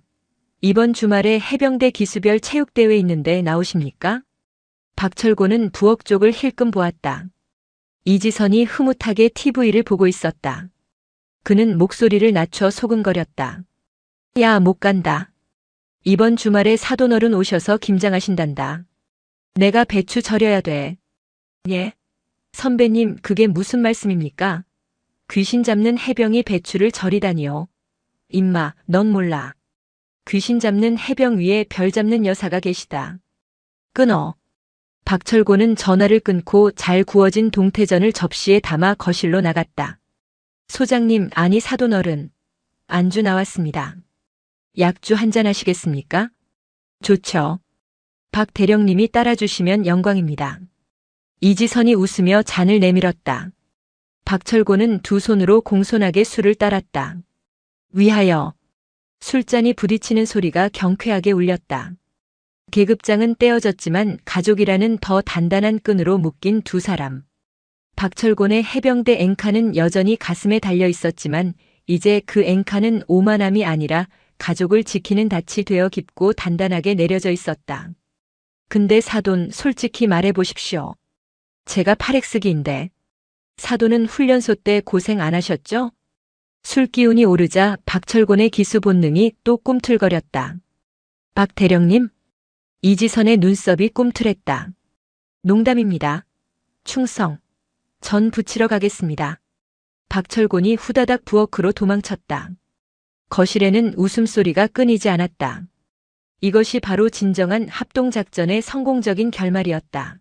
이번 주말에 해병대 기수별 체육대회 있는데 나오십니까? 박철곤은 부엌 쪽을 힐끔 보았다. 이지선이 흐뭇하게 TV를 보고 있었다. 그는 목소리를 낮춰 소근거렸다. 야, 못 간다. 이번 주말에 사돈어른 오셔서 김장하신단다. 내가 배추 절여야 돼. 예? 선배님, 그게 무슨 말씀입니까? 귀신 잡는 해병이 배추를 절이다니요. 임마, 넌 몰라. 귀신 잡는 해병 위에 별 잡는 여사가 계시다. 끊어. 박철곤은 전화를 끊고 잘 구워진 동태전을 접시에 담아 거실로 나갔다. 소장님, 아니 사돈어른. 안주 나왔습니다. 약주 한잔 하시겠습니까? 좋죠. 박 대령님이 따라주시면 영광입니다. 이지선이 웃으며 잔을 내밀었다. 박철곤은 두 손으로 공손하게 술을 따랐다. 위하여. 술잔이 부딪히는 소리가 경쾌하게 울렸다. 계급장은 떼어졌지만 가족이라는 더 단단한 끈으로 묶인 두 사람. 박철곤의 해병대 앵카는 여전히 가슴에 달려 있었지만 이제 그 앵카는 오만함이 아니라 가족을 지키는 닻이 되어 깊고 단단하게 내려져 있었다. 근데 사돈, 솔직히 말해보십시오. 제가 파렉스기인데. 사돈은 훈련소 때 고생 안 하셨죠? 술 기운이 오르자 박철곤의 기수 본능이 또 꿈틀거렸다. 박 대령님? 이지선의 눈썹이 꿈틀했다. 농담입니다. 충성. 전 붙이러 가겠습니다. 박철곤이 후다닥 부엌으로 도망쳤다. 거실에는 웃음소리가 끊이지 않았다. 이것이 바로 진정한 합동작전의 성공적인 결말이었다.